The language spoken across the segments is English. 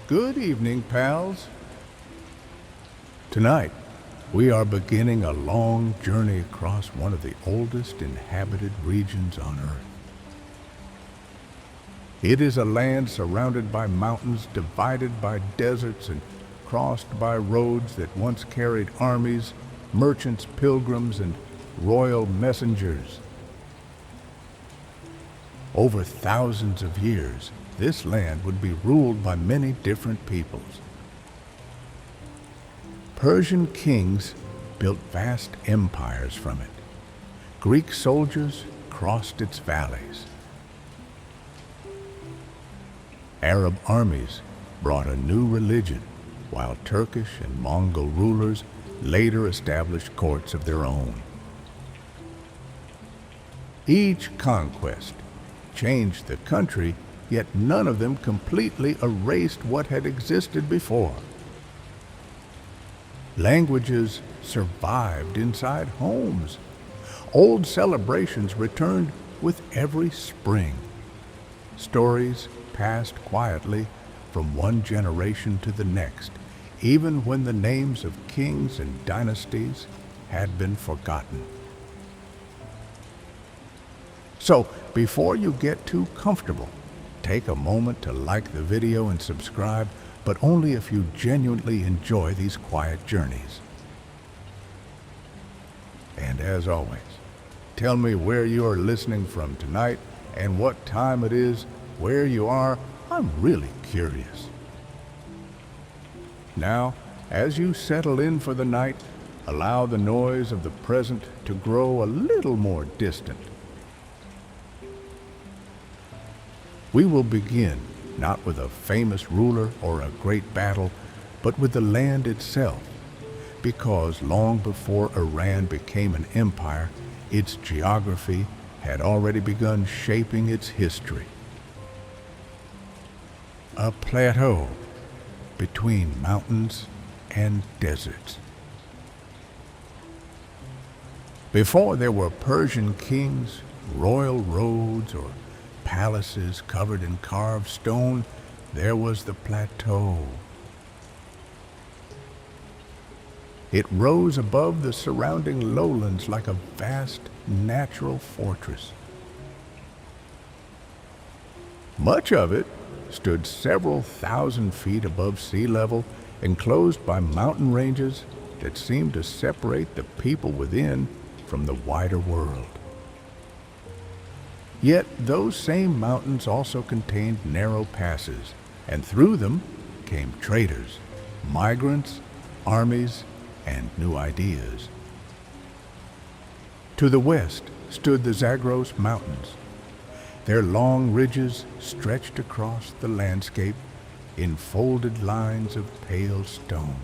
Good evening, pals. Tonight, we are beginning a long journey across one of the oldest inhabited regions on Earth. It is a land surrounded by mountains, divided by deserts, and crossed by roads that once carried armies, merchants, pilgrims, and royal messengers. Over thousands of years, this land would be ruled by many different peoples. Persian kings built vast empires from it. Greek soldiers crossed its valleys. Arab armies brought a new religion, while Turkish and Mongol rulers later established courts of their own. Each conquest changed the country, yet none of them completely erased what had existed before. Languages survived inside homes. Old celebrations returned with every spring. Stories passed quietly from one generation to the next, even when the names of kings and dynasties had been forgotten. So, before you get too comfortable, take a moment to like the video and subscribe, but only if you genuinely enjoy these quiet journeys. And as always, tell me where you are listening from tonight and what time it is, where you are. I'm really curious. Now, as you settle in for the night, allow the noise of the present to grow a little more distant. We will begin not with a famous ruler or a great battle, but with the land itself, because long before Iran became an empire, its geography had already begun shaping its history. A plateau between mountains and deserts. Before there were Persian kings, royal roads, or palaces covered in carved stone, there was the plateau. It rose above the surrounding lowlands like a vast natural fortress. Much of it stood several thousand feet above sea level, enclosed by mountain ranges that seemed to separate the people within from the wider world. Yet those same mountains also contained narrow passes, and through them came traders, migrants, armies, and new ideas. To the west stood the Zagros Mountains. Their long ridges stretched across the landscape in folded lines of pale stone.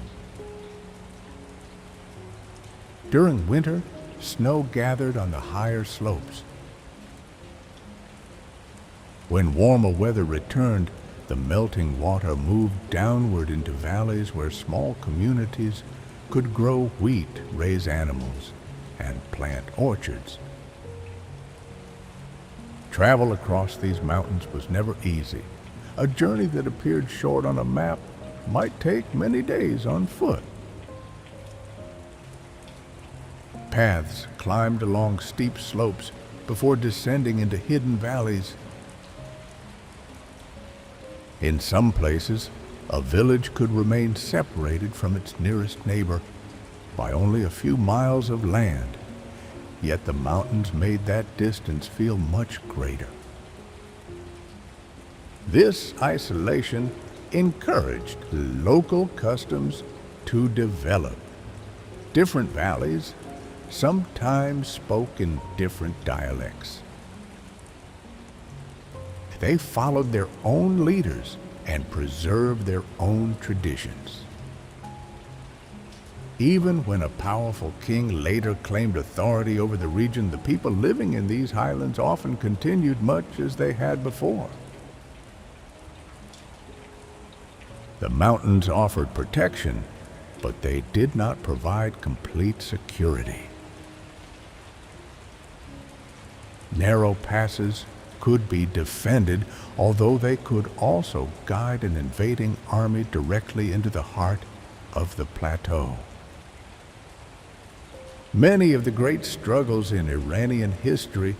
During winter, snow gathered on the higher slopes. When warmer weather returned, the melting water moved downward into valleys where small communities could grow wheat, raise animals, and plant orchards. Travel across these mountains was never easy. A journey that appeared short on a map might take many days on foot. Paths climbed along steep slopes before descending into hidden valleys. In some places, a village could remain separated from its nearest neighbor by only a few miles of land, yet the mountains made that distance feel much greater. This isolation encouraged local customs to develop. Different valleys sometimes spoke in different dialects. They followed their own leaders and preserved their own traditions. Even when a powerful king later claimed authority over the region, the people living in these highlands often continued much as they had before. The mountains offered protection, but they did not provide complete security. Narrow passes could be defended, although they could also guide an invading army directly into the heart of the plateau. Many of the great struggles in Iranian history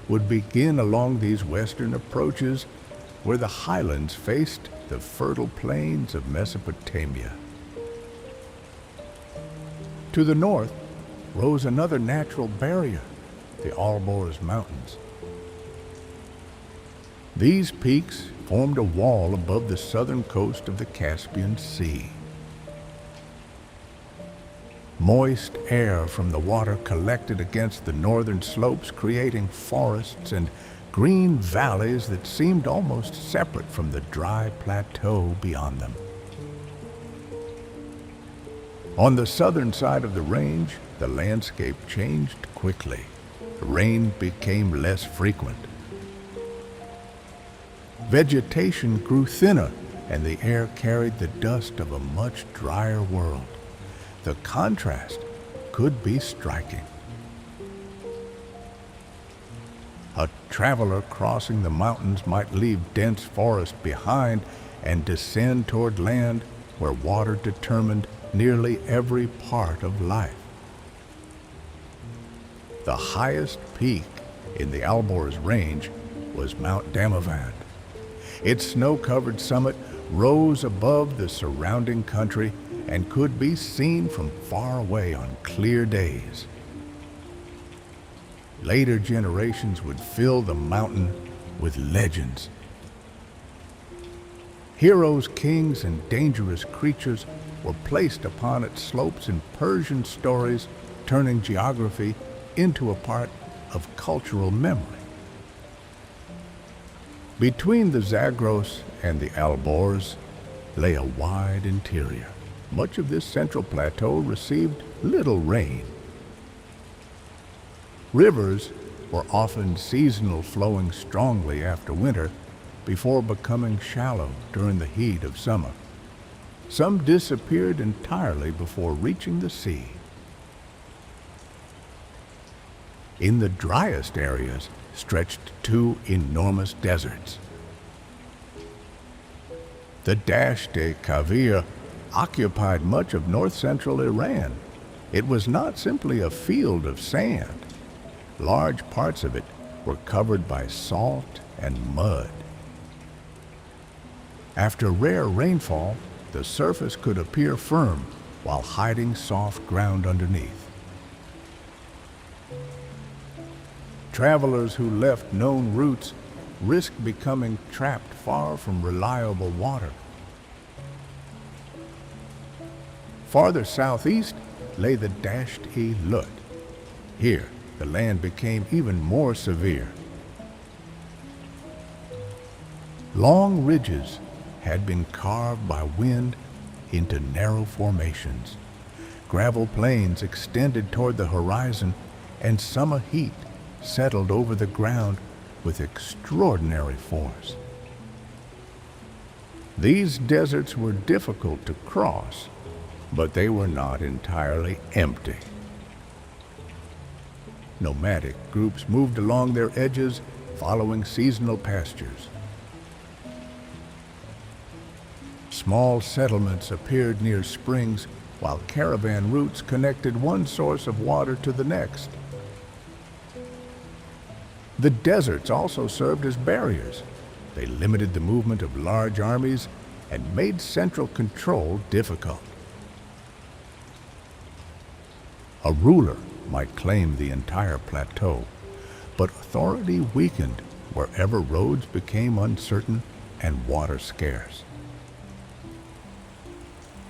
would begin along these western approaches, where the highlands faced the fertile plains of Mesopotamia. To the north rose another natural barrier, the Alborz Mountains. These peaks formed a wall above the southern coast of the Caspian Sea. Moist air from the water collected against the northern slopes, creating forests and green valleys that seemed almost separate from the dry plateau beyond them. On the southern side of the range, the landscape changed quickly. Rain became less frequent. Vegetation grew thinner, and the air carried the dust of a much drier world. The contrast could be striking. A traveler crossing the mountains might leave dense forest behind and descend toward land where water determined nearly every part of life. The highest peak in the Alborz range was Mount Damavand. Its snow-covered summit rose above the surrounding country and could be seen from far away on clear days. Later generations would fill the mountain with legends. Heroes, kings, and dangerous creatures were placed upon its slopes in Persian stories, turning geography into a part of cultural memory. Between the Zagros and the Alborz lay a wide interior. Much of this central plateau received little rain. Rivers were often seasonal, flowing strongly after winter before becoming shallow during the heat of summer. Some disappeared entirely before reaching the sea. In the driest areas stretched two enormous deserts. The Dasht-e-Kavir occupied much of north-central Iran. It was not simply a field of sand. Large parts of it were covered by salt and mud. After rare rainfall, the surface could appear firm while hiding soft ground underneath. Travelers who left known routes risked becoming trapped far from reliable water. Farther southeast lay the Dasht-e-Lut. Here, the land became even more severe. Long ridges had been carved by wind into narrow formations. Gravel plains extended toward the horizon, and summer heat settled over the ground with extraordinary force. These deserts were difficult to cross, but they were not entirely empty. Nomadic groups moved along their edges, following seasonal pastures. Small settlements appeared near springs, while caravan routes connected one source of water to the next. The deserts also served as barriers. They limited the movement of large armies and made central control difficult. A ruler might claim the entire plateau, but authority weakened wherever roads became uncertain and water scarce.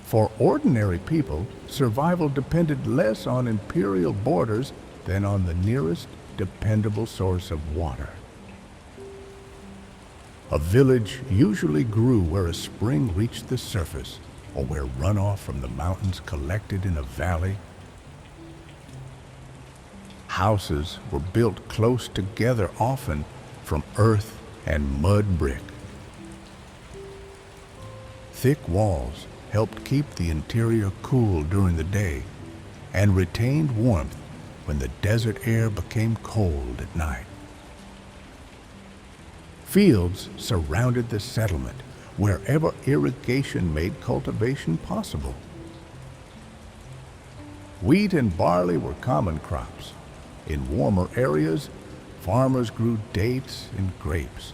For ordinary people, survival depended less on imperial borders than on the nearest dependable source of water. A village usually grew where a spring reached the surface, or where runoff from the mountains collected in a valley. Houses were built close together, often from earth and mud brick. Thick walls helped keep the interior cool during the day and retained warmth when the desert air became cold at night. Fields surrounded the settlement wherever irrigation made cultivation possible. Wheat and barley were common crops. In warmer areas, farmers grew dates and grapes.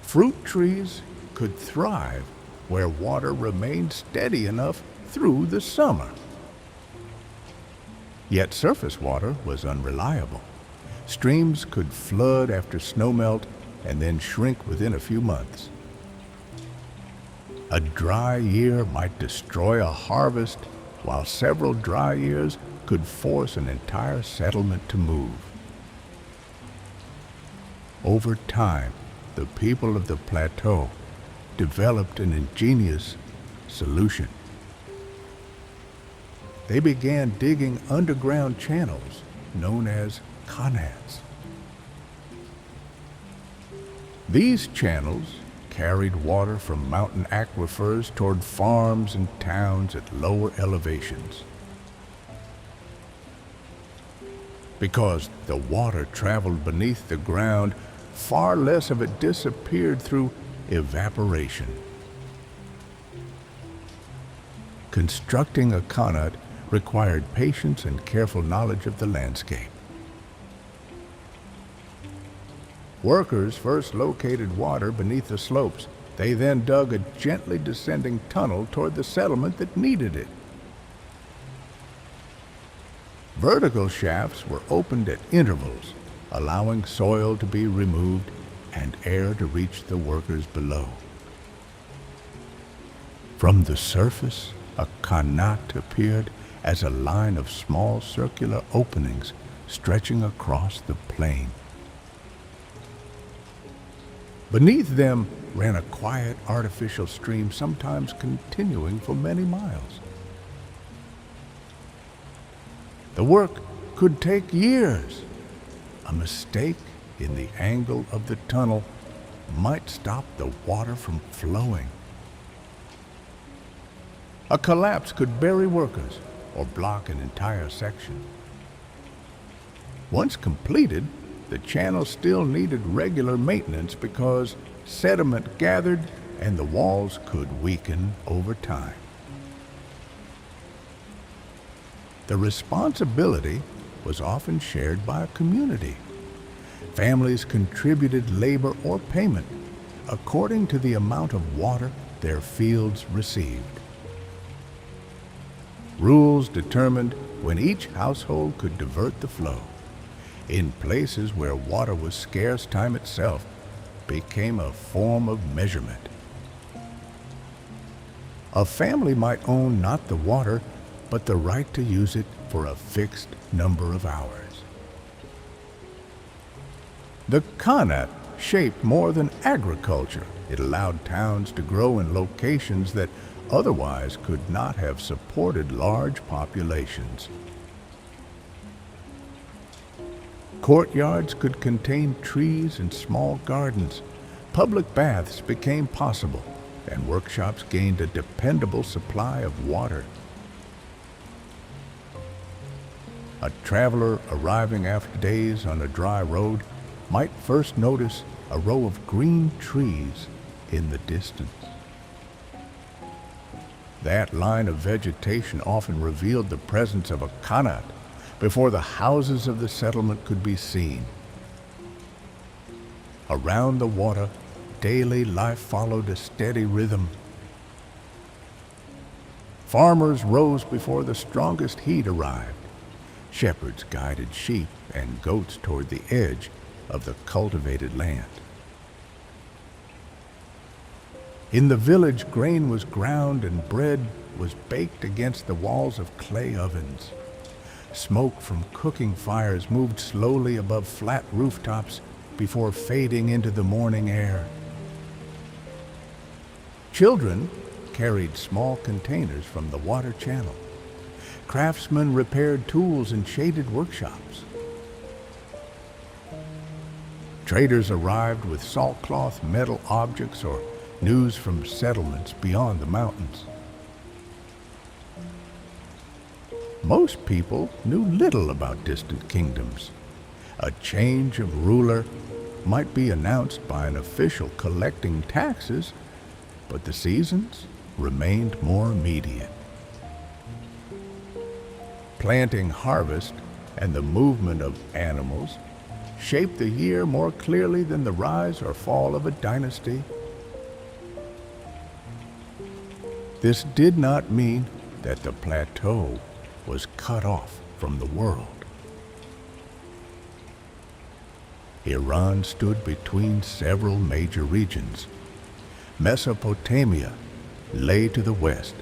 Fruit trees could thrive where water remained steady enough through the summer. Yet surface water was unreliable. Streams could flood after snowmelt and then shrink within a few months. A dry year might destroy a harvest, while several dry years could force an entire settlement to move. Over time, the people of the plateau developed an ingenious solution. They began digging underground channels known as qanats. These channels carried water from mountain aquifers toward farms and towns at lower elevations. Because the water traveled beneath the ground, far less of it disappeared through evaporation. Constructing a qanat required patience and careful knowledge of the landscape. Workers first located water beneath the slopes. They then dug a gently descending tunnel toward the settlement that needed it. Vertical shafts were opened at intervals, allowing soil to be removed and air to reach the workers below. From the surface, a qanat appeared as a line of small circular openings stretching across the plain. Beneath them ran a quiet artificial stream, sometimes continuing for many miles. The work could take years. A mistake in the angle of the tunnel might stop the water from flowing. A collapse could bury workers or block an entire section. Once completed, the channel still needed regular maintenance because sediment gathered and the walls could weaken over time. The responsibility was often shared by a community. Families contributed labor or payment according to the amount of water their fields received. Rules determined when each household could divert the flow. In places where water was scarce, time itself became a form of measurement. A family might own not the water, but the right to use it for a fixed number of hours. The qanat shaped more than agriculture. It allowed towns to grow in locations that otherwise could not have supported large populations. Courtyards could contain trees and small gardens. Public baths became possible, and workshops gained a dependable supply of water. A traveler arriving after days on a dry road might first notice a row of green trees in the distance. That line of vegetation often revealed the presence of a qanat before the houses of the settlement could be seen. Around the water, daily life followed a steady rhythm. Farmers rose before the strongest heat arrived. Shepherds guided sheep and goats toward the edge of the cultivated land. In the village, grain was ground and bread was baked against the walls of clay ovens. Smoke from cooking fires moved slowly above flat rooftops before fading into the morning air. Children carried small containers from the water channel. Craftsmen repaired tools in shaded workshops. Traders arrived with saltcloth, metal objects, or news from settlements beyond the mountains. Most people knew little about distant kingdoms. A change of ruler might be announced by an official collecting taxes, but the seasons remained more immediate. Planting, harvest, and the movement of animals shaped the year more clearly than the rise or fall of a dynasty. This did not mean that the plateau was cut off from the world. Iran stood between several major regions. Mesopotamia lay to the west,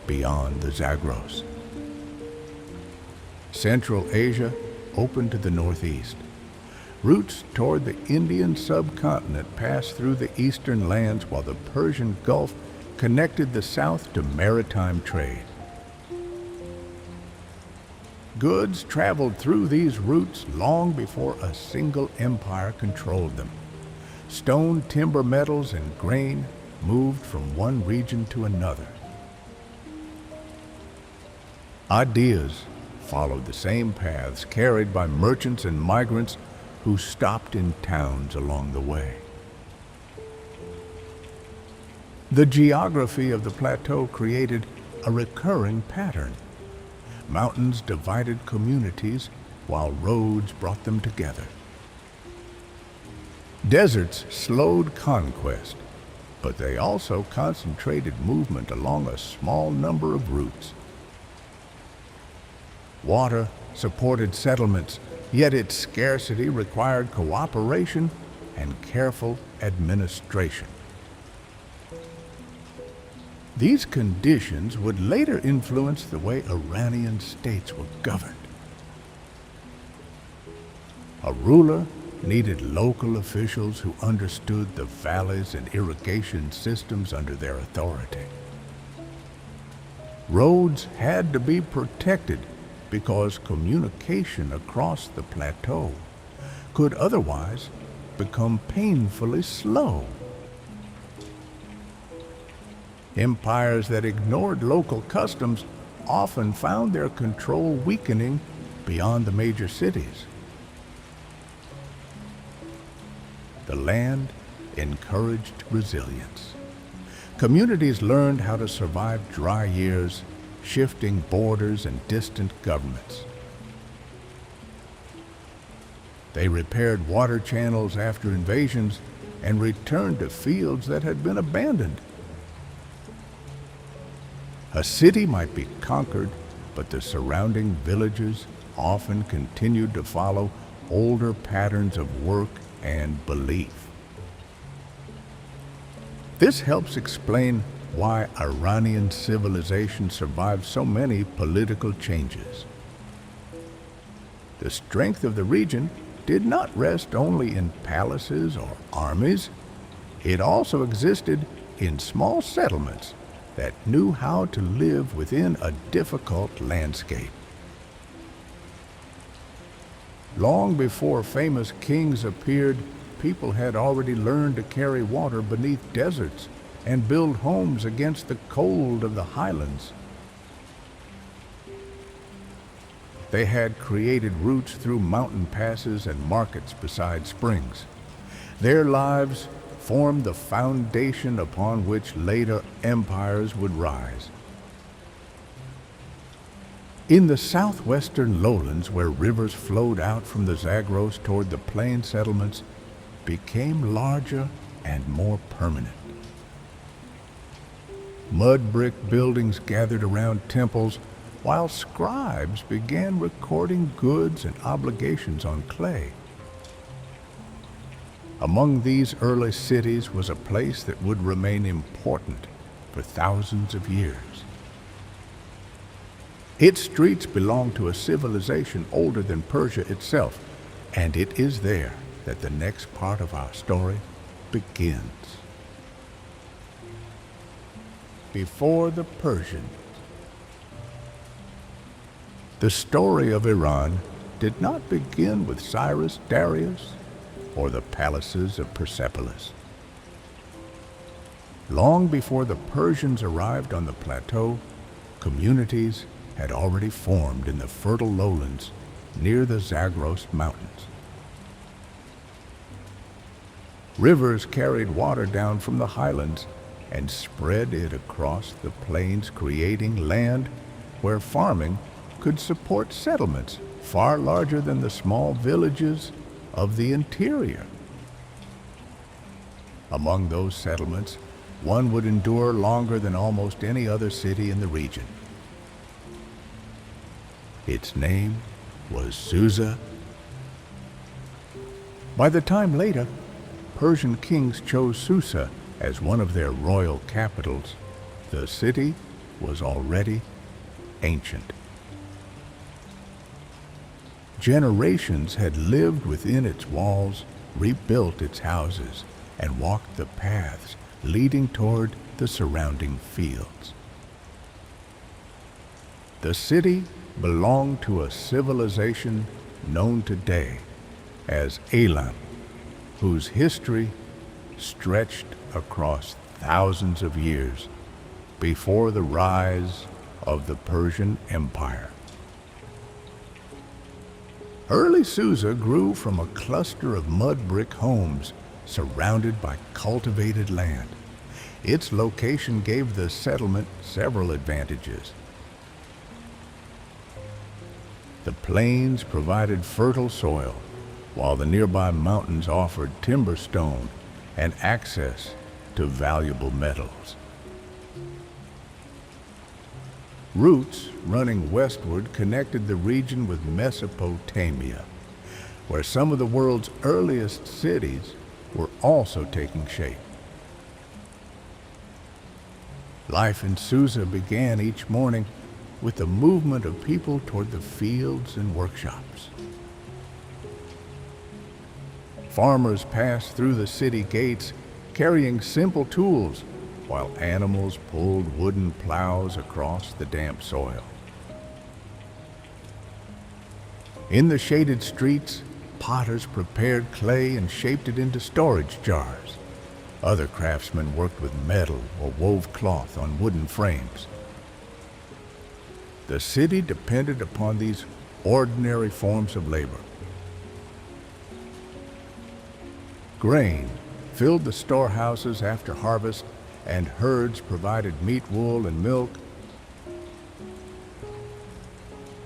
beyond the Zagros. Central Asia opened to the northeast. Routes toward the Indian subcontinent passed through the eastern lands, while the Persian Gulf connected the south to maritime trade. Goods traveled through these routes long before a single empire controlled them. Stone, timber, metals, and grain moved from one region to another. Ideas followed the same paths carried by merchants and migrants who stopped in towns along the way. The geography of the plateau created a recurring pattern. Mountains divided communities while roads brought them together. Deserts slowed conquest, but they also concentrated movement along a small number of routes. Water supported settlements, yet its scarcity required cooperation and careful administration. These conditions would later influence the way Iranian states were governed. A ruler needed local officials who understood the valleys and irrigation systems under their authority. Roads had to be protected because communication across the plateau could otherwise become painfully slow. Empires that ignored local customs often found their control weakening beyond the major cities. The land encouraged resilience. Communities learned how to survive dry years, shifting borders and distant governments. They repaired water channels after invasions and returned to fields that had been abandoned. A city might be conquered, but the surrounding villages often continued to follow older patterns of work and belief. This helps explain why Iranian civilization survived so many political changes. The strength of the region did not rest only in palaces or armies. It also existed in small settlements that knew how to live within a difficult landscape. Long before famous kings appeared, people had already learned to carry water beneath deserts and build homes against the cold of the highlands. They had created routes through mountain passes and markets beside springs. Their lives formed the foundation upon which later empires would rise. In the southwestern lowlands, where rivers flowed out from the Zagros toward the plain settlements, became larger and more permanent. Mud brick buildings gathered around temples, while scribes began recording goods and obligations on clay. Among these early cities was a place that would remain important for thousands of years. Its streets belong to a civilization older than Persia itself, and it is there that the next part of our story begins. Before the Persians. The story of Iran did not begin with Cyrus Darius or the palaces of Persepolis. Long before the Persians arrived on the plateau, communities had already formed in the fertile lowlands near the Zagros Mountains. Rivers carried water down from the highlands and spread it across the plains, creating land where farming could support settlements far larger than the small villages of the interior. Among those settlements, one would endure longer than almost any other city in the region. Its name was Susa. By the time later Persian kings chose Susa as one of their royal capitals, the city was already ancient. Generations had lived within its walls, rebuilt its houses, and walked the paths leading toward the surrounding fields. The city belonged to a civilization known today as Elam, whose history stretched across thousands of years before the rise of the Persian Empire. Early Susa grew from a cluster of mud brick homes surrounded by cultivated land. Its location gave the settlement several advantages. The plains provided fertile soil, while the nearby mountains offered timber stone and access to valuable metals. Routes running westward connected the region with Mesopotamia, where some of the world's earliest cities were also taking shape. Life in Susa began each morning with the movement of people toward the fields and workshops. Farmers passed through the city gates carrying simple tools, while animals pulled wooden plows across the damp soil. In the shaded streets, potters prepared clay and shaped it into storage jars. Other craftsmen worked with metal or wove cloth on wooden frames. The city depended upon these ordinary forms of labor. Grain filled the storehouses after harvest, and herds provided meat, wool, and milk.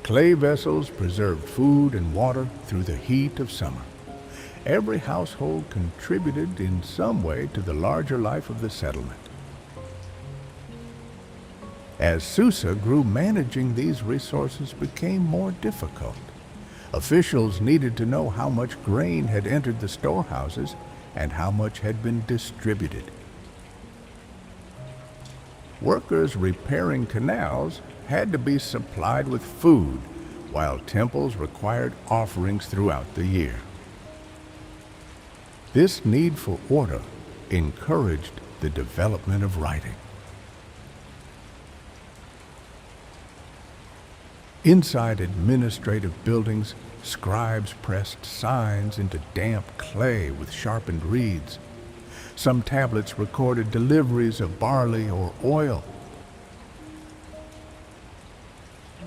Clay vessels preserved food and water through the heat of summer. Every household contributed in some way to the larger life of the settlement. As Susa grew, managing these resources became more difficult. Officials needed to know how much grain had entered the storehouses and how much had been distributed. Workers repairing canals had to be supplied with food, while temples required offerings throughout the year. This need for order encouraged the development of writing. Inside administrative buildings, scribes pressed signs into damp clay with sharpened reeds. Some tablets recorded deliveries of barley or oil.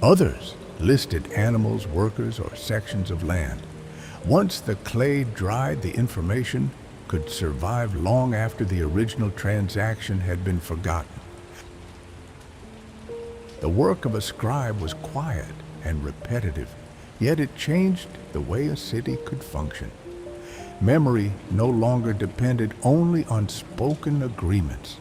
Others listed animals, workers, or sections of land. Once the clay dried, the information could survive long after the original transaction had been forgotten. The work of a scribe was quiet and repetitive, yet it changed the way a city could function. Memory no longer depended only on spoken agreements.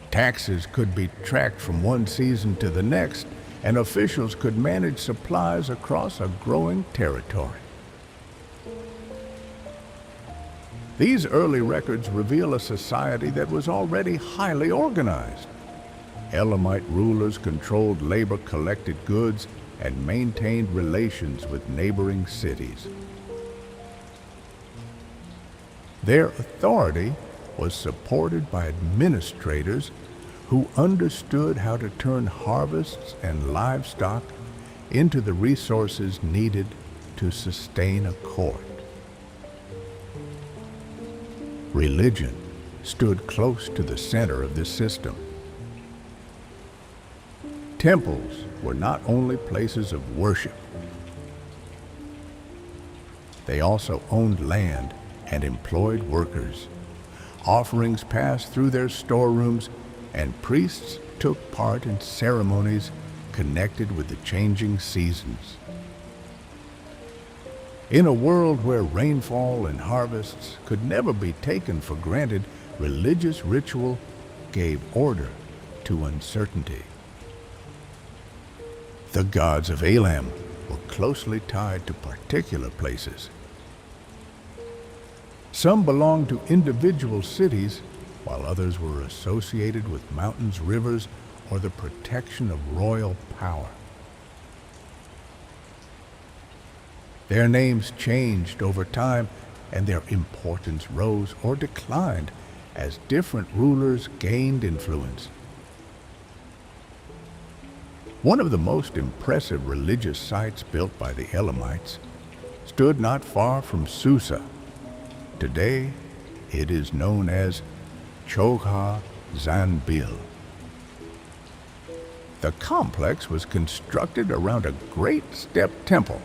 Taxes could be tracked from one season to the next, and officials could manage supplies across a growing territory. These early records reveal a society that was already highly organized. Elamite rulers controlled labor, collected goods, and maintained relations with neighboring cities. Their authority was supported by administrators who understood how to turn harvests and livestock into the resources needed to sustain a court. Religion stood close to the center of this system. Temples were not only places of worship. They also owned land and employed workers. Offerings passed through their storerooms, and priests took part in ceremonies connected with the changing seasons. In a world where rainfall and harvests could never be taken for granted, religious ritual gave order to uncertainty. The gods of Elam were closely tied to particular places. Some belonged to individual cities, while others were associated with mountains, rivers, or the protection of royal power. Their names changed over time, and their importance rose or declined as different rulers gained influence. One of the most impressive religious sites built by the Elamites stood not far from Susa. Today, it is known as Chogha Zanbil. The complex was constructed around a great step temple.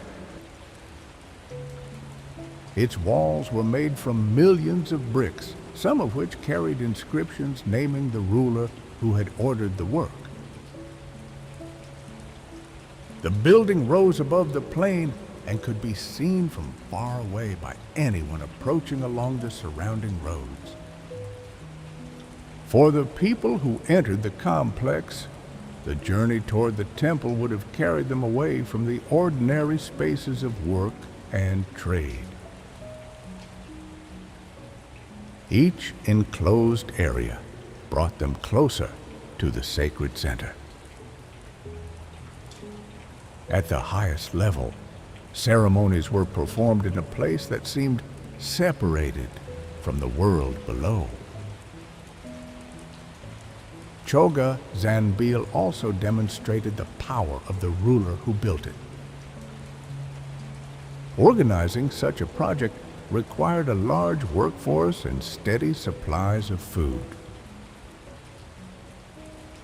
Its walls were made from millions of bricks, some of which carried inscriptions naming the ruler who had ordered the work. The building rose above the plain and could be seen from far away by anyone approaching along the surrounding roads. For the people who entered the complex, the journey toward the temple would have carried them away from the ordinary spaces of work and trade. Each enclosed area brought them closer to the sacred center. At the highest level, ceremonies were performed in a place that seemed separated from the world below. Chogha Zanbil also demonstrated the power of the ruler who built it. Organizing such a project required a large workforce and steady supplies of food.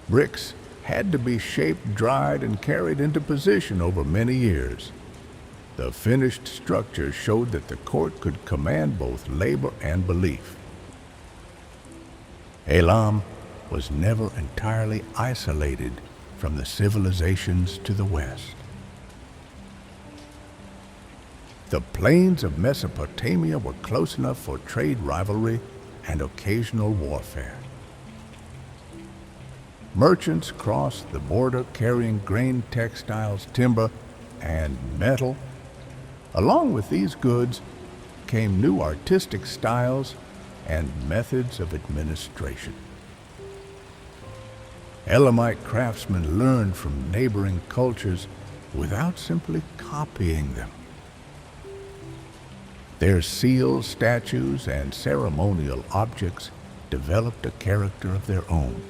Bricks had to be shaped, dried, and carried into position over many years. The finished structure showed that the court could command both labor and belief. Elam was never entirely isolated from the civilizations to the west. The plains of Mesopotamia were close enough for trade rivalry and occasional warfare. Merchants crossed the border carrying grain, textiles, timber, and metal. Along with these goods came new artistic styles and methods of administration. Elamite craftsmen learned from neighboring cultures without simply copying them. Their seals, statues, and ceremonial objects developed a character of their own.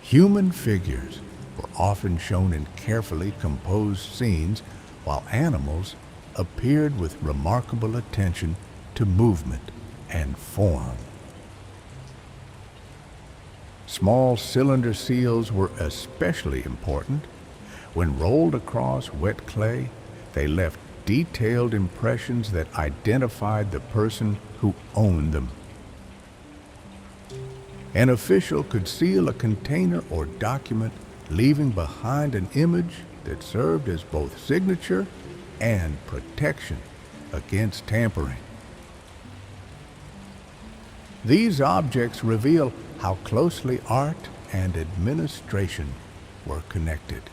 Human figures were often shown in carefully composed scenes, while animals appeared with remarkable attention to movement and form. Small cylinder seals were especially important. When rolled across wet clay, they left detailed impressions that identified the person who owned them. An official could seal a container or document, leaving behind an image that served as both signature and protection against tampering. These objects reveal how closely art and administration were connected.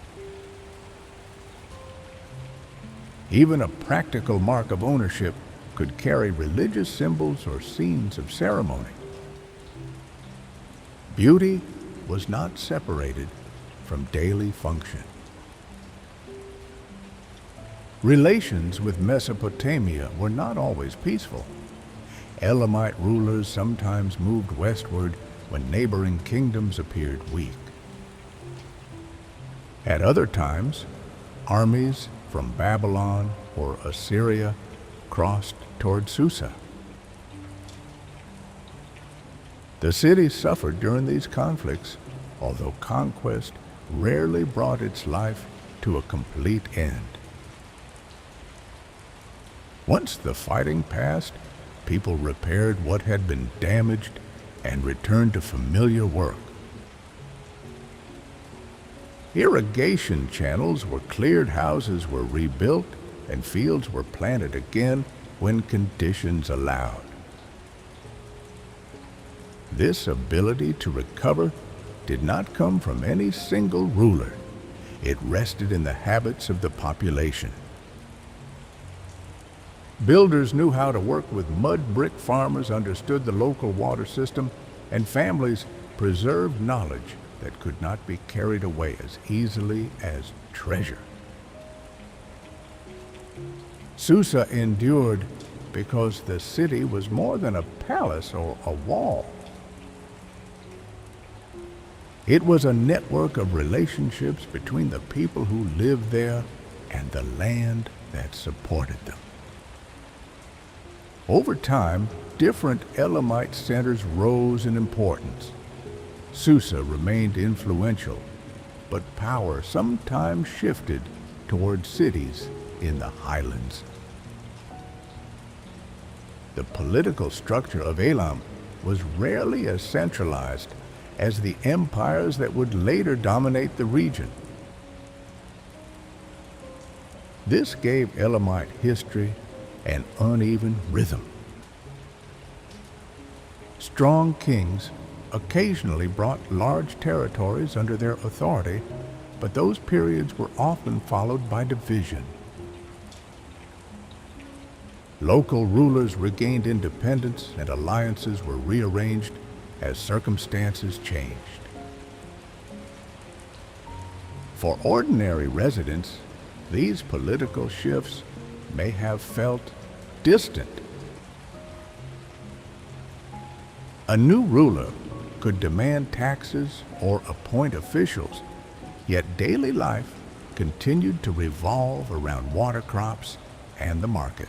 Even a practical mark of ownership could carry religious symbols or scenes of ceremony. Beauty was not separated from daily function. Relations with Mesopotamia were not always peaceful. Elamite rulers sometimes moved westward when neighboring kingdoms appeared weak. At other times, armies from Babylon or Assyria crossed toward Susa. The city suffered during these conflicts, although conquest rarely brought its life to a complete end. Once the fighting passed, people repaired what had been damaged and returned to familiar work. Irrigation channels were cleared, houses were rebuilt, and fields were planted again when conditions allowed. This ability to recover did not come from any single ruler. It rested in the habits of the population. Builders knew how to work with mud brick, farmers understood the local water system, and families preserved knowledge that could not be carried away as easily as treasure. Susa endured because the city was more than a palace or a wall. It was a network of relationships between the people who lived there and the land that supported them. Over time, different Elamite centers rose in importance. Susa remained influential, but power sometimes shifted toward cities in the highlands. The political structure of Elam was rarely as centralized as the empires that would later dominate the region. This gave Elamite history an uneven rhythm. Strong kings occasionally brought large territories under their authority, but those periods were often followed by division. Local rulers regained independence and alliances were rearranged as circumstances changed. For ordinary residents, these political shifts may have felt distant. A new ruler could demand taxes or appoint officials, yet daily life continued to revolve around water crops and the market.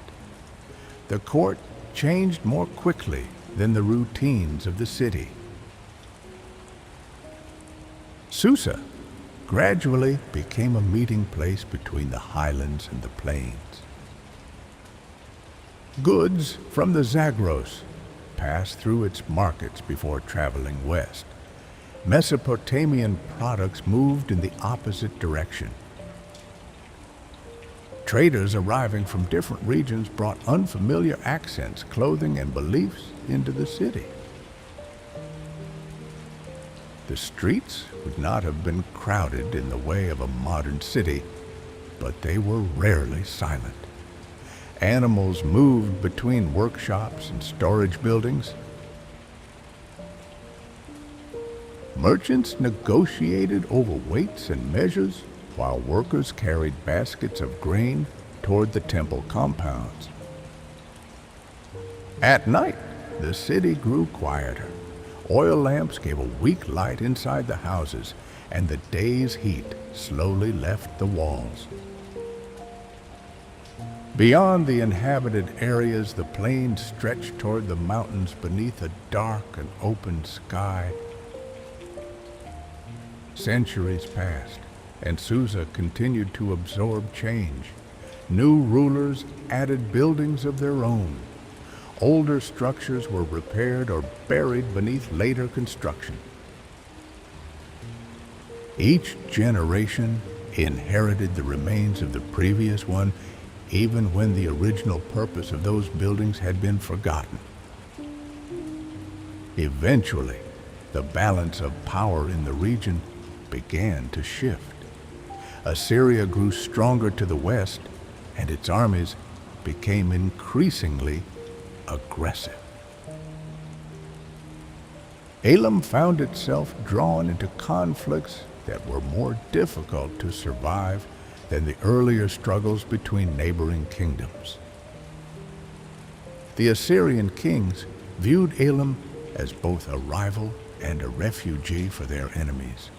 The court changed more quickly than the routines of the city. Susa gradually became a meeting place between the highlands and the plains. Goods from the Zagros passed through its markets before traveling west. Mesopotamian products moved in the opposite direction. Traders arriving from different regions brought unfamiliar accents, clothing, and beliefs into the city. The streets would not have been crowded in the way of a modern city, but they were rarely silent. Animals moved between workshops and storage buildings. Merchants negotiated over weights and measures, while workers carried baskets of grain toward the temple compounds. At night, the city grew quieter. Oil lamps gave a weak light inside the houses, and the day's heat slowly left the walls. Beyond the inhabited areas, the plains stretched toward the mountains beneath a dark and open sky. Centuries passed, and Susa continued to absorb change. New rulers added buildings of their own. Older structures were repaired or buried beneath later construction. Each generation inherited the remains of the previous one, even when the original purpose of those buildings had been forgotten. Eventually, the balance of power in the region began to shift. Assyria grew stronger to the west, and its armies became increasingly aggressive. Elam found itself drawn into conflicts that were more difficult to survive than the earlier struggles between neighboring kingdoms. The Assyrian kings viewed Elam as both a rival and a refugee for their enemies.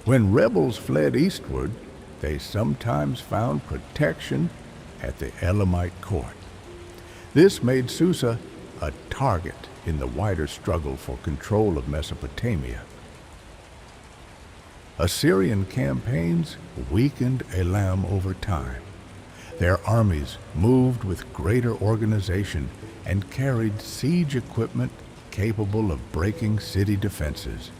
When rebels fled eastward, they sometimes found protection at the Elamite court. This made Susa a target in the wider struggle for control of Mesopotamia. Assyrian campaigns weakened Elam over time. Their armies moved with greater organization and carried siege equipment capable of breaking city defenses.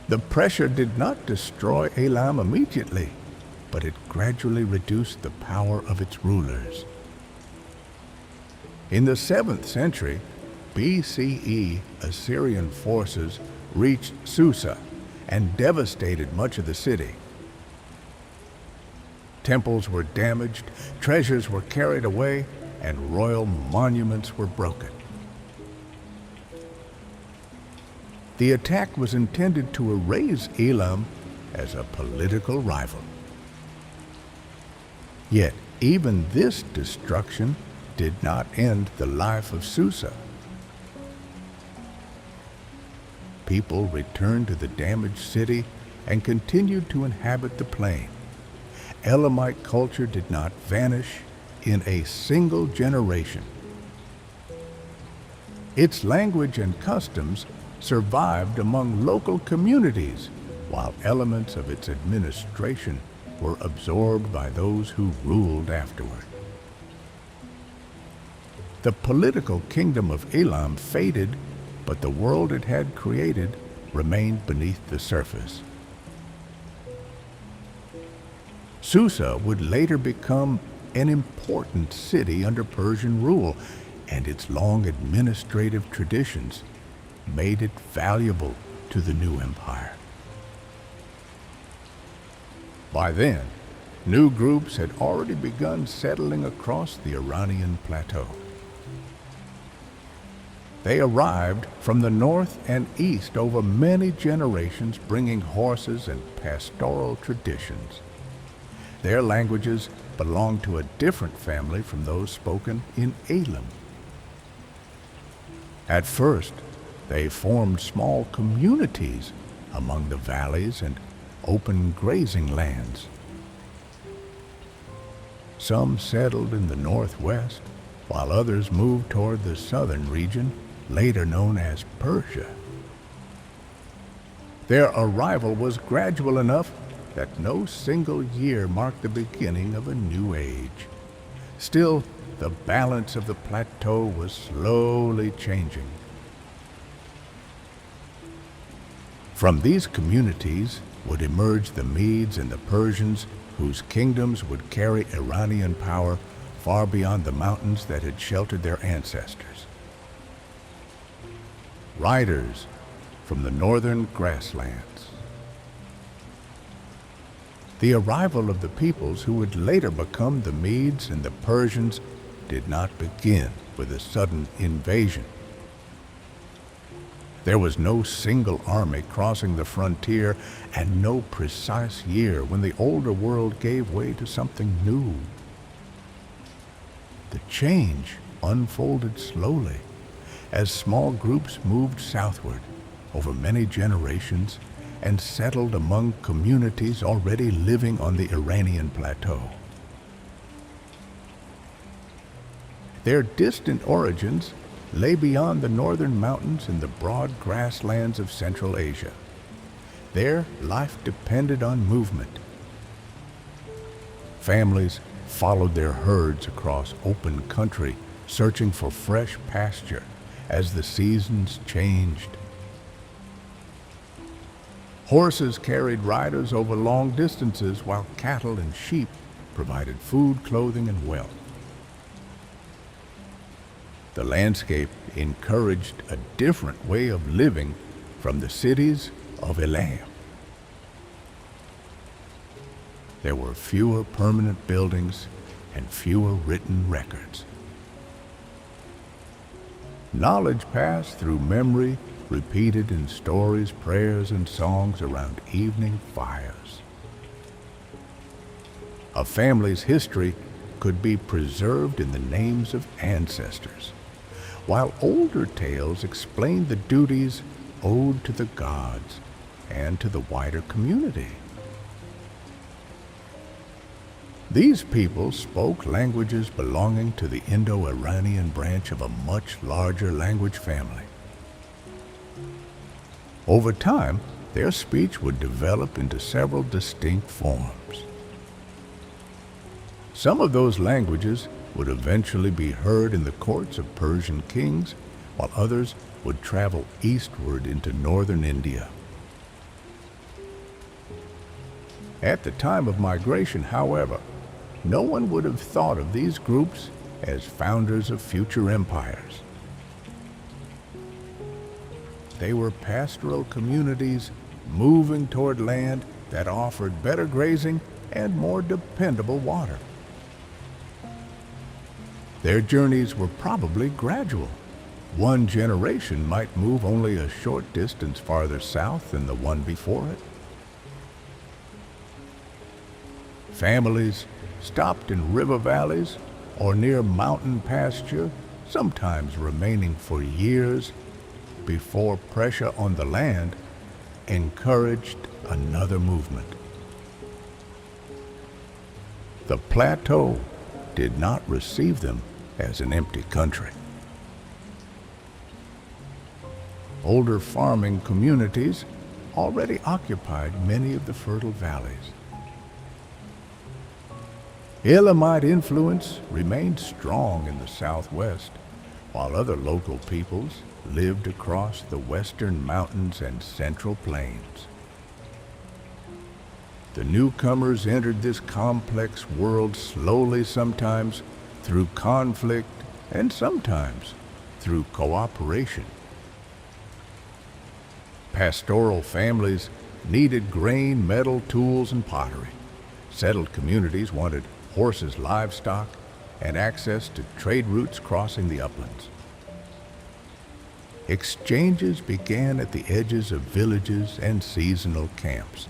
The pressure did not destroy Elam immediately, but it gradually reduced the power of its rulers. In the 7th century BCE, Assyrian forces reached Susa and devastated much of the city. Temples were damaged, treasures were carried away, and royal monuments were broken. The attack was intended to erase Elam as a political rival. Yet, even this destruction did not end the life of Susa. People returned to the damaged city and continued to inhabit the plain. Elamite culture did not vanish in a single generation. Its language and customs survived among local communities, while elements of its administration were absorbed by those who ruled afterward. The political kingdom of Elam faded, but the world it had created remained beneath the surface. Susa would later become an important city under Persian rule, and its long administrative traditions made it valuable to the new empire. By then, new groups had already begun settling across the Iranian plateau. They arrived from the north and east over many generations, bringing horses and pastoral traditions. Their languages belonged to a different family from those spoken in Elam. At first, they formed small communities among the valleys and open grazing lands. Some settled in the northwest, while others moved toward the southern region, later known as Persia. Their arrival was gradual enough that no single year marked the beginning of a new age. Still, the balance of the plateau was slowly changing. From these communities would emerge the Medes and the Persians, whose kingdoms would carry Iranian power far beyond the mountains that had sheltered their ancestors. Riders from the northern grasslands. The arrival of the peoples who would later become the Medes and the Persians did not begin with a sudden invasion. There was no single army crossing the frontier and no precise year when the older world gave way to something new. The change unfolded slowly as small groups moved southward over many generations and settled among communities already living on the Iranian plateau. Their distant origins lay beyond the northern mountains and the broad grasslands of Central Asia. There, life depended on movement. Families followed their herds across open country, searching for fresh pasture as the seasons changed. Horses carried riders over long distances, while cattle and sheep provided food, clothing, and wealth. The landscape encouraged a different way of living from the cities of Elam. There were fewer permanent buildings and fewer written records. Knowledge passed through memory, repeated in stories, prayers, and songs around evening fires. A family's history could be preserved in the names of ancestors, while older tales explained the duties owed to the gods and to the wider community. These people spoke languages belonging to the Indo-Iranian branch of a much larger language family. Over time, their speech would develop into several distinct forms. Some of those languages would eventually be heard in the courts of Persian kings, while others would travel eastward into northern India. At the time of migration, however, no one would have thought of these groups as founders of future empires. They were pastoral communities moving toward land that offered better grazing and more dependable water. Their journeys were probably gradual. One generation might move only a short distance farther south than the one before it. Families stopped in river valleys or near mountain pasture, sometimes remaining for years before pressure on the land encouraged another movement. The plateau did not receive them as an empty country. Older farming communities already occupied many of the fertile valleys. Elamite influence remained strong in the southwest, while other local peoples lived across the western mountains and central plains. The newcomers entered this complex world slowly, sometimes through conflict and sometimes through cooperation. Pastoral families needed grain, metal, tools, and pottery. Settled communities wanted horses, livestock, and access to trade routes crossing the uplands. Exchanges began at the edges of villages and seasonal camps,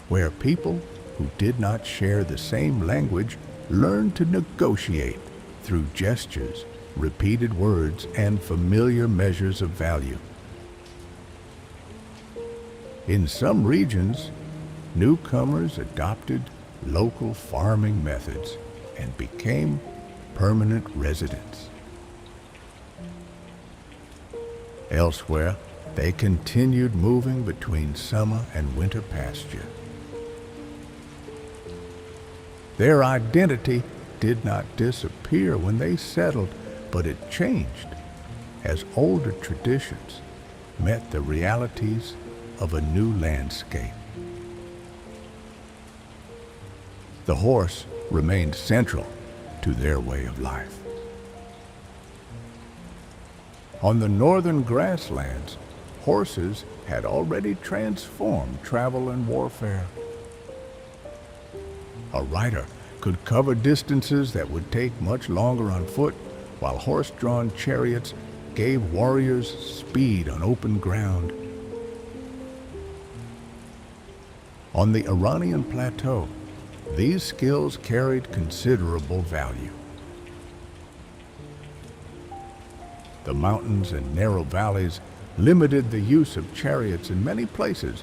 where people who did not share the same language learned to negotiate through gestures, repeated words, and familiar measures of value. In some regions, newcomers adopted local farming methods and became permanent residents. Elsewhere, they continued moving between summer and winter pasture. Their identity did not disappear when they settled, but it changed as older traditions met the realities of a new landscape. The horse remained central to their way of life. On the northern grasslands, horses had already transformed travel and warfare. A rider could cover distances that would take much longer on foot, while horse-drawn chariots gave warriors speed on open ground. On the Iranian plateau, these skills carried considerable value. The mountains and narrow valleys limited the use of chariots in many places,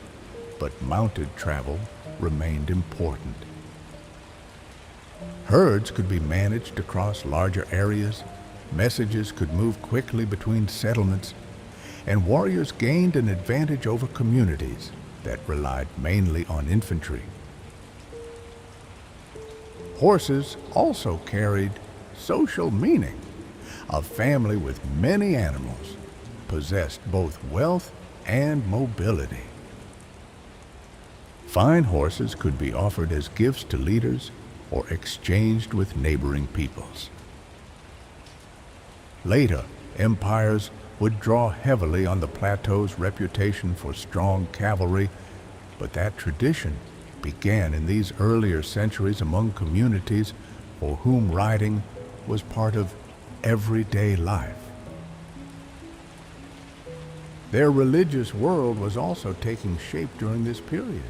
but mounted travel remained important. Herds could be managed across larger areas, messages could move quickly between settlements, and warriors gained an advantage over communities that relied mainly on infantry. Horses also carried social meaning. A family with many animals possessed both wealth and mobility. Fine horses could be offered as gifts to leaders or exchanged with neighboring peoples. Later, empires would draw heavily on the plateau's reputation for strong cavalry, but that tradition began in these earlier centuries among communities for whom riding was part of everyday life. Their religious world was also taking shape during this period.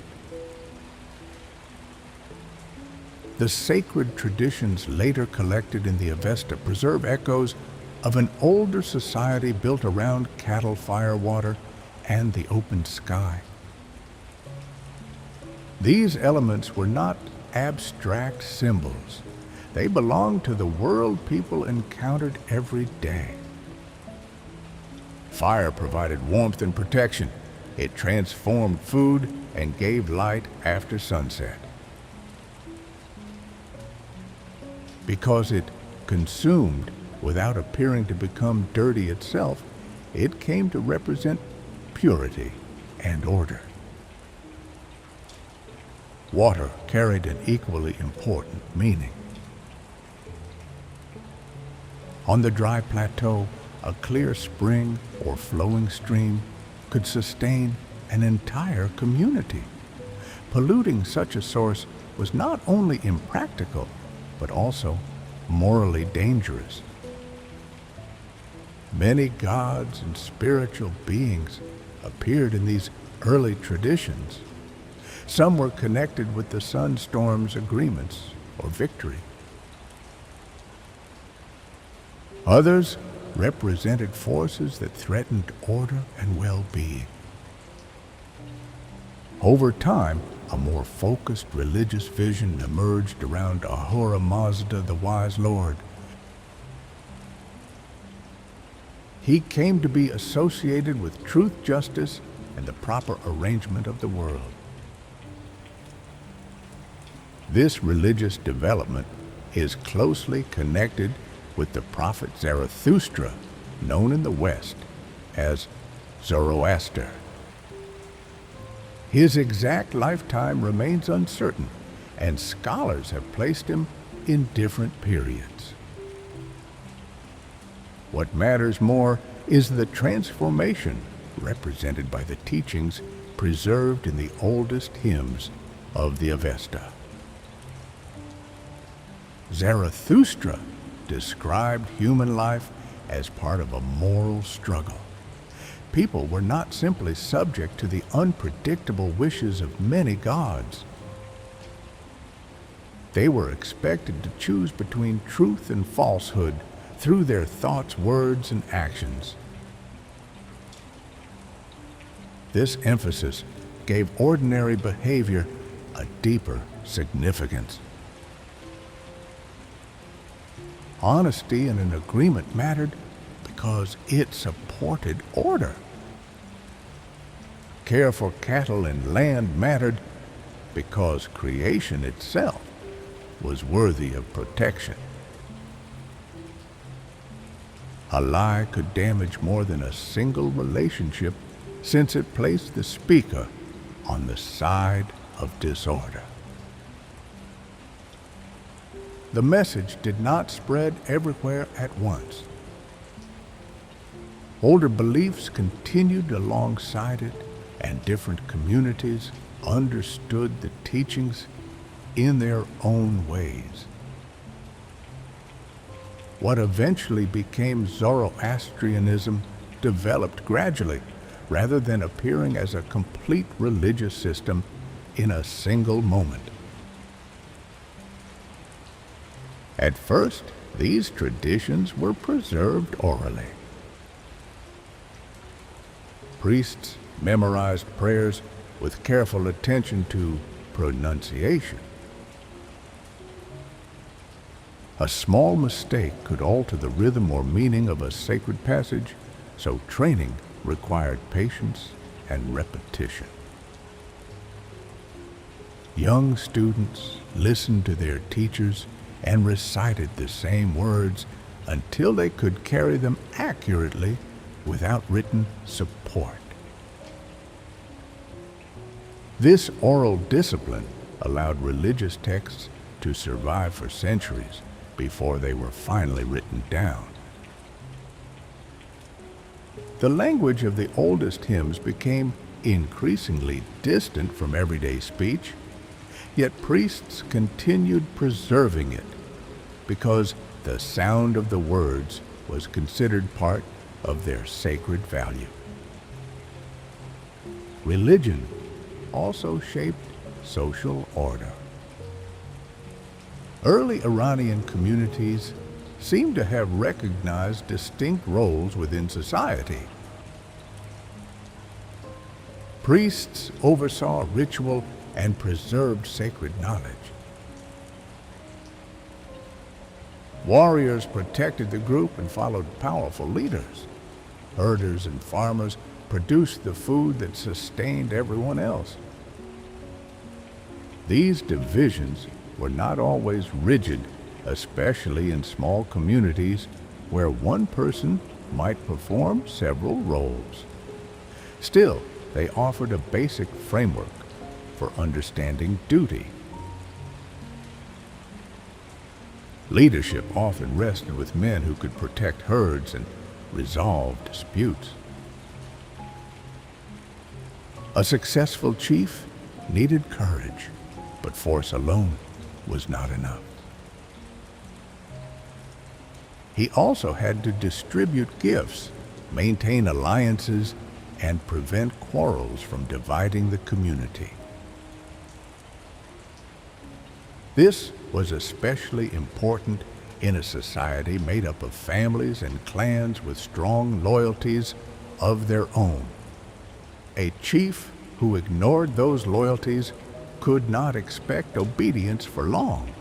The sacred traditions later collected in the Avesta preserve echoes of an older society built around cattle, firewater, and the open sky. These elements were not abstract symbols. They belonged to the world people encountered every day. Fire provided warmth and protection. It transformed food and gave light after sunset. Because it consumed without appearing to become dirty itself, it came to represent purity and order. Water carried an equally important meaning. On the dry plateau, a clear spring or flowing stream could sustain an entire community. Polluting such a source was not only impractical, but also morally dangerous. Many gods and spiritual beings appeared in these early traditions. Some were connected with the sunstorm's agreements or victory. Others represented forces that threatened order and well-being. Over time, a more focused religious vision emerged around Ahura Mazda, the wise lord. He came to be associated with truth, justice, and the proper arrangement of the world. This religious development is closely connected with the prophet Zarathustra, known in the West as Zoroaster. His exact lifetime remains uncertain, and scholars have placed him in different periods. What matters more is the transformation represented by the teachings preserved in the oldest hymns of the Avesta. Zarathustra described human life as part of a moral struggle. People were not simply subject to the unpredictable wishes of many gods. They were expected to choose between truth and falsehood through their thoughts, words, and actions. This emphasis gave ordinary behavior a deeper significance. Honesty and an agreement mattered because it supported order. Care for cattle and land mattered because creation itself was worthy of protection. A lie could damage more than a single relationship since it placed the speaker on the side of disorder. The message did not spread everywhere at once. Older beliefs continued alongside it, and different communities understood the teachings in their own ways. What eventually became Zoroastrianism developed gradually, rather than appearing as a complete religious system in a single moment. At first, these traditions were preserved orally. Priests memorized prayers with careful attention to pronunciation. A small mistake could alter the rhythm or meaning of a sacred passage, so training required patience and repetition. Young students listened to their teachers and recited the same words until they could carry them accurately without written support. This oral discipline allowed religious texts to survive for centuries before they were finally written down. The language of the oldest hymns became increasingly distant from everyday speech, yet priests continued preserving it because the sound of the words was considered part of their sacred value. Religion also shaped social order. Early Iranian communities seem to have recognized distinct roles within society. Priests oversaw ritual and preserved sacred knowledge. Warriors protected the group and followed powerful leaders. Herders and farmers produced the food that sustained everyone else. These divisions were not always rigid, especially in small communities where one person might perform several roles. Still, they offered a basic framework for understanding duty. Leadership often rested with men who could protect herds and resolve disputes. A successful chief needed courage, but force alone was not enough. He also had to distribute gifts, maintain alliances, and prevent quarrels from dividing the community. This was especially important in a society made up of families and clans with strong loyalties of their own. A chief who ignored those loyalties could not expect obedience for long.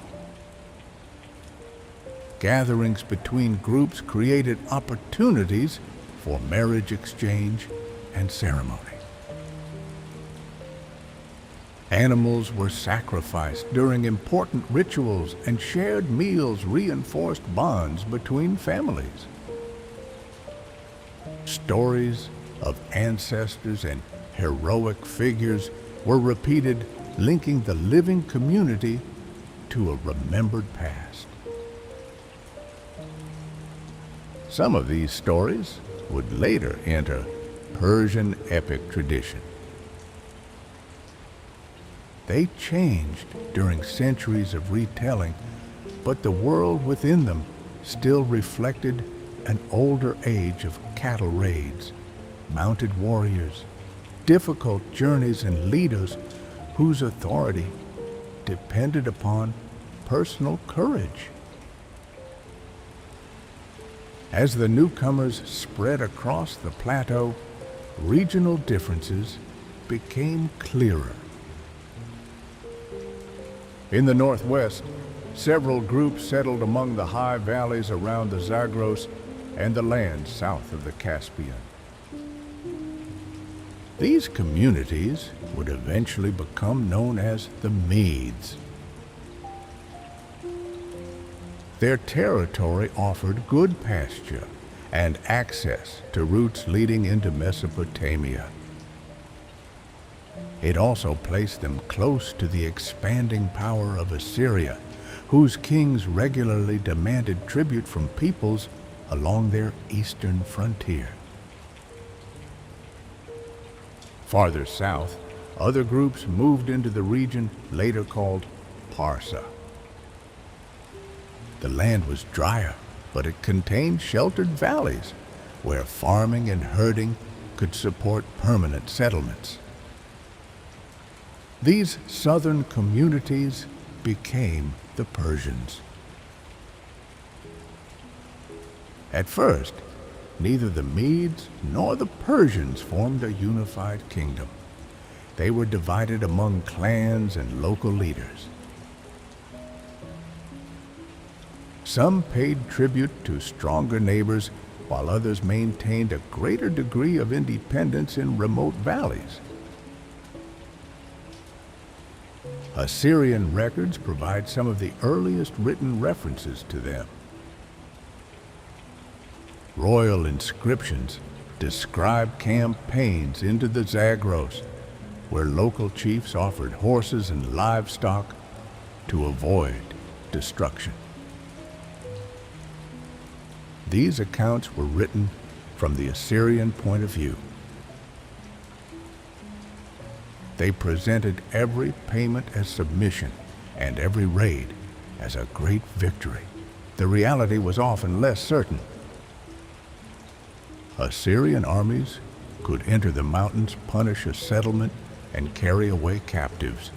Gatherings between groups created opportunities for marriage exchange and ceremony. Animals were sacrificed during important rituals, and shared meals reinforced bonds between families. Stories of ancestors and heroic figures were repeated, linking the living community to a remembered past. Some of these stories would later enter Persian epic tradition. They changed during centuries of retelling, but the world within them still reflected an older age of cattle raids, mounted warriors, difficult journeys, and leaders whose authority depended upon personal courage. As the newcomers spread across the plateau, regional differences became clearer. In the northwest, several groups settled among the high valleys around the Zagros and the lands south of the Caspian. These communities would eventually become known as the Medes. Their territory offered good pasture and access to routes leading into Mesopotamia. It also placed them close to the expanding power of Assyria, whose kings regularly demanded tribute from peoples along their eastern frontier. Farther south, other groups moved into the region later called Parsa. The land was drier, but it contained sheltered valleys where farming and herding could support permanent settlements. These southern communities became the Persians. At first, neither the Medes nor the Persians formed a unified kingdom. They were divided among clans and local leaders. Some paid tribute to stronger neighbors, while others maintained a greater degree of independence in remote valleys. Assyrian records provide some of the earliest written references to them. Royal inscriptions describe campaigns into the Zagros, where local chiefs offered horses and livestock to avoid destruction. These accounts were written from the Assyrian point of view. They presented every payment as submission and every raid as a great victory. The reality was often less certain. Assyrian armies could enter the mountains, punish a settlement, and carry away captives.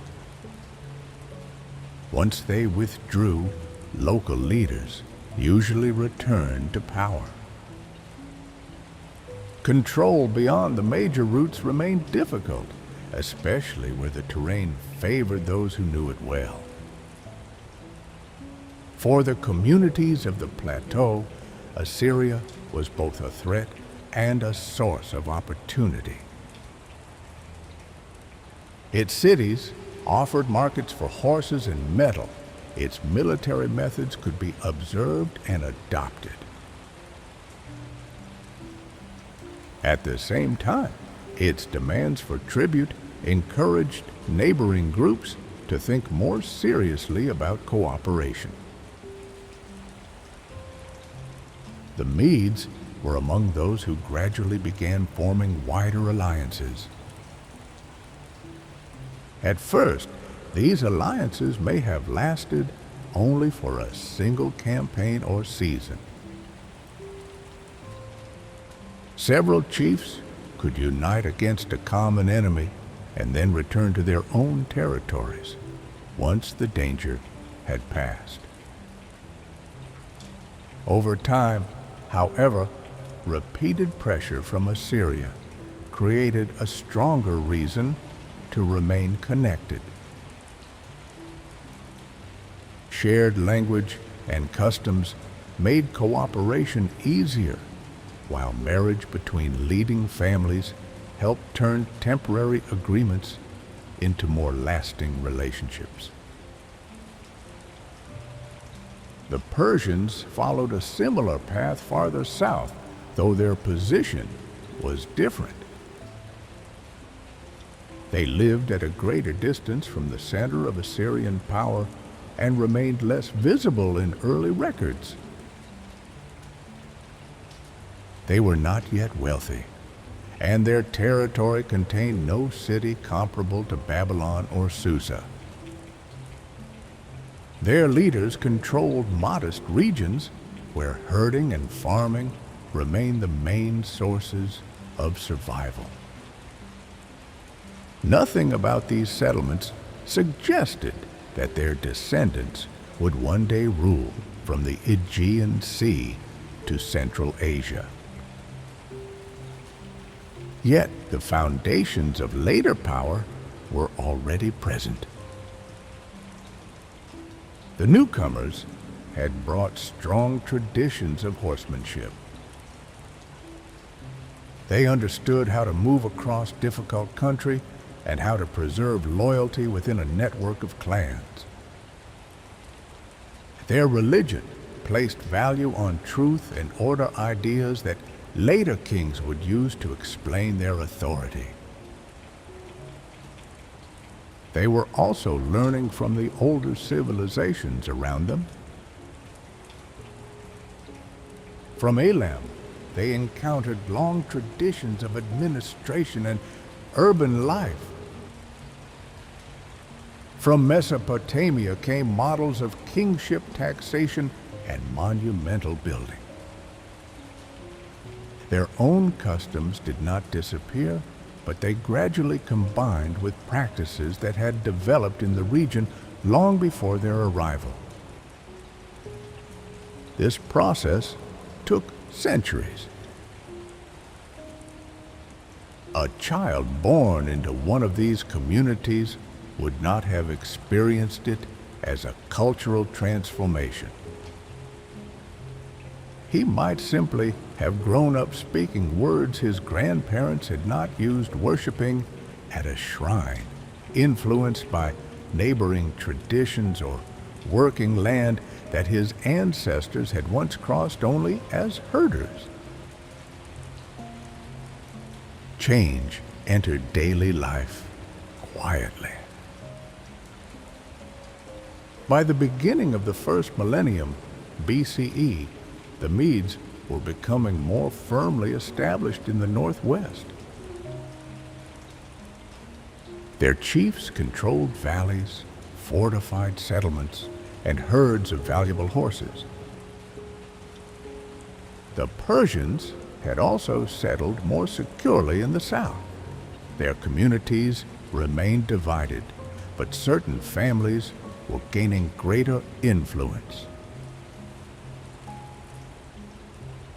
Once they withdrew, local leaders usually returned to power. Control beyond the major routes remained difficult, especially where the terrain favored those who knew it well. For the communities of the plateau, Assyria was both a threat and a source of opportunity. Its cities offered markets for horses and metal, its military methods could be observed and adopted. At the same time, its demands for tribute encouraged neighboring groups to think more seriously about cooperation. The Medes were among those who gradually began forming wider alliances. At first, these alliances may have lasted only for a single campaign or season. Several chiefs could unite against a common enemy and then return to their own territories once the danger had passed. Over time, however, repeated pressure from Assyria created a stronger reason to remain connected. Shared language and customs made cooperation easier, while marriage between leading families helped turn temporary agreements into more lasting relationships. The Persians followed a similar path farther south, though their position was different. They lived at a greater distance from the center of Assyrian power and remained less visible in early records. They were not yet wealthy, and their territory contained no city comparable to Babylon or Susa. Their leaders controlled modest regions where herding and farming remained the main sources of survival. Nothing about these settlements suggested that their descendants would one day rule from the Aegean Sea to Central Asia. Yet the foundations of later power were already present. The newcomers had brought strong traditions of horsemanship. They understood how to move across difficult country and how to preserve loyalty within a network of clans. Their religion placed value on truth and order ideas that later kings would use to explain their authority. They were also learning from the older civilizations around them. From Elam, they encountered long traditions of administration and urban life. From Mesopotamia came models of kingship taxation and monumental building. Their own customs did not disappear, but they gradually combined with practices that had developed in the region long before their arrival. This process took centuries. A child born into one of these communities would not have experienced it as a cultural transformation. He might simply have grown up speaking words his grandparents had not used, worshiping at a shrine, influenced by neighboring traditions or working land that his ancestors had once crossed only as herders. Change entered daily life quietly. By the beginning of the first millennium, BCE, the Medes were becoming more firmly established in the northwest. Their chiefs controlled valleys, fortified settlements, and herds of valuable horses. The Persians had also settled more securely in the south. Their communities remained divided, but certain families were gaining greater influence.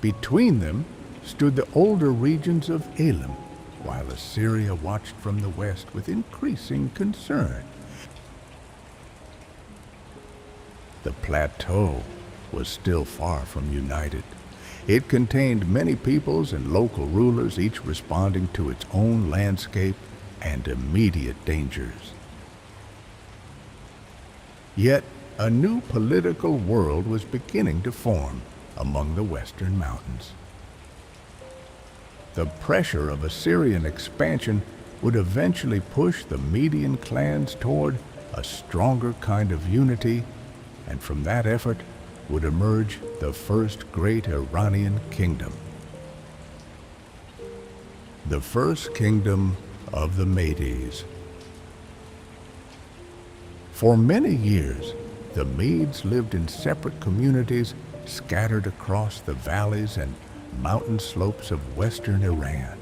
Between them stood the older regions of Elam, while Assyria watched from the west with increasing concern. The plateau was still far from united. It contained many peoples and local rulers, each responding to its own landscape and immediate dangers. Yet a new political world was beginning to form among the western mountains. The pressure of Assyrian expansion would eventually push the Median clans toward a stronger kind of unity, and from that effort would emerge the first great Iranian kingdom. The first kingdom of the Medes. For many years, the Medes lived in separate communities scattered across the valleys and mountain slopes of western Iran.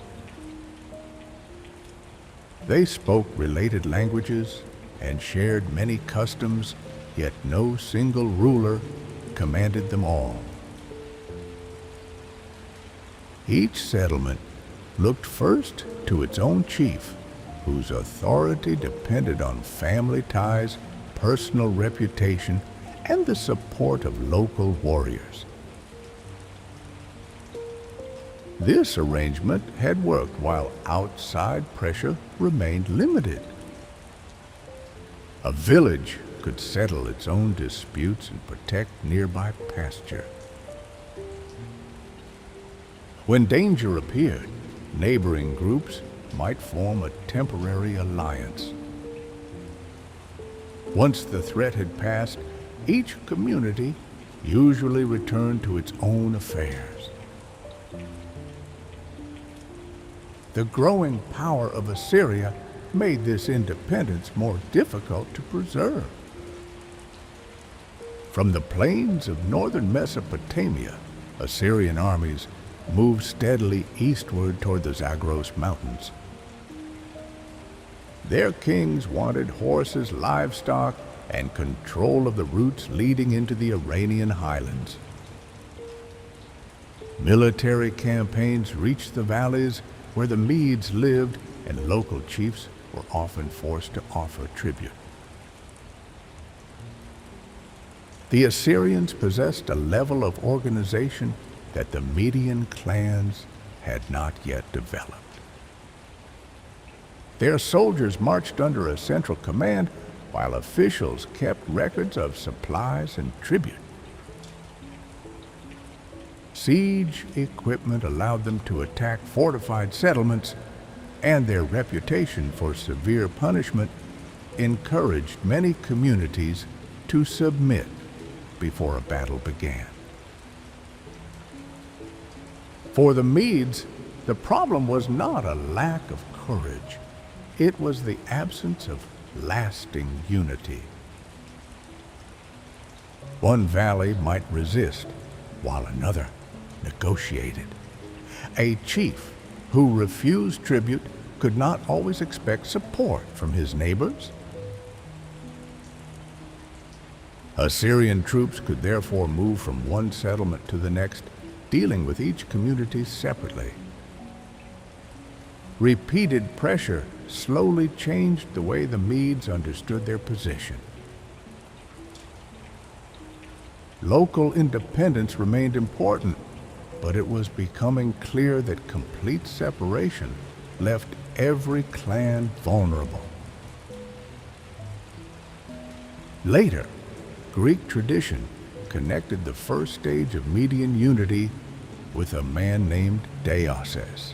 They spoke related languages and shared many customs, yet no single ruler commanded them all. Each settlement looked first to its own chief, whose authority depended on family ties, personal reputation, and the support of local warriors. This arrangement had worked while outside pressure remained limited. A village could settle its own disputes and protect nearby pasture. When danger appeared, neighboring groups might form a temporary alliance. Once the threat had passed, each community usually returned to its own affairs. The growing power of Assyria made this independence more difficult to preserve. From the plains of northern Mesopotamia, Assyrian armies moved steadily eastward toward the Zagros Mountains. Their kings wanted horses, livestock, and control of the routes leading into the Iranian highlands. Military campaigns reached the valleys where the Medes lived, and local chiefs were often forced to offer tribute. The Assyrians possessed a level of organization that the Median clans had not yet developed. Their soldiers marched under a central command, while officials kept records of supplies and tribute. Siege equipment allowed them to attack fortified settlements, and their reputation for severe punishment encouraged many communities to submit before a battle began. For the Medes, the problem was not a lack of courage. It was the absence of lasting unity. One valley might resist, while another negotiated. A chief who refused tribute could not always expect support from his neighbors. Assyrian troops could therefore move from one settlement to the next, dealing with each community separately. Repeated pressure slowly changed the way the Medes understood their position. Local independence remained important, but it was becoming clear that complete separation left every clan vulnerable. Later, Greek tradition connected the first stage of Median unity with a man named Darius.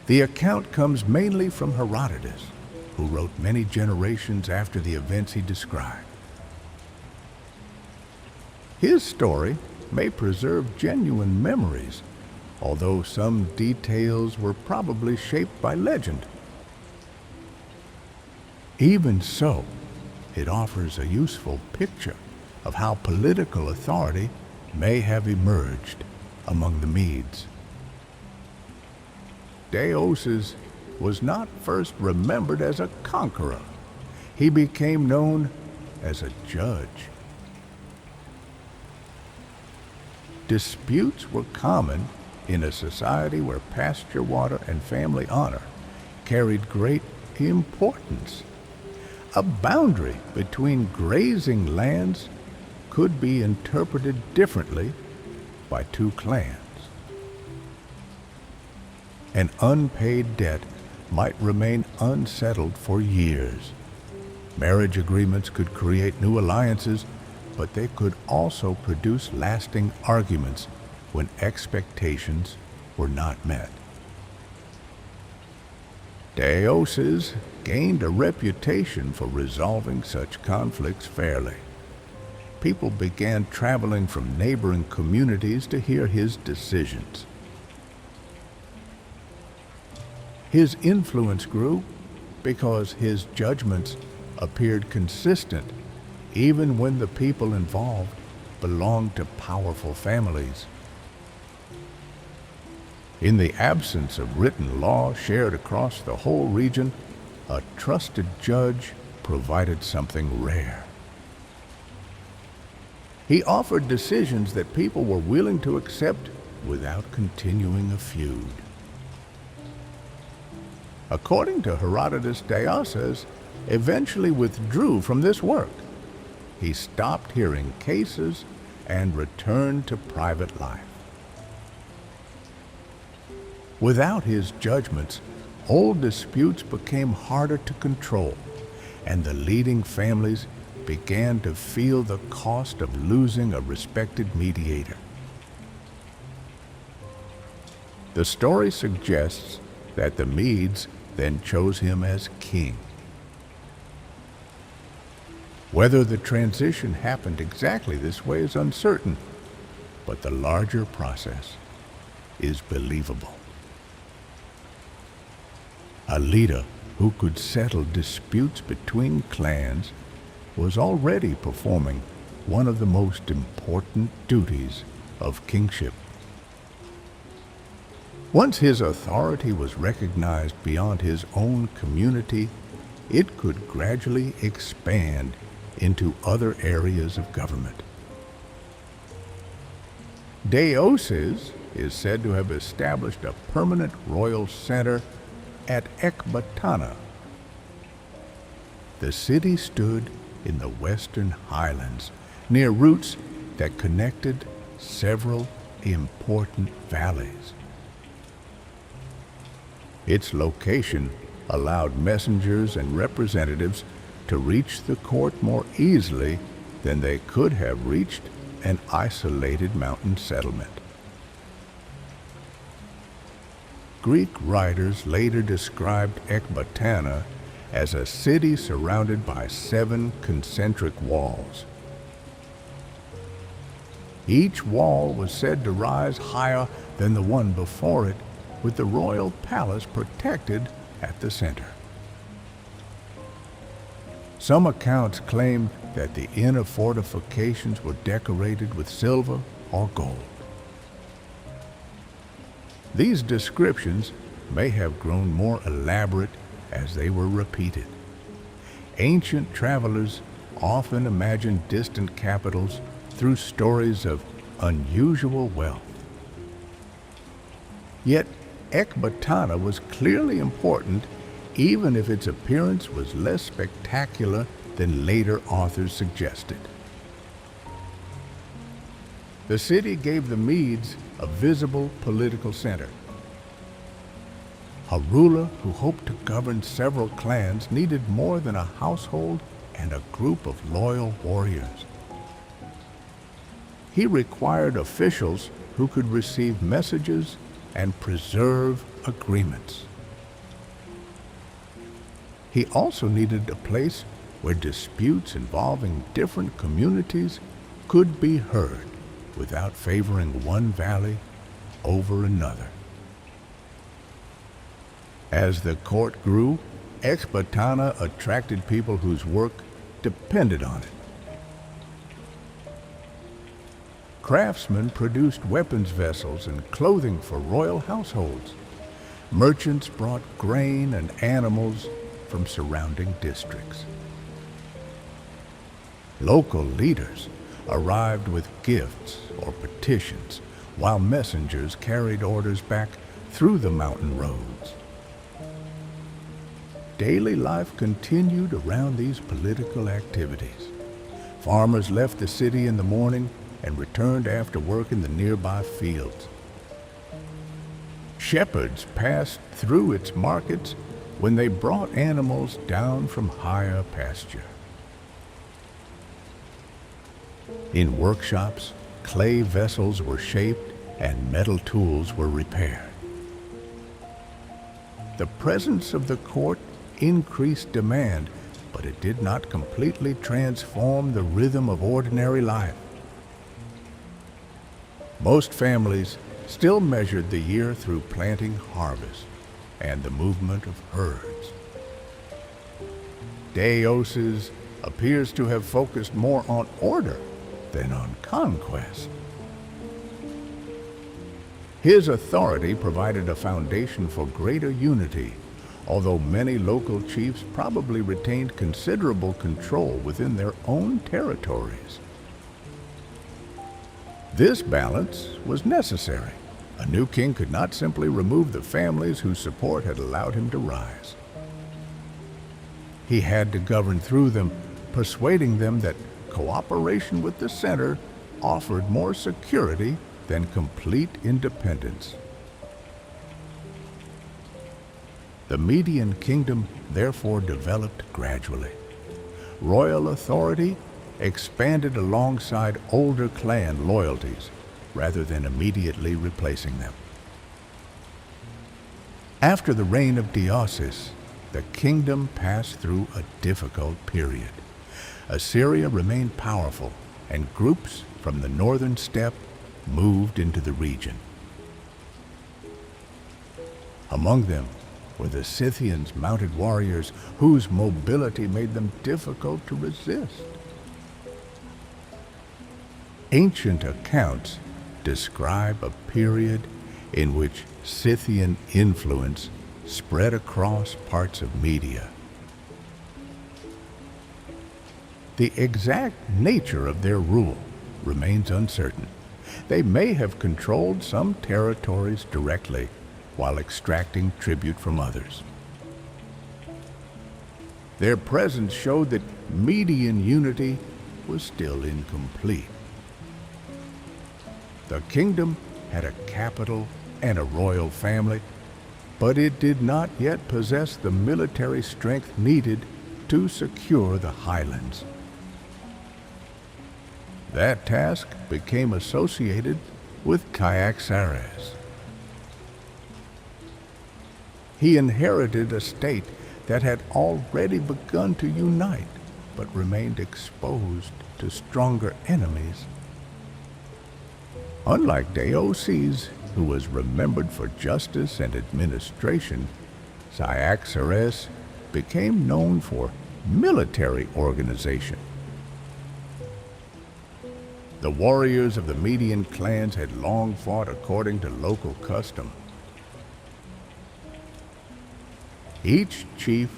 The account comes mainly from Herodotus, who wrote many generations after the events he described. His story may preserve genuine memories, although some details were probably shaped by legend. Even so, it offers a useful picture of how political authority may have emerged among the Medes. Darius was not first remembered as a conqueror. He became known as a judge. Disputes were common in a society where pasture water and family honor carried great importance. A boundary between grazing lands could be interpreted differently by two clans. An unpaid debt might remain unsettled for years. Marriage agreements could create new alliances, but they could also produce lasting arguments when expectations were not met. Deioces gained a reputation for resolving such conflicts fairly. People began traveling from neighboring communities to hear his decisions. His influence grew because his judgments appeared consistent even when the people involved belonged to powerful families. In the absence of written law shared across the whole region, a trusted judge provided something rare. He offered decisions that people were willing to accept without continuing a feud. According to Herodotus, Deioces eventually withdrew from this work. He stopped hearing cases and returned to private life. Without his judgments, old disputes became harder to control, and the leading families began to feel the cost of losing a respected mediator. The story suggests that the Medes then chose him as king. Whether the transition happened exactly this way is uncertain, but the larger process is believable. A leader who could settle disputes between clans was already performing one of the most important duties of kingship. Once his authority was recognized beyond his own community, it could gradually expand into other areas of government. Deioces is said to have established a permanent royal center at Ecbatana. The city stood in the western highlands, near routes that connected several important valleys. Its location allowed messengers and representatives to reach the court more easily than they could have reached an isolated mountain settlement. Greek writers later described Ecbatana as a city surrounded by 7 concentric walls. Each wall was said to rise higher than the one before it, with the royal palace protected at the center. Some accounts claim that the inner fortifications were decorated with silver or gold. These descriptions may have grown more elaborate as they were repeated. Ancient travelers often imagined distant capitals through stories of unusual wealth. Yet Ecbatana was clearly important, even if its appearance was less spectacular than later authors suggested. The city gave the Medes a visible political center. A ruler who hoped to govern several clans needed more than a household and a group of loyal warriors. He required officials who could receive messages and preserve agreements. He also needed a place where disputes involving different communities could be heard without favoring one valley over another. As the court grew, Ecbatana attracted people whose work depended on it. Craftsmen produced weapons vessels and clothing for royal households. Merchants brought grain and animals from surrounding districts. Local leaders arrived with gifts or petitions, while messengers carried orders back through the mountain roads. Daily life continued around these political activities. Farmers left the city in the morning and returned after work in the nearby fields. Shepherds passed through its markets when they brought animals down from higher pasture. In workshops, clay vessels were shaped and metal tools were repaired. The presence of the court increased demand, but it did not completely transform the rhythm of ordinary life. Most families still measured the year through planting harvest and the movement of herds. Darius appears to have focused more on order than on conquest. His authority provided a foundation for greater unity, although many local chiefs probably retained considerable control within their own territories. This balance was necessary. A new king could not simply remove the families whose support had allowed him to rise. He had to govern through them, persuading them that cooperation with the center offered more security than complete independence. The Median kingdom therefore developed gradually. Royal authority expanded alongside older clan loyalties rather than immediately replacing them. After the reign of Darius, the kingdom passed through a difficult period. Assyria remained powerful, and groups from the northern steppe moved into the region. Among them were the Scythians, mounted warriors whose mobility made them difficult to resist. Ancient accounts describe a period in which Scythian influence spread across parts of Media. The exact nature of their rule remains uncertain. They may have controlled some territories directly while extracting tribute from others. Their presence showed that Median unity was still incomplete. The kingdom had a capital and a royal family, but it did not yet possess the military strength needed to secure the highlands. That task became associated with Cyrus. He inherited a state that had already begun to unite, but remained exposed to stronger enemies. Unlike Darius, who was remembered for justice and administration, Cyrus became known for military organization. The warriors of the Median clans had long fought according to local custom. Each chief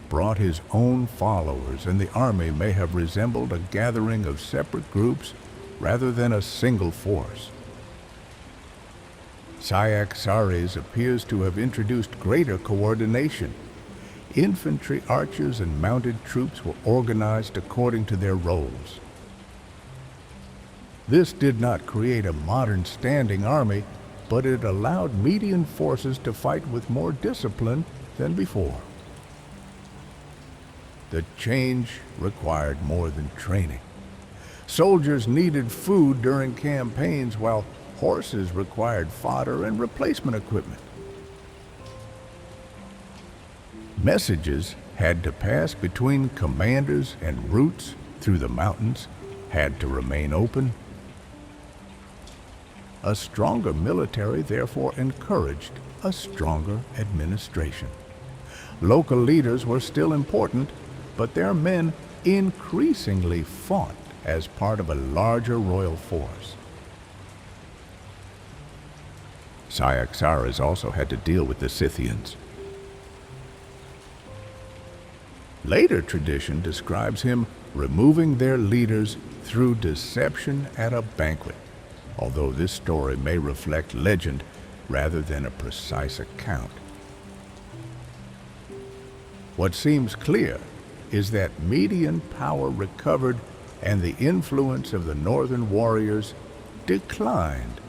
brought his own followers, and the army may have resembled a gathering of separate groups rather than a single force. Cyrus appears to have introduced greater coordination. Infantry, archers, and mounted troops were organized according to their roles. This did not create a modern standing army, but it allowed Median forces to fight with more discipline than before. The change required more than training. Soldiers needed food during campaigns, while horses required fodder and replacement equipment. Messages had to pass between commanders, and routes through the mountains had to remain open. A stronger military therefore encouraged a stronger administration. Local leaders were still important, but their men increasingly fought as part of a larger royal force. Cyrus also had to deal with the Scythians. Later tradition describes him removing their leaders through deception at a banquet, although this story may reflect legend rather than a precise account. What seems clear is that Median power recovered and the influence of the northern warriors declined.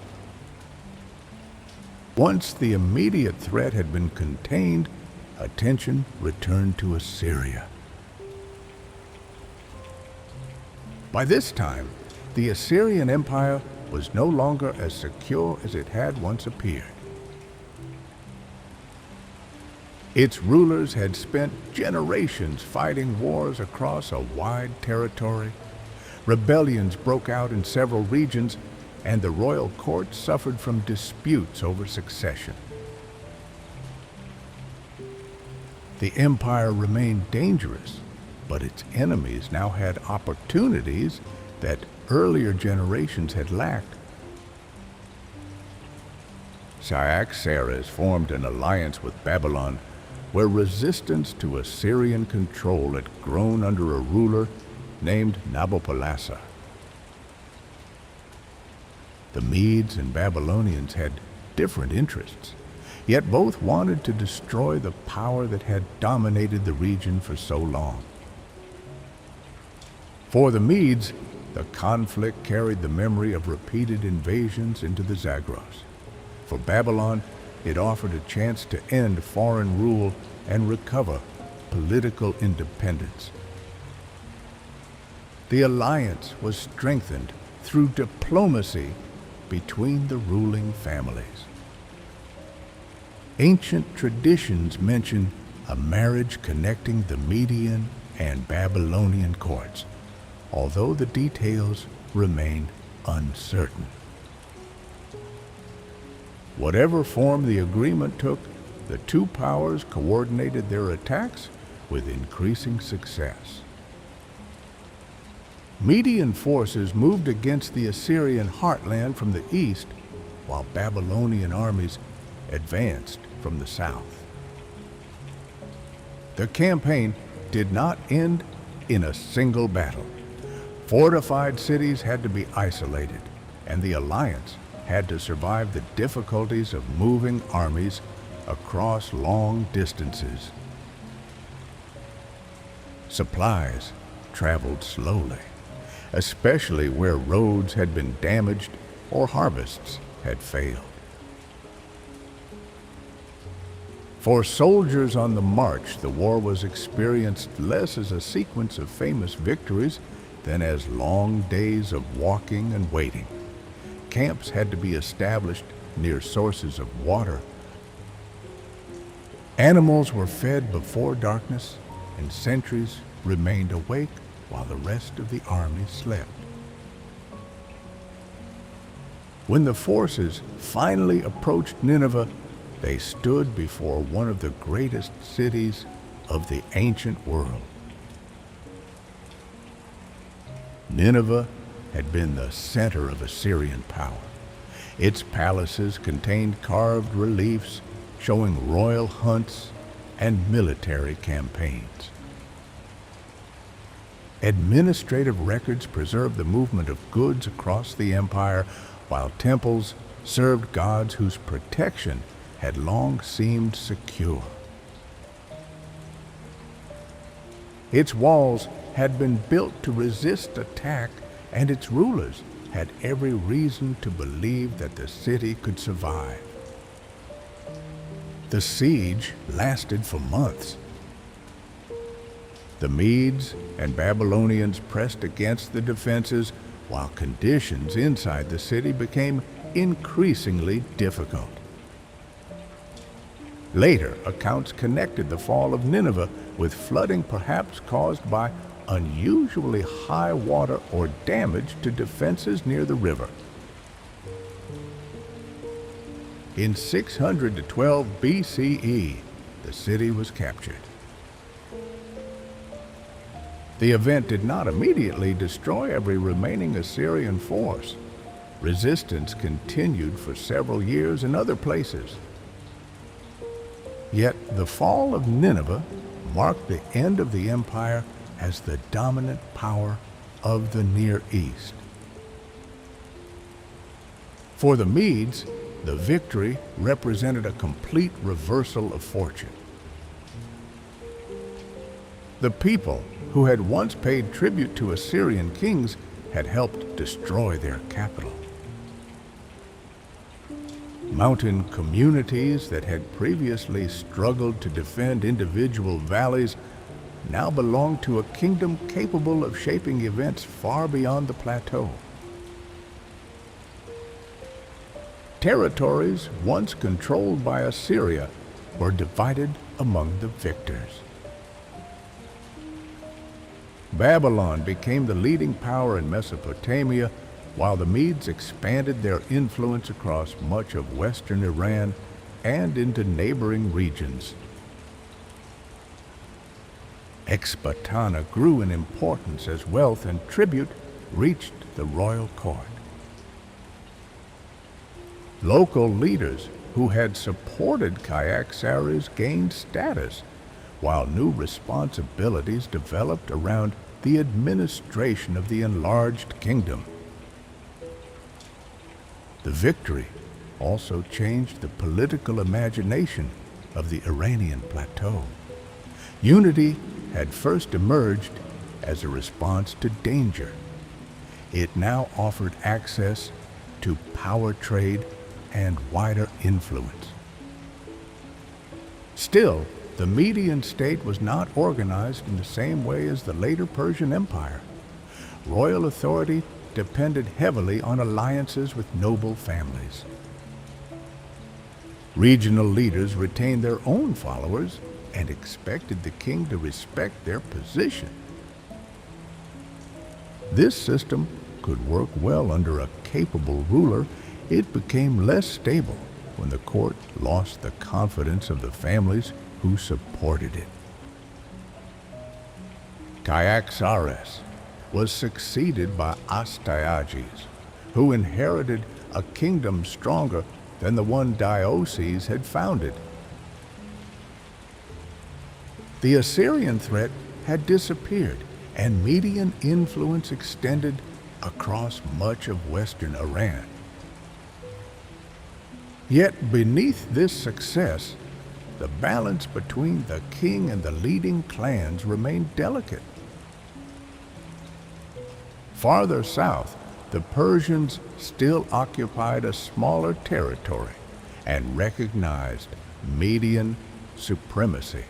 Once the immediate threat had been contained, attention returned to Assyria. By this time, the Assyrian Empire was no longer as secure as it had once appeared. Its rulers had spent generations fighting wars across a wide territory. Rebellions broke out in several regions, and the royal court suffered from disputes over succession. The empire remained dangerous, but its enemies now had opportunities that earlier generations had lacked. Cyaxares formed an alliance with Babylon, where resistance to Assyrian control had grown under a ruler named Nabopolassar. The Medes and Babylonians had different interests, yet both wanted to destroy the power that had dominated the region for so long. For the Medes, the conflict carried the memory of repeated invasions into the Zagros. For Babylon, it offered a chance to end foreign rule and recover political independence. The alliance was strengthened through diplomacy between the ruling families. Ancient traditions mention a marriage connecting the Median and Babylonian courts, although the details remain uncertain. Whatever form the agreement took, the two powers coordinated their attacks with increasing success. Median forces moved against the Assyrian heartland from the east, while Babylonian armies advanced from the south. The campaign did not end in a single battle. Fortified cities had to be isolated, and the alliance had to survive the difficulties of moving armies across long distances. Supplies traveled slowly, especially where roads had been damaged or harvests had failed. For soldiers on the march, the war was experienced less as a sequence of famous victories than as long days of walking and waiting. Camps had to be established near sources of water. Animals were fed before darkness, and sentries remained awake while the rest of the army slept. When the forces finally approached Nineveh, they stood before one of the greatest cities of the ancient world. Nineveh had been the center of Assyrian power. Its palaces contained carved reliefs showing royal hunts and military campaigns. Administrative records preserved the movement of goods across the empire, while temples served gods whose protection had long seemed secure. Its walls had been built to resist attack, and its rulers had every reason to believe that the city could survive. The siege lasted for months. The Medes and Babylonians pressed against the defenses, while conditions inside the city became increasingly difficult. Later, accounts connected the fall of Nineveh with flooding perhaps caused by unusually high water or damage to defenses near the river. In 612 BCE, the city was captured. The event did not immediately destroy every remaining Assyrian force. Resistance continued for several years in other places. Yet the fall of Nineveh marked the end of the empire as the dominant power of the Near East. For the Medes, the victory represented a complete reversal of fortune. The people who had once paid tribute to Assyrian kings had helped destroy their capital. Mountain communities that had previously struggled to defend individual valleys now belonged to a kingdom capable of shaping events far beyond the plateau. Territories once controlled by Assyria were divided among the victors. Babylon became the leading power in Mesopotamia, while the Medes expanded their influence across much of western Iran and into neighboring regions. Ecbatana grew in importance as wealth and tribute reached the royal court. Local leaders who had supported Cyaxares gained status, while new responsibilities developed around the administration of the enlarged kingdom. The victory also changed the political imagination of the Iranian plateau. Unity had first emerged as a response to danger. It now offered access to power trade and wider influence. Still, the Median state was not organized in the same way as the later Persian Empire. Royal authority depended heavily on alliances with noble families. Regional leaders retained their own followers and expected the king to respect their position. This system could work well under a capable ruler. It became less stable when the court lost the confidence of the families who supported it. Cyaxares was succeeded by Astyages, who inherited a kingdom stronger than the one Darius had founded. The Assyrian threat had disappeared, and Median influence extended across much of western Iran. Yet beneath this success, the balance between the king and the leading clans remained delicate. Farther south, the Persians still occupied a smaller territory and recognized Median supremacy.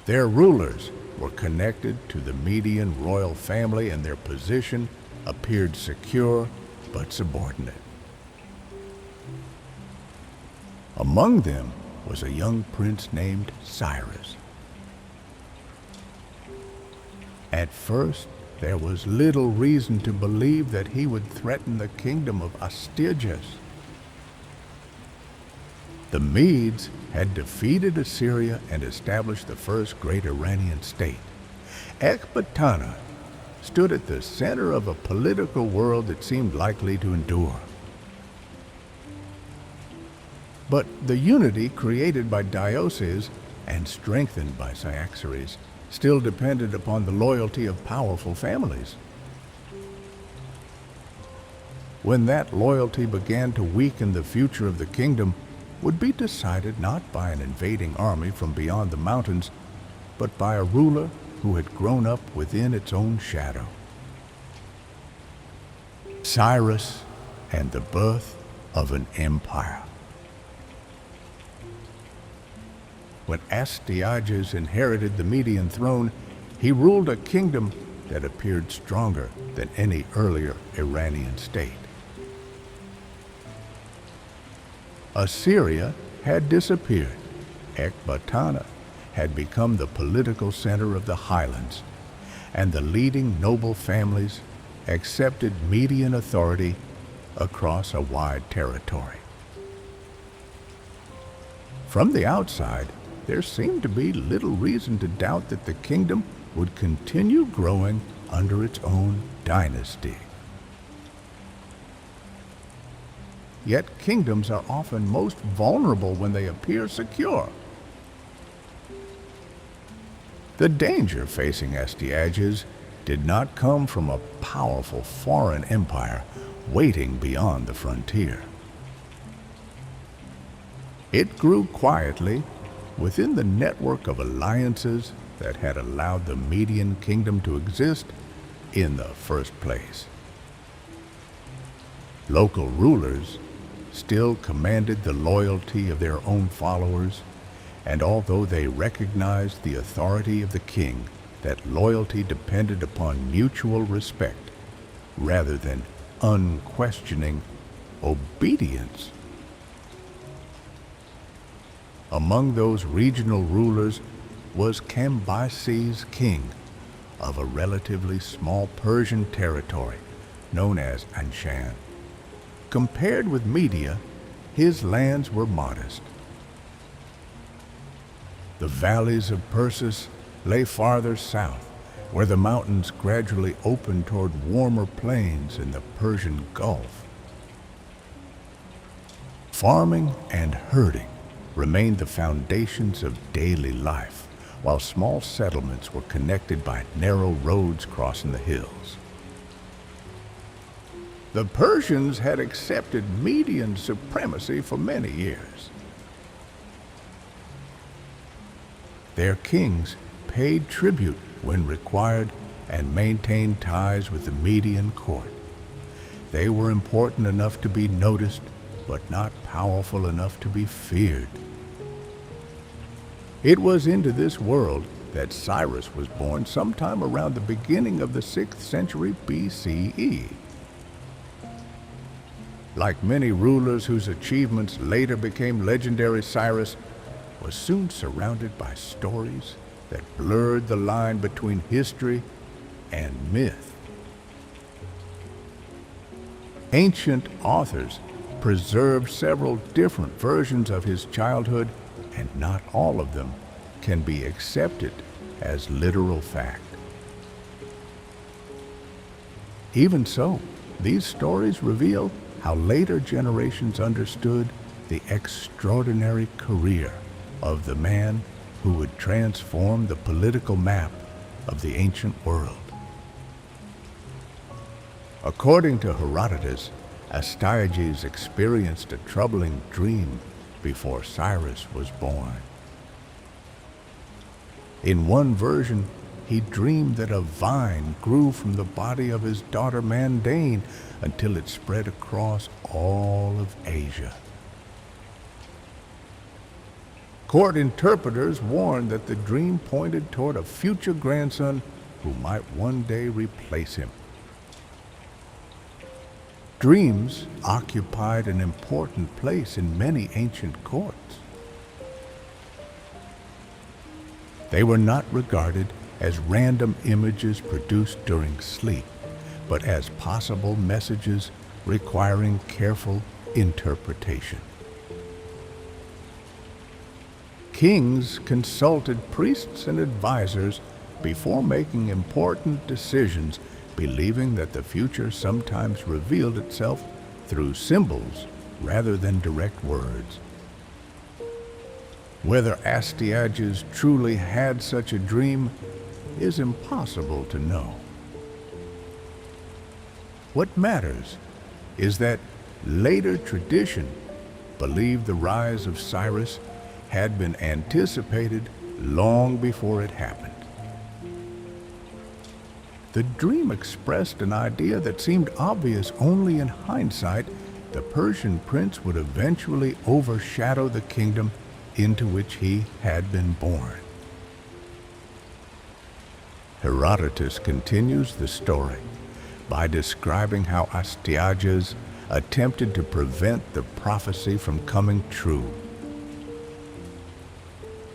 Their rulers were connected to the Median royal family, and their position appeared secure but subordinate. Among them was a young prince named Cyrus. At first, there was little reason to believe that he would threaten the kingdom of Astyages. The Medes had defeated Assyria and established the first great Iranian state. Ecbatana stood at the center of a political world that seemed likely to endure. But the unity created by Darius and strengthened by Cyaxares still depended upon the loyalty of powerful families. When that loyalty began to weaken, the future of the kingdom would be decided not by an invading army from beyond the mountains, but by a ruler who had grown up within its own shadow. Cyrus and the birth of an empire. When Astyages inherited the Median throne, he ruled a kingdom that appeared stronger than any earlier Iranian state. Assyria had disappeared. Ecbatana had become the political center of the highlands, and the leading noble families accepted Median authority across a wide territory. From the outside, there seemed to be little reason to doubt that the kingdom would continue growing under its own dynasty. Yet kingdoms are often most vulnerable when they appear secure. The danger facing Astyages did not come from a powerful foreign empire waiting beyond the frontier. It grew quietly within the network of alliances that had allowed the Median kingdom to exist in the first place. Local rulers still commanded the loyalty of their own followers, and although they recognized the authority of the king, that loyalty depended upon mutual respect rather than unquestioning obedience. Among those regional rulers was Cambyses' king of a relatively small Persian territory known as Anshan. Compared with Media, his lands were modest. The valleys of Persis lay farther south, where the mountains gradually opened toward warmer plains in the Persian Gulf. Farming and herding remained the foundations of daily life, while small settlements were connected by narrow roads crossing the hills. The Persians had accepted Median supremacy for many years. Their kings paid tribute when required and maintained ties with the Median court. They were important enough to be noticed, but not powerful enough to be feared. It was into this world that Cyrus was born sometime around the beginning of the 6th century BCE. Like many rulers whose achievements later became legendary, Cyrus was soon surrounded by stories that blurred the line between history and myth. Ancient authors preserved several different versions of his childhood, and not all of them can be accepted as literal fact. Even so, these stories reveal how later generations understood the extraordinary career of the man who would transform the political map of the ancient world. According to Herodotus, Astyages experienced a troubling dream before Cyrus was born. In one version, he dreamed that a vine grew from the body of his daughter Mandane until it spread across all of Asia. Court interpreters warned that the dream pointed toward a future grandson who might one day replace him. Dreams occupied an important place in many ancient courts. They were not regarded as random images produced during sleep, but as possible messages requiring careful interpretation. Kings consulted priests and advisors before making important decisions, believing that the future sometimes revealed itself through symbols rather than direct words. Whether Astyages truly had such a dream is impossible to know. What matters is that later tradition believed the rise of Cyrus had been anticipated long before it happened. The dream expressed an idea that seemed obvious only in hindsight. The Persian prince would eventually overshadow the kingdom into which he had been born. Herodotus continues the story by describing how Astyages attempted to prevent the prophecy from coming true.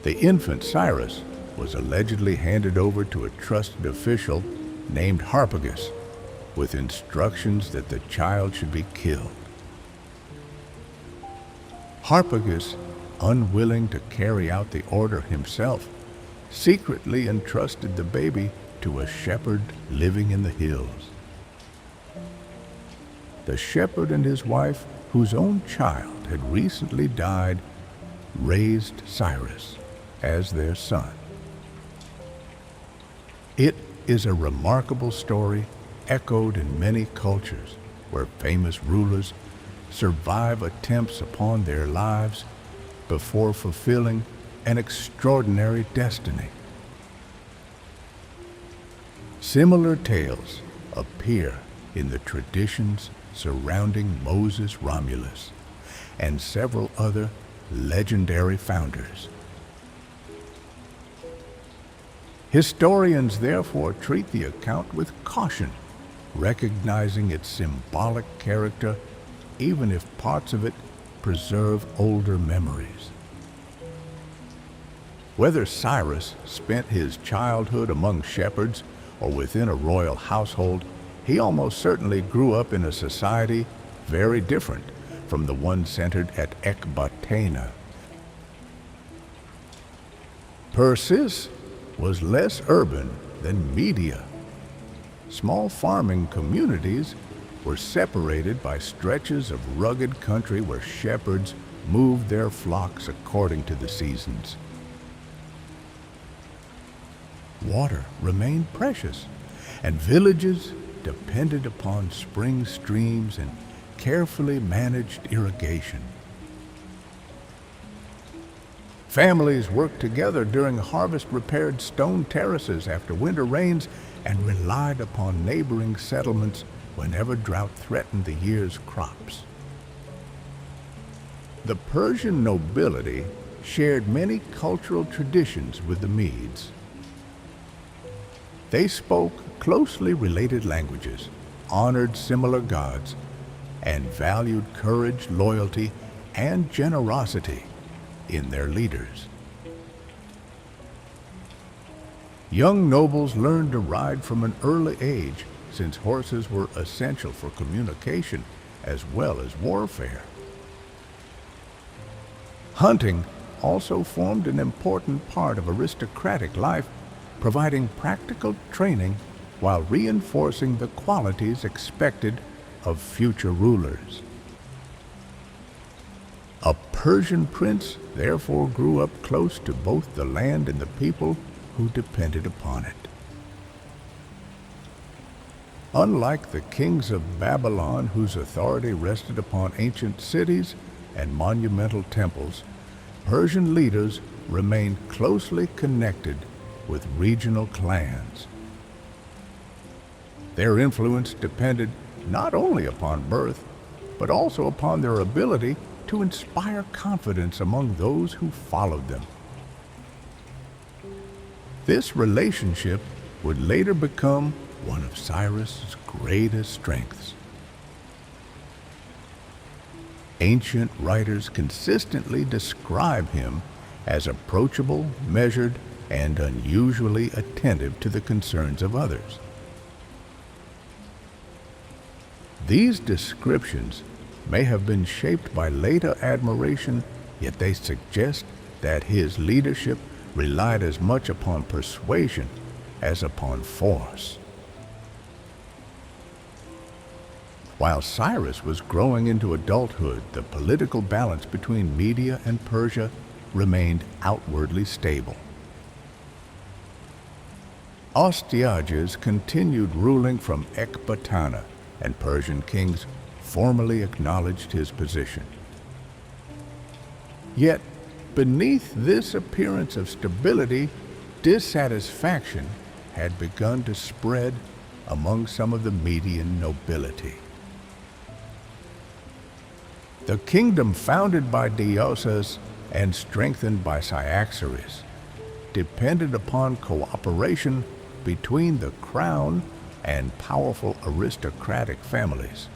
The infant Cyrus was allegedly handed over to a trusted official named Harpagus, with instructions that the child should be killed. Harpagus, unwilling to carry out the order himself, secretly entrusted the baby to a shepherd living in the hills. The shepherd and his wife, whose own child had recently died, raised Cyrus as their son. It is a remarkable story echoed in many cultures where famous rulers survive attempts upon their lives before fulfilling an extraordinary destiny. Similar tales appear in the traditions surrounding Moses Romulus and several other legendary founders. Historians therefore treat the account with caution, recognizing its symbolic character even if parts of it preserve older memories. Whether Cyrus spent his childhood among shepherds or within a royal household, he almost certainly grew up in a society very different from the one centered at Ecbatana. Persis was less urban than Media. Small farming communities were separated by stretches of rugged country where shepherds moved their flocks according to the seasons. Water remained precious, and villages depended upon spring streams and carefully managed irrigation. Families worked together during harvest, repaired stone terraces after winter rains, and relied upon neighboring settlements whenever drought threatened the year's crops. The Persian nobility shared many cultural traditions with the Medes. They spoke closely related languages, honored similar gods, and valued courage, loyalty, and generosity in their leaders. Young nobles learned to ride from an early age, since horses were essential for communication as well as warfare. Hunting also formed an important part of aristocratic life, providing practical training while reinforcing the qualities expected of future rulers. A Persian prince therefore grew up close to both the land and the people who depended upon it. Unlike the kings of Babylon, whose authority rested upon ancient cities and monumental temples, Persian leaders remained closely connected with regional clans. Their influence depended not only upon birth, but also upon their ability to inspire confidence among those who followed them. This relationship would later become one of Cyrus's greatest strengths. Ancient writers consistently describe him as approachable, measured, and unusually attentive to the concerns of others. These descriptions may have been shaped by later admiration, yet they suggest that his leadership relied as much upon persuasion as upon force. While Cyrus was growing into adulthood, the political balance between Media and Persia remained outwardly stable. Astyages continued ruling from Ecbatana, and Persian kings formally acknowledged his position. Yet, beneath this appearance of stability, dissatisfaction had begun to spread among some of the Median nobility. The kingdom founded by Deioces and strengthened by Cyaxares depended upon cooperation between the crown and powerful aristocratic families.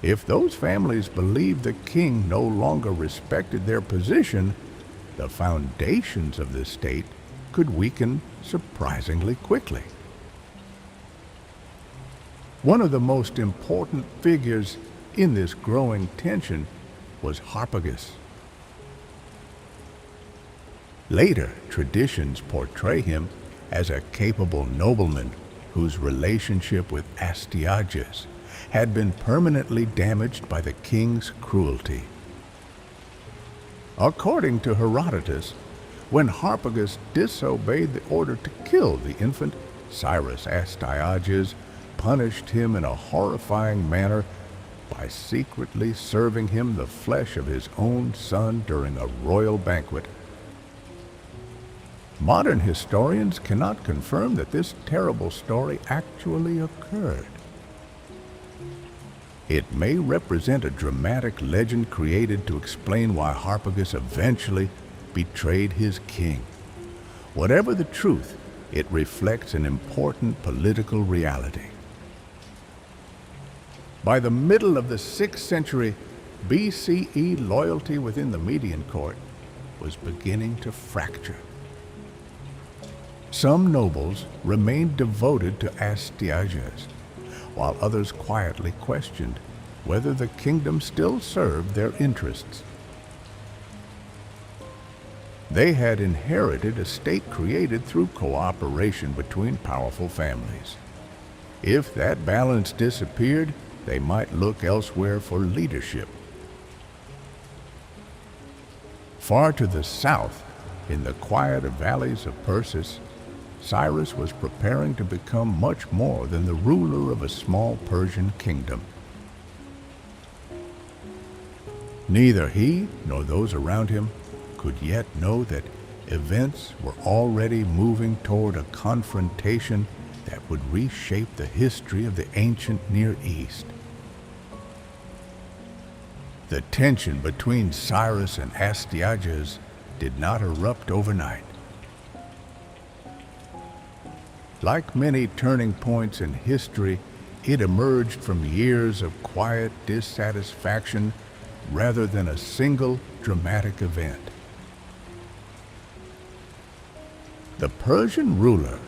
If those families believed the king no longer respected their position, the foundations of the state could weaken surprisingly quickly. One of the most important figures in this growing tension was Harpagus. Later, traditions portray him as a capable nobleman whose relationship with Astyages had been permanently damaged by the king's cruelty. According to Herodotus, when Harpagus disobeyed the order to kill the infant, Cyrus Astyages punished him in a horrifying manner by secretly serving him the flesh of his own son during a royal banquet. Modern historians cannot confirm that this terrible story actually occurred. It may represent a dramatic legend created to explain why Harpagus eventually betrayed his king. Whatever the truth, it reflects an important political reality. By the middle of the 6th century BCE, loyalty within the Median court was beginning to fracture. Some nobles remained devoted to Astyages, while others quietly questioned whether the kingdom still served their interests. They had inherited a state created through cooperation between powerful families. If that balance disappeared, they might look elsewhere for leadership. Far to the south, in the quiet valleys of Persis, Cyrus was preparing to become much more than the ruler of a small Persian kingdom. Neither he nor those around him could yet know that events were already moving toward a confrontation that would reshape the history of the ancient Near East. The tension between Cyrus and Astyages did not erupt overnight. Like many turning points in history, it emerged from years of quiet dissatisfaction rather than a single dramatic event. The Persian ruler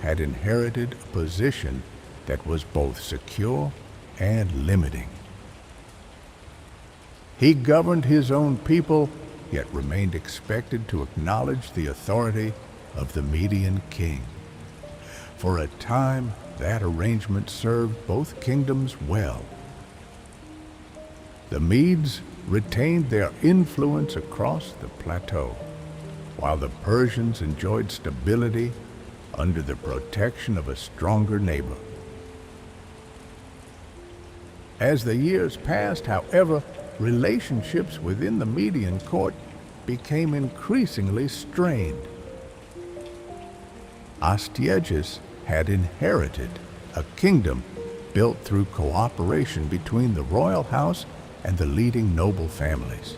had inherited a position that was both secure and limiting. He governed his own people, yet remained expected to acknowledge the authority of the Median king. For a time, that arrangement served both kingdoms well. The Medes retained their influence across the plateau, while the Persians enjoyed stability under the protection of a stronger neighbor. As the years passed, however, relationships within the Median court became increasingly strained. Astyages had inherited a kingdom built through cooperation between the royal house and the leading noble families.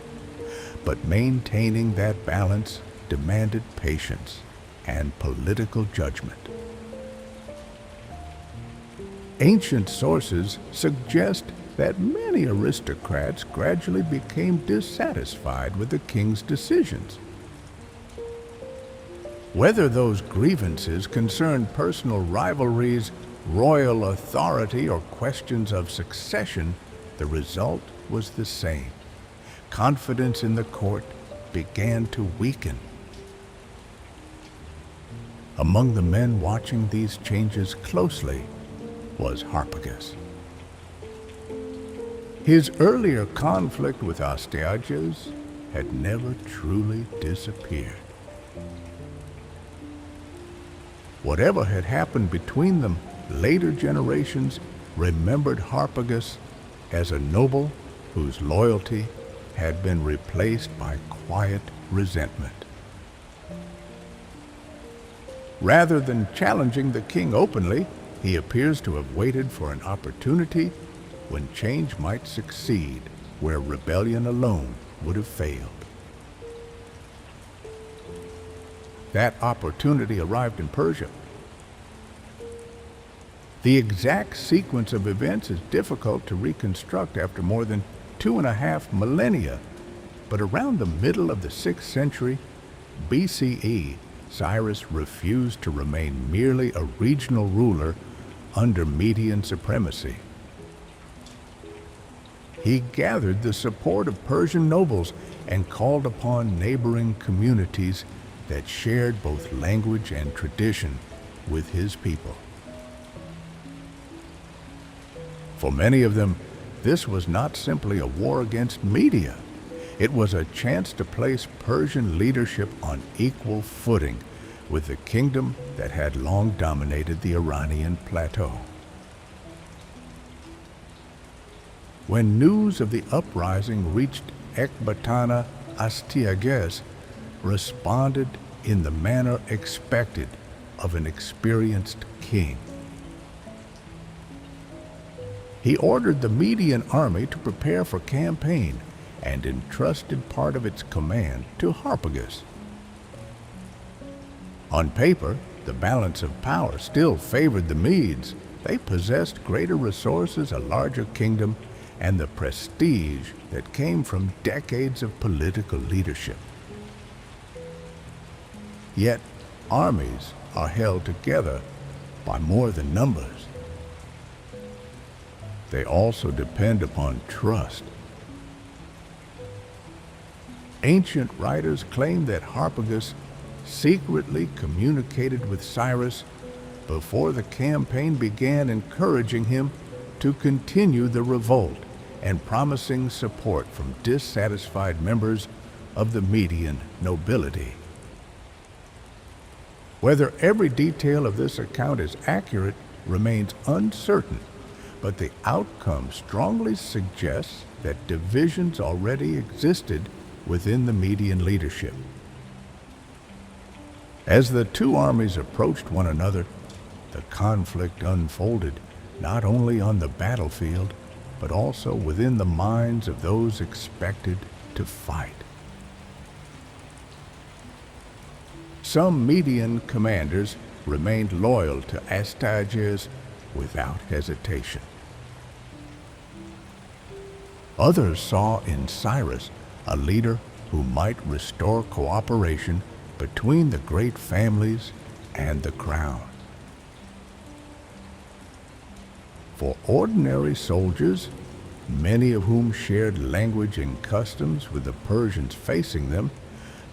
But maintaining that balance demanded patience and political judgment. Ancient sources suggest that many aristocrats gradually became dissatisfied with the king's decisions. Whether those grievances concerned personal rivalries, royal authority, or questions of succession, the result was the same. Confidence in the court began to weaken. Among the men watching these changes closely was Harpagus. His earlier conflict with Astyages had never truly disappeared. Whatever had happened between them, later generations remembered Harpagus as a noble whose loyalty had been replaced by quiet resentment. Rather than challenging the king openly, he appears to have waited for an opportunity when change might succeed where rebellion alone would have failed. That opportunity arrived in Persia. The exact sequence of events is difficult to reconstruct after more than 2.5 millennia, but around the middle of the 6th century BCE, Cyrus refused to remain merely a regional ruler under Median supremacy. He gathered the support of Persian nobles and called upon neighboring communities that shared both language and tradition with his people. For many of them, this was not simply a war against Media. It was a chance to place Persian leadership on equal footing with the kingdom that had long dominated the Iranian plateau. When news of the uprising reached Ecbatana, Astyages responded in the manner expected of an experienced king. He ordered the Median army to prepare for campaign and entrusted part of its command to Harpagus. On paper, the balance of power still favored the Medes. They possessed greater resources, a larger kingdom, and the prestige that came from decades of political leadership. Yet, armies are held together by more than numbers. They also depend upon trust. Ancient writers claim that Harpagus secretly communicated with Cyrus before the campaign began, encouraging him to continue the revolt and promising support from dissatisfied members of the Median nobility. Whether every detail of this account is accurate remains uncertain, but the outcome strongly suggests that divisions already existed within the Median leadership. As the two armies approached one another, the conflict unfolded not only on the battlefield, but also within the minds of those expected to fight. Some Median commanders remained loyal to Astyages without hesitation. Others saw in Cyrus a leader who might restore cooperation between the great families and the crown. For ordinary soldiers, many of whom shared language and customs with the Persians facing them,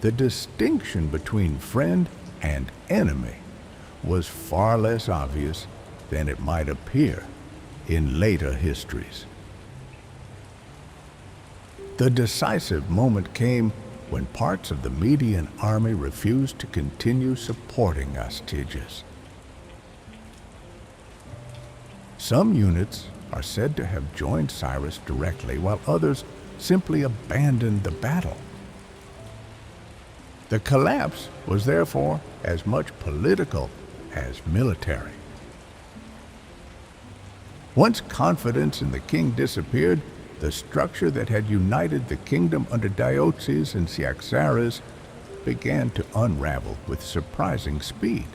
the distinction between friend and enemy was far less obvious than it might appear in later histories. The decisive moment came when parts of the Median army refused to continue supporting Astyages. Some units are said to have joined Cyrus directly, while others simply abandoned the battle. The collapse was therefore as much political as military. Once confidence in the king disappeared, the structure that had united the kingdom under Deioces and Cyaxares began to unravel with surprising speed.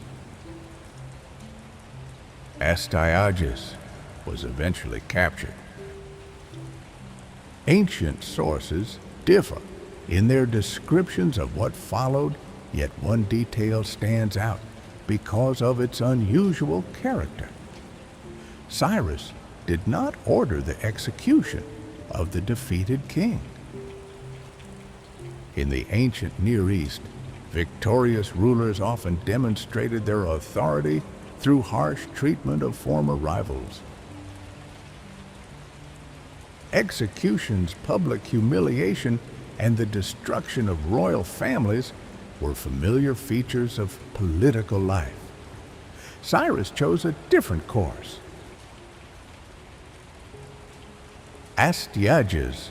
Astyages was eventually captured. Ancient sources differ in their descriptions of what followed, yet one detail stands out because of its unusual character. Cyrus did not order the execution of the defeated king. In the ancient Near East, victorious rulers often demonstrated their authority through harsh treatment of former rivals. Executions, public humiliation, and the destruction of royal families were familiar features of political life. Cyrus chose a different course. Astyages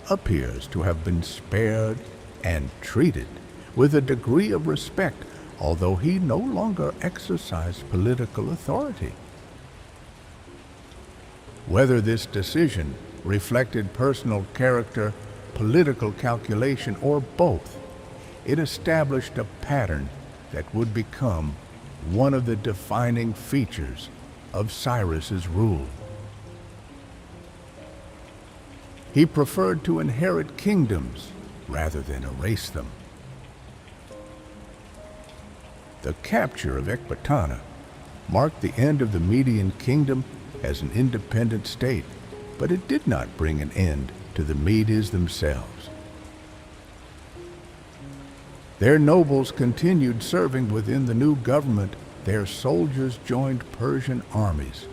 appears to have been spared and treated with a degree of respect, although he no longer exercised political authority. Whether this decision reflected personal character, political calculation, or both, it established a pattern that would become one of the defining features of Cyrus's rule. He preferred to inherit kingdoms rather than erase them. The capture of Ecbatana marked the end of the Median kingdom as an independent state, but it did not bring an end to the Medes themselves. Their nobles continued serving within the new government, their soldiers joined Persian armies,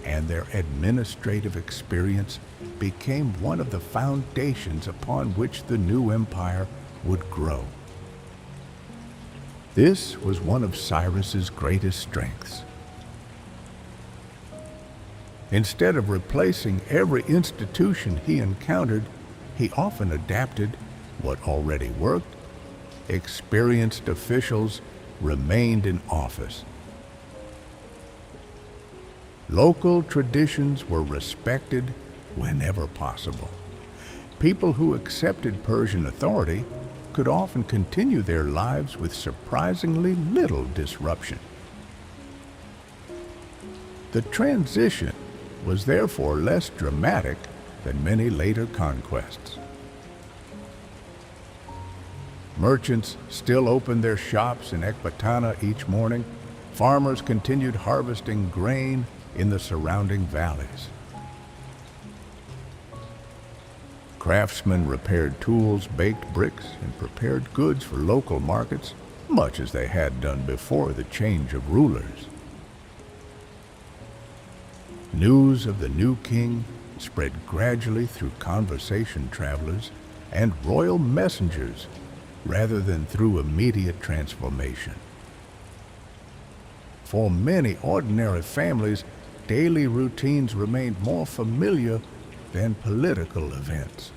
and their administrative experience became one of the foundations upon which the new empire would grow. This was one of Cyrus's greatest strengths. Instead of replacing every institution he encountered, he often adapted what already worked experienced officials remained in office. Local traditions were respected whenever possible. People who accepted Persian authority could often continue their lives with surprisingly little disruption. The transition was therefore less dramatic than many later conquests. Merchants still opened their shops in Ecbatana each morning. Farmers continued harvesting grain in the surrounding valleys. Craftsmen repaired tools, baked bricks, and prepared goods for local markets, much as they had done before the change of rulers. News of the new king spread gradually through conversation travelers and royal messengers rather than through immediate transformation. For many ordinary families, daily routines remained more familiar than political events.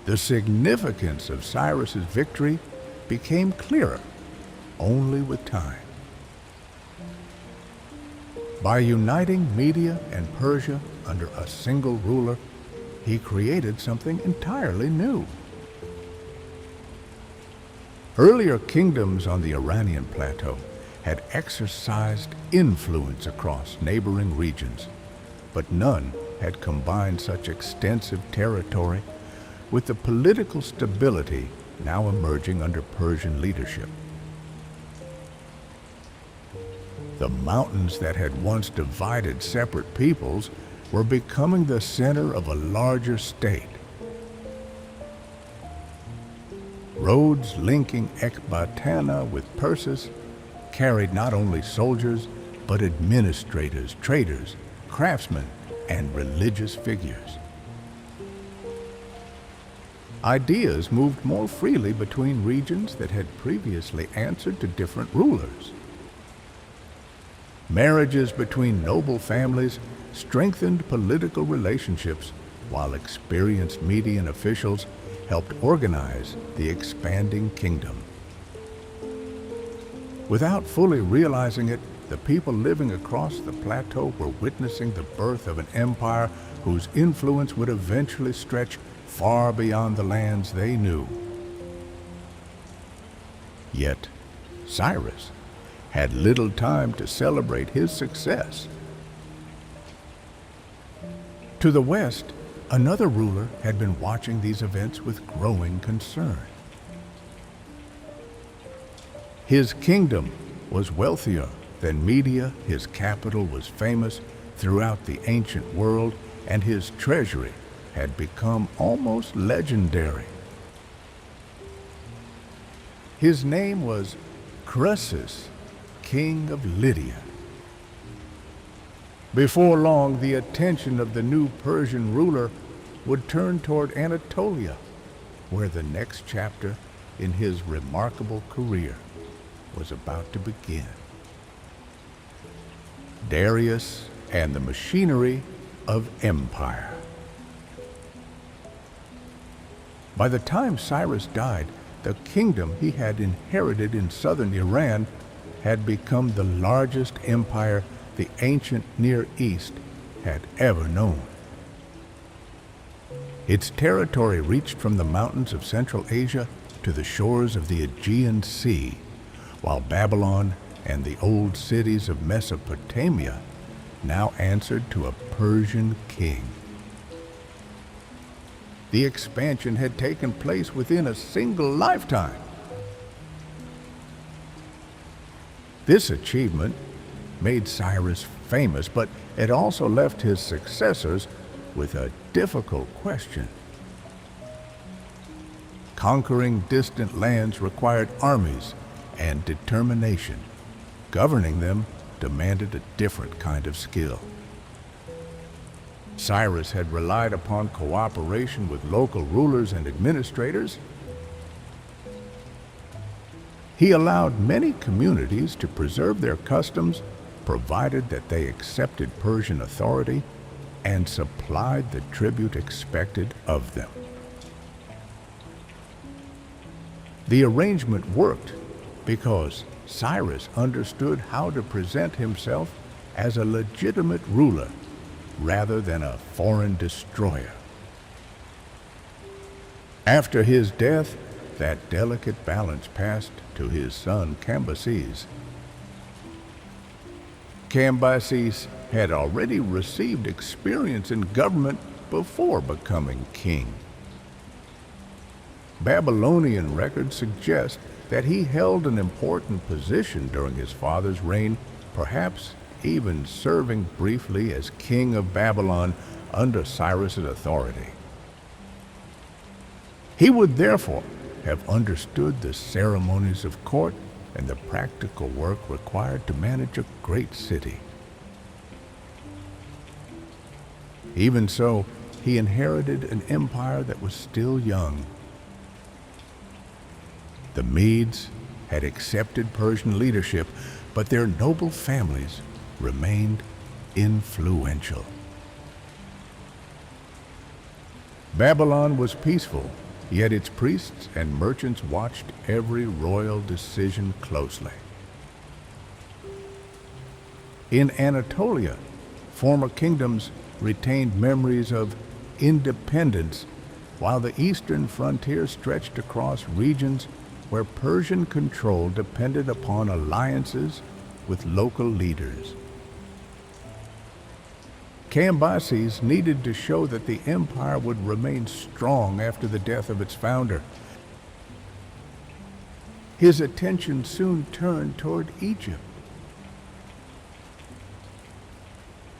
The significance of Cyrus's victory became clearer only with time. By uniting Media and Persia under a single ruler, he created something entirely new. Earlier kingdoms on the Iranian plateau had exercised influence across neighboring regions, but none had combined such extensive territory with the political stability now emerging under Persian leadership. The mountains that had once divided separate peoples were becoming the center of a larger state. Roads linking Ecbatana with Persis carried not only soldiers, but administrators, traders, craftsmen, and religious figures. Ideas moved more freely between regions that had previously answered to different rulers. Marriages between noble families strengthened political relationships, while experienced Median officials helped organize the expanding kingdom. Without fully realizing it, the people living across the plateau were witnessing the birth of an empire whose influence would eventually stretch far beyond the lands they knew. Yet, Cyrus had little time to celebrate his success. To the west, another ruler had been watching these events with growing concern. His kingdom was wealthier than Media, his capital was famous throughout the ancient world, and his treasury had become almost legendary. His name was Croesus, king of Lydia. Before long, the attention of the new Persian ruler would turn toward Anatolia, where the next chapter in his remarkable career was about to begin. Darius and the machinery of empire. By the time Cyrus died, the kingdom he had inherited in southern Iran had become the largest empire the ancient Near East had ever known. Its territory reached from the mountains of Central Asia to the shores of the Aegean Sea, while Babylon and the old cities of Mesopotamia now answered to a Persian king. The expansion had taken place within a single lifetime. This achievement made Cyrus famous, but it also left his successors with a difficult question. Conquering distant lands required armies and determination. Governing them demanded a different kind of skill. Cyrus had relied upon cooperation with local rulers and administrators. He allowed many communities to preserve their customs, provided that they accepted Persian authority and supplied the tribute expected of them. The arrangement worked because Cyrus understood how to present himself as a legitimate ruler rather than a foreign destroyer. After his death, that delicate balance passed to his son Cambyses. Cambyses had already received experience in government before becoming king. Babylonian records suggest that he held an important position during his father's reign, perhaps even serving briefly as king of Babylon under Cyrus's authority. He would therefore have understood the ceremonies of court and the practical work required to manage a great city. Even so, he inherited an empire that was still young. The Medes had accepted Persian leadership, but their noble families remained influential. Babylon was peaceful, yet its priests and merchants watched every royal decision closely. In Anatolia, former kingdoms retained memories of independence, while the eastern frontier stretched across regions where Persian control depended upon alliances with local leaders. Cambyses needed to show that the empire would remain strong after the death of its founder. His attention soon turned toward Egypt.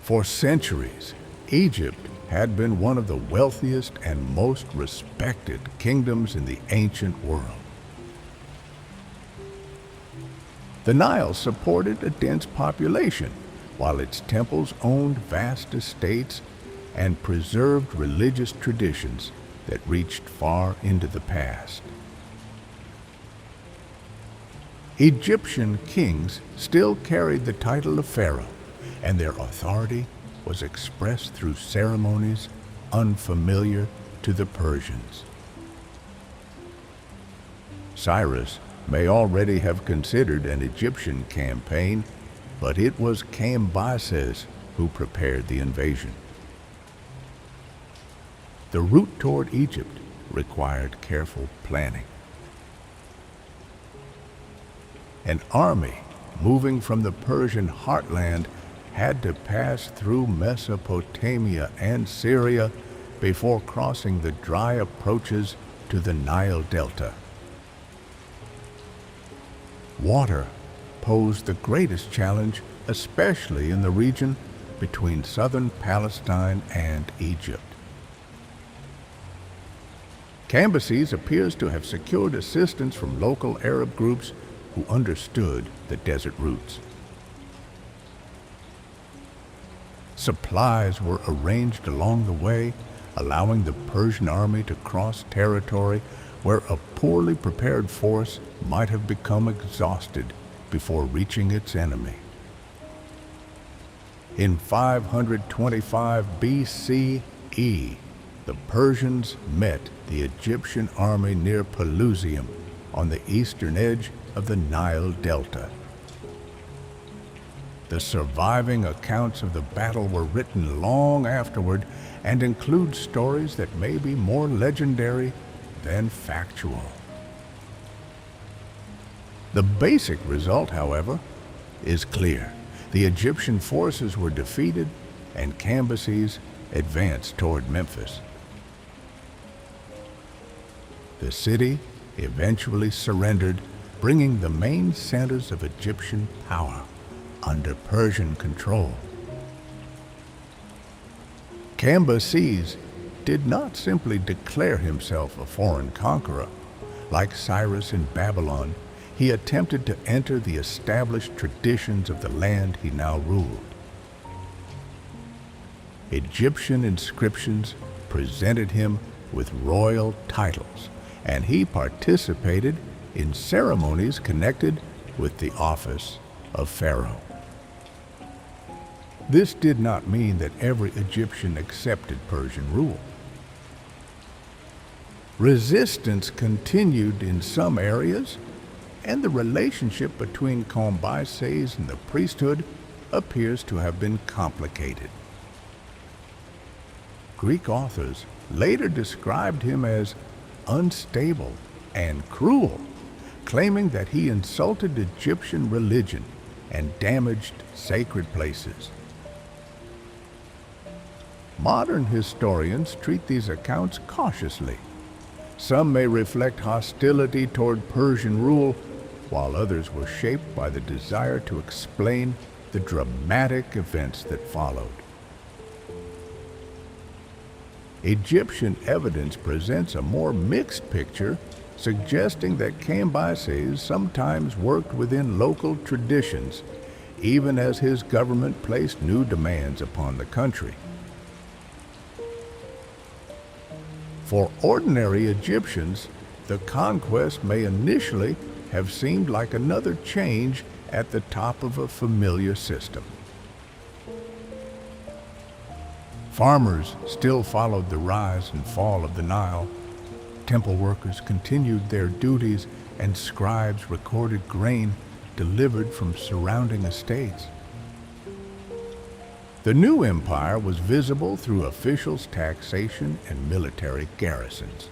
For centuries, Egypt had been one of the wealthiest and most respected kingdoms in the ancient world. The Nile supported a dense population, while its temples owned vast estates and preserved religious traditions that reached far into the past. Egyptian kings still carried the title of pharaoh, and their authority was expressed through ceremonies unfamiliar to the Persians. Cyrus may already have considered an Egyptian campaign, but it was Cambyses who prepared the invasion. The route toward Egypt required careful planning. An army moving from the Persian heartland had to pass through Mesopotamia and Syria before crossing the dry approaches to the Nile Delta. Water posed the greatest challenge, especially in the region between southern Palestine and Egypt. Cambyses appears to have secured assistance from local Arab groups who understood the desert routes. Supplies were arranged along the way, allowing the Persian army to cross territory where a poorly prepared force might have become exhausted before reaching its enemy. In 525 BCE, the Persians met the Egyptian army near Pelusium on the eastern edge of the Nile Delta. The surviving accounts of the battle were written long afterward and include stories that may be more legendary than factual. The basic result, however, is clear. The Egyptian forces were defeated and Cambyses advanced toward Memphis. The city eventually surrendered, bringing the main centers of Egyptian power under Persian control. Cambyses did not simply declare himself a foreign conqueror. Like Cyrus in Babylon, he attempted to enter the established traditions of the land he now ruled. Egyptian inscriptions presented him with royal titles, and he participated in ceremonies connected with the office of pharaoh. This did not mean that every Egyptian accepted Persian rule. Resistance continued in some areas, and the relationship between Cambyses and the priesthood appears to have been complicated. Greek authors later described him as unstable and cruel, claiming that he insulted Egyptian religion and damaged sacred places. Modern historians treat these accounts cautiously. Some may reflect hostility toward Persian rule, while others were shaped by the desire to explain the dramatic events that followed. Egyptian evidence presents a more mixed picture, suggesting that Cambyses sometimes worked within local traditions, even as his government placed new demands upon the country. For ordinary Egyptians, the conquest may initially have seemed like another change at the top of a familiar system. Farmers still followed the rise and fall of the Nile. Temple workers continued their duties, and scribes recorded grain delivered from surrounding estates. The new empire was visible through officials' taxation and military garrisons,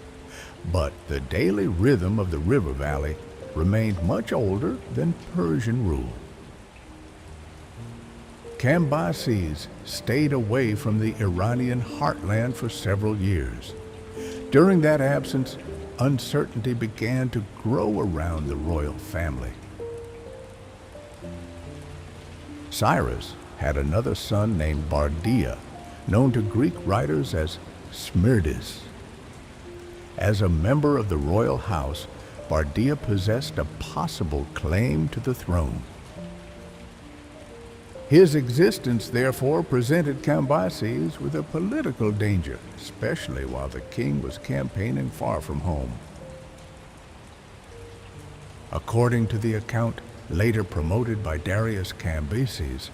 but the daily rhythm of the river valley remained much older than Persian rule. Cambyses stayed away from the Iranian heartland for several years. During that absence, uncertainty began to grow around the royal family. Cyrus had another son named Bardia, known to Greek writers as Smirdis. As a member of the royal house, Bardia possessed a possible claim to the throne. His existence, therefore, presented Cambyses with a political danger, especially while the king was campaigning far from home. According to the account later promoted by Darius, Cambyses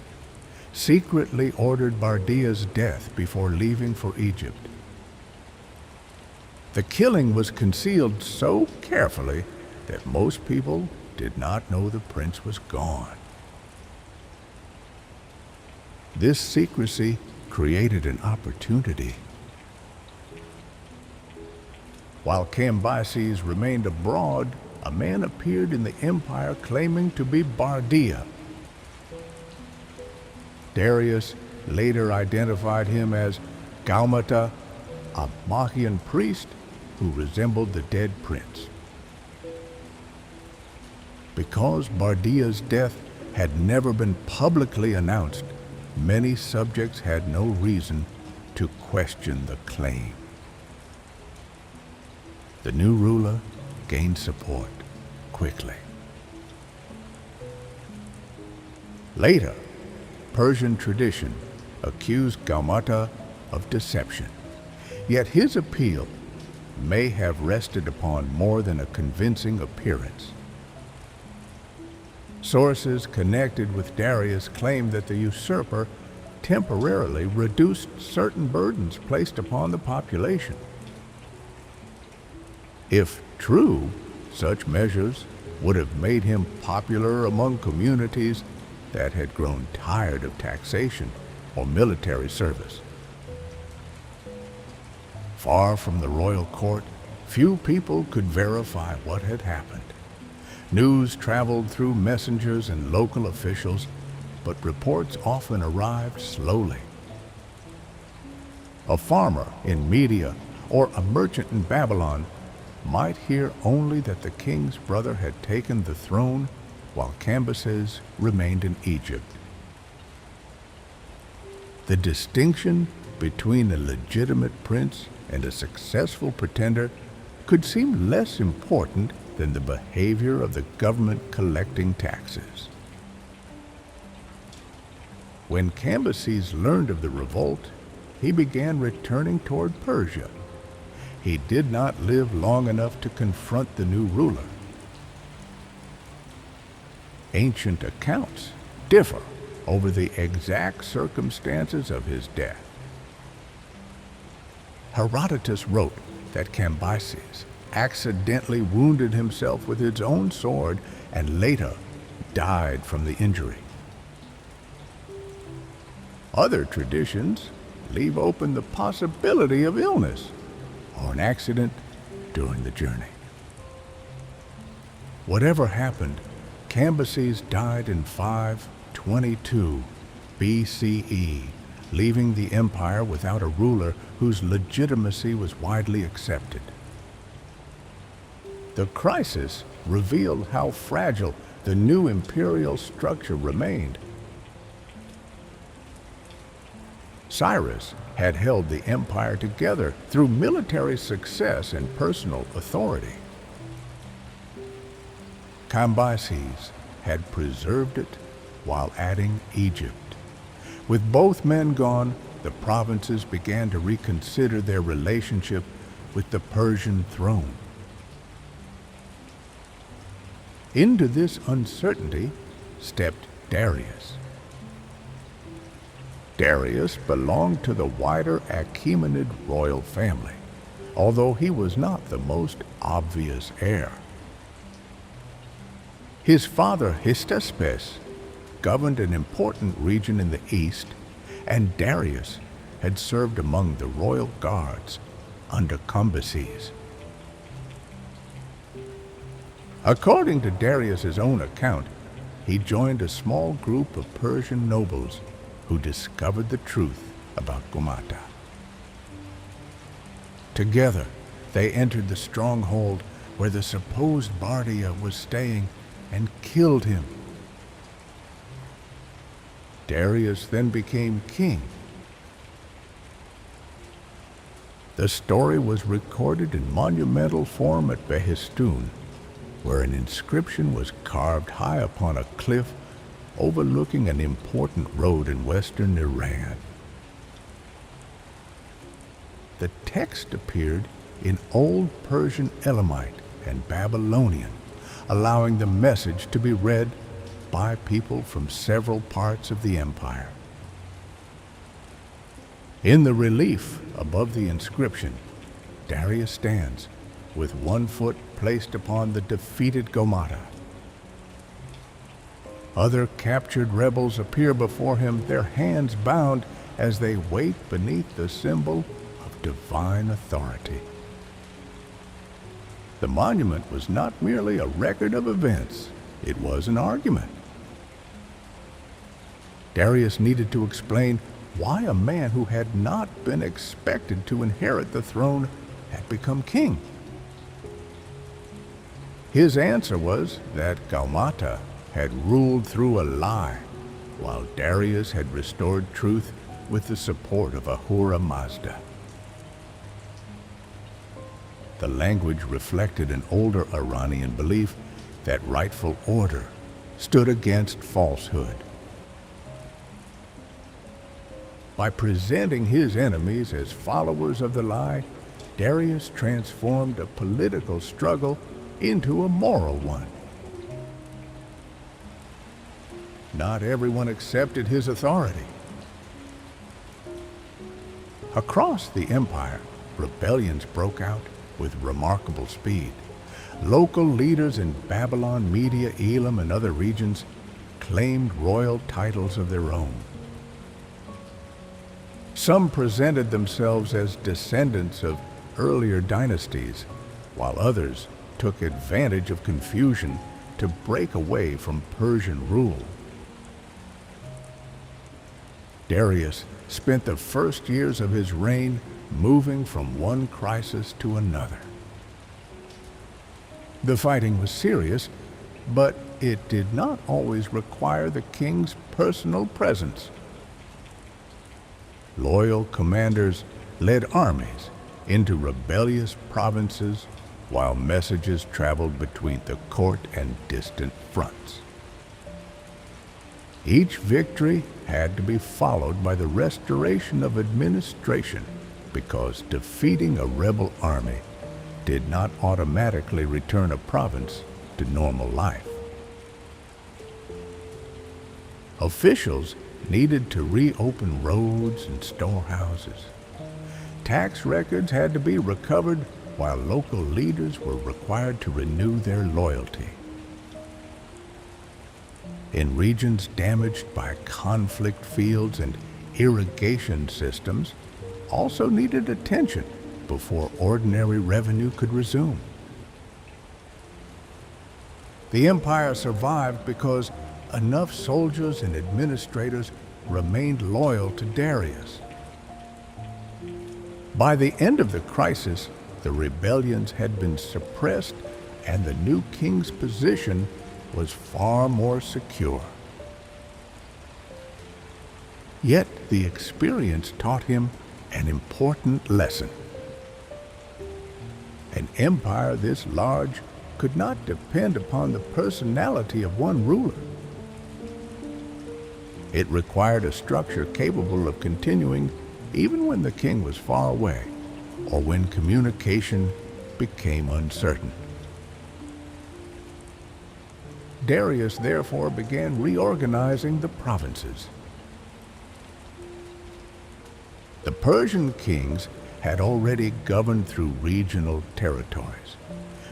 secretly ordered Bardia's death before leaving for Egypt. The killing was concealed so carefully that most people did not know the prince was gone. This secrecy created an opportunity. While Cambyses remained abroad, a man appeared in the empire claiming to be Bardia. Darius later identified him as Gaumata, a Machian priest who resembled the dead prince. Because Bardia's death had never been publicly announced, many subjects had no reason to question the claim. The new ruler gained support quickly. Later, Persian tradition accused Gaumata of deception, yet his appeal may have rested upon more than a convincing appearance. Sources connected with Darius claim that the usurper temporarily reduced certain burdens placed upon the population. If true, such measures would have made him popular among communities that had grown tired of taxation or military service. Far from the royal court, few people could verify what had happened. News traveled through messengers and local officials, but reports often arrived slowly. A farmer in Media or a merchant in Babylon might hear only that the king's brother had taken the throne while Cambyses remained in Egypt. The distinction between a legitimate prince and a successful pretender could seem less important than the behavior of the government collecting taxes. When Cambyses learned of the revolt, he began returning toward Persia. He did not live long enough to confront the new ruler. Ancient accounts differ over the exact circumstances of his death. Herodotus wrote that Cambyses accidentally wounded himself with his own sword and later died from the injury. Other traditions leave open the possibility of illness or an accident during the journey. Whatever happened, Cambyses died in 522 BCE, leaving the empire without a ruler whose legitimacy was widely accepted. The crisis revealed how fragile the new imperial structure remained. Cyrus had held the empire together through military success and personal authority. Cambyses had preserved it while adding Egypt. With both men gone, the provinces began to reconsider their relationship with the Persian throne. Into this uncertainty stepped Darius. Darius belonged to the wider Achaemenid royal family, although he was not the most obvious heir. His father Hystaspes governed an important region in the east, and Darius had served among the royal guards under Cambyses. According to Darius's own account, he joined a small group of Persian nobles who discovered the truth about Gaumata. Together, they entered the stronghold where the supposed Bardia was staying and killed him. Darius then became king. The story was recorded in monumental form at Behistun, where an inscription was carved high upon a cliff overlooking an important road in western Iran. The text appeared in Old Persian Elamite and Babylonian, allowing the message to be read by people from several parts of the empire. In the relief above the inscription, Darius stands with one foot placed upon the defeated Gaumata. Other captured rebels appear before him, their hands bound as they wait beneath the symbol of divine authority. The monument was not merely a record of events, it was an argument. Darius needed to explain why a man who had not been expected to inherit the throne had become king. His answer was that Gaumata had ruled through a lie, while Darius had restored truth with the support of Ahura Mazda. The language reflected an older Iranian belief that rightful order stood against falsehood. By presenting his enemies as followers of the lie, Darius transformed a political struggle into a moral one. Not everyone accepted his authority. Across the empire, rebellions broke out with remarkable speed. Local leaders in Babylon, Media, Elam, and other regions claimed royal titles of their own. Some presented themselves as descendants of earlier dynasties, while others took advantage of confusion to break away from Persian rule. Darius spent the first years of his reign moving from one crisis to another. The fighting was serious, but it did not always require the king's personal presence. Loyal commanders led armies into rebellious provinces while messages traveled between the court and distant fronts. Each victory had to be followed by the restoration of administration, because defeating a rebel army did not automatically return a province to normal life. Officials needed to reopen roads and storehouses. Tax records had to be recovered while local leaders were required to renew their loyalty. In regions damaged by conflict, fields and irrigation systems also needed attention before ordinary revenue could resume. The empire survived because enough soldiers and administrators remained loyal to Darius. By the end of the crisis, the rebellions had been suppressed and the new king's position was far more secure. Yet the experience taught him an important lesson. An empire this large could not depend upon the personality of one ruler. It required a structure capable of continuing even when the king was far away or when communication became uncertain. Darius therefore began reorganizing the provinces. The Persian kings had already governed through regional territories,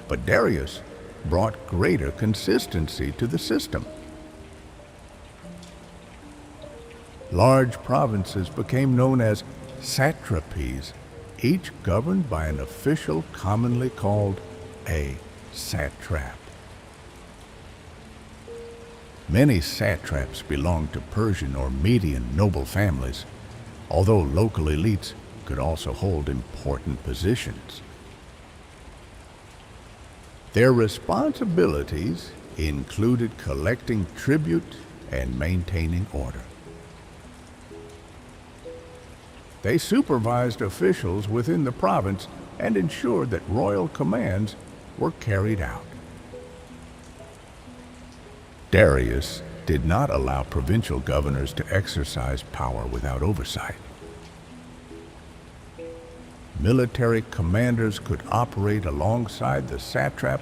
but Darius brought greater consistency to the system. Large provinces became known as satrapies, each governed by an official commonly called a satrap. Many satraps belonged to Persian or Median noble families, although local elites could also hold important positions. Their responsibilities included collecting tribute and maintaining order. They supervised officials within the province and ensured that royal commands were carried out. Darius did not allow provincial governors to exercise power without oversight. Military commanders could operate alongside the satrap,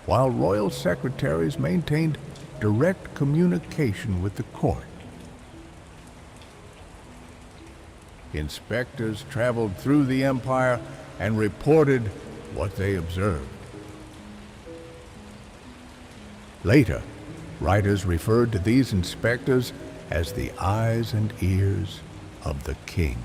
while royal secretaries maintained direct communication with the court. Inspectors traveled through the empire and reported what they observed. Later, writers referred to these inspectors as the eyes and ears of the king.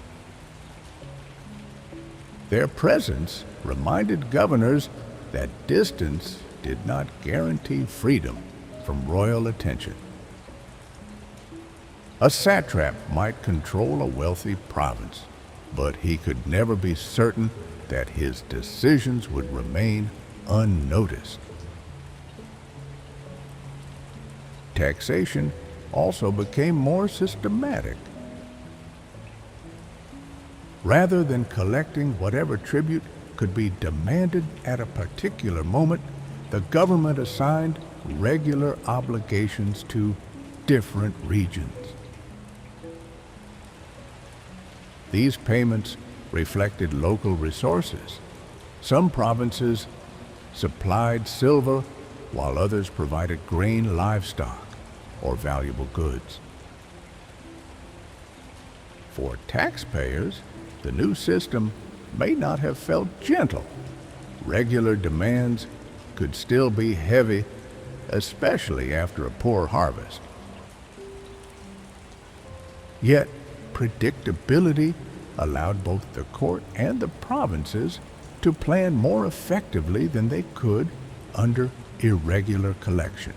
Their presence reminded governors that distance did not guarantee freedom from royal attention. A satrap might control a wealthy province, but he could never be certain that his decisions would remain unnoticed. Taxation also became more systematic. Rather than collecting whatever tribute could be demanded at a particular moment, the government assigned regular obligations to different regions. These payments reflected local resources. Some provinces supplied silver, while others provided grain, livestock, or valuable goods. For taxpayers, the new system may not have felt gentle. Regular demands could still be heavy, especially after a poor harvest. Yet, predictability allowed both the court and the provinces to plan more effectively than they could under irregular collection.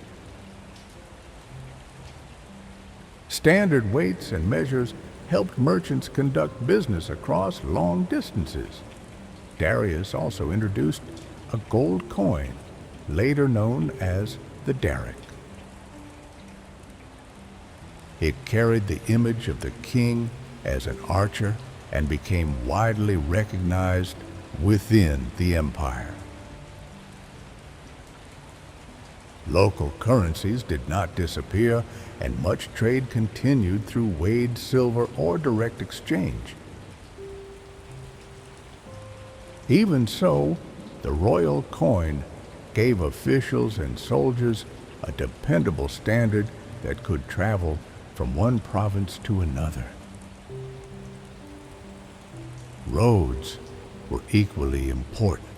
Standard weights and measures helped merchants conduct business across long distances. Darius also introduced a gold coin, later known as the daric. It carried the image of the king as an archer and became widely recognized within the empire. Local currencies did not disappear, and much trade continued through weighed silver or direct exchange. Even so, the royal coin gave officials and soldiers a dependable standard that could travel from one province to another. Roads were equally important.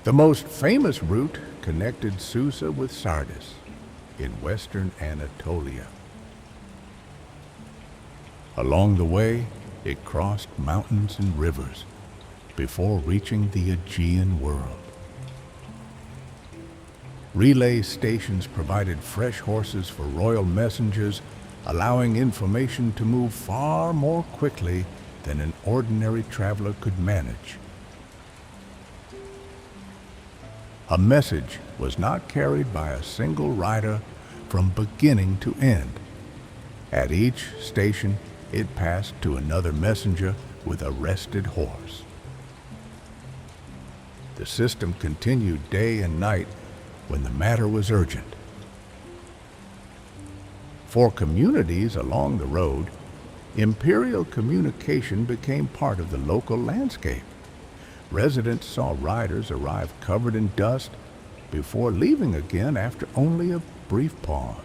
The most famous route connected Susa with Sardis in western Anatolia. Along the way, it crossed mountains and rivers before reaching the Aegean world. Relay stations provided fresh horses for royal messengers, allowing information to move far more quickly than an ordinary traveler could manage. A message was not carried by a single rider from beginning to end. At each station, it passed to another messenger with a rested horse. The system continued day and night when the matter was urgent. For communities along the road, imperial communication became part of the local landscape. Residents saw riders arrive covered in dust before leaving again after only a brief pause.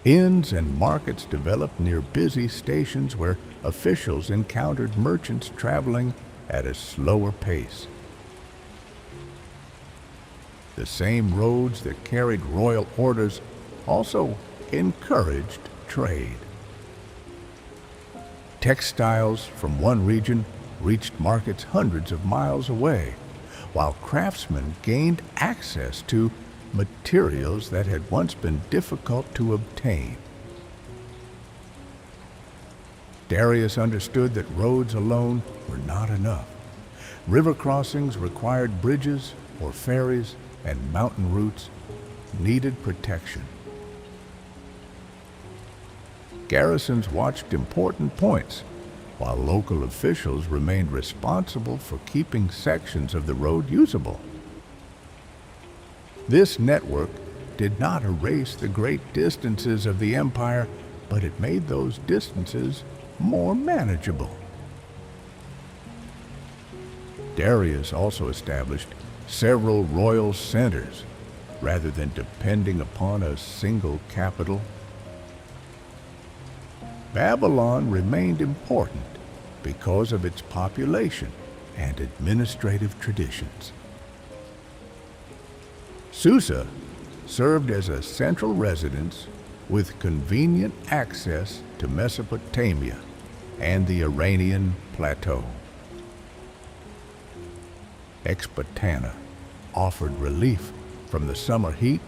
Inns and markets developed near busy stations where officials encountered merchants traveling at a slower pace. The same roads that carried royal orders also encouraged trade. Textiles from one region reached markets hundreds of miles away, while craftsmen gained access to materials that had once been difficult to obtain. Darius understood that roads alone were not enough. River crossings required bridges or ferries, and mountain routes needed protection. Garrisons watched important points, while local officials remained responsible for keeping sections of the road usable. This network did not erase the great distances of the empire, but it made those distances more manageable. Darius also established several royal centers rather than depending upon a single capital. Babylon remained important because of its population and administrative traditions. Susa served as a central residence with convenient access to Mesopotamia and the Iranian plateau. Ecbatana offered relief from the summer heat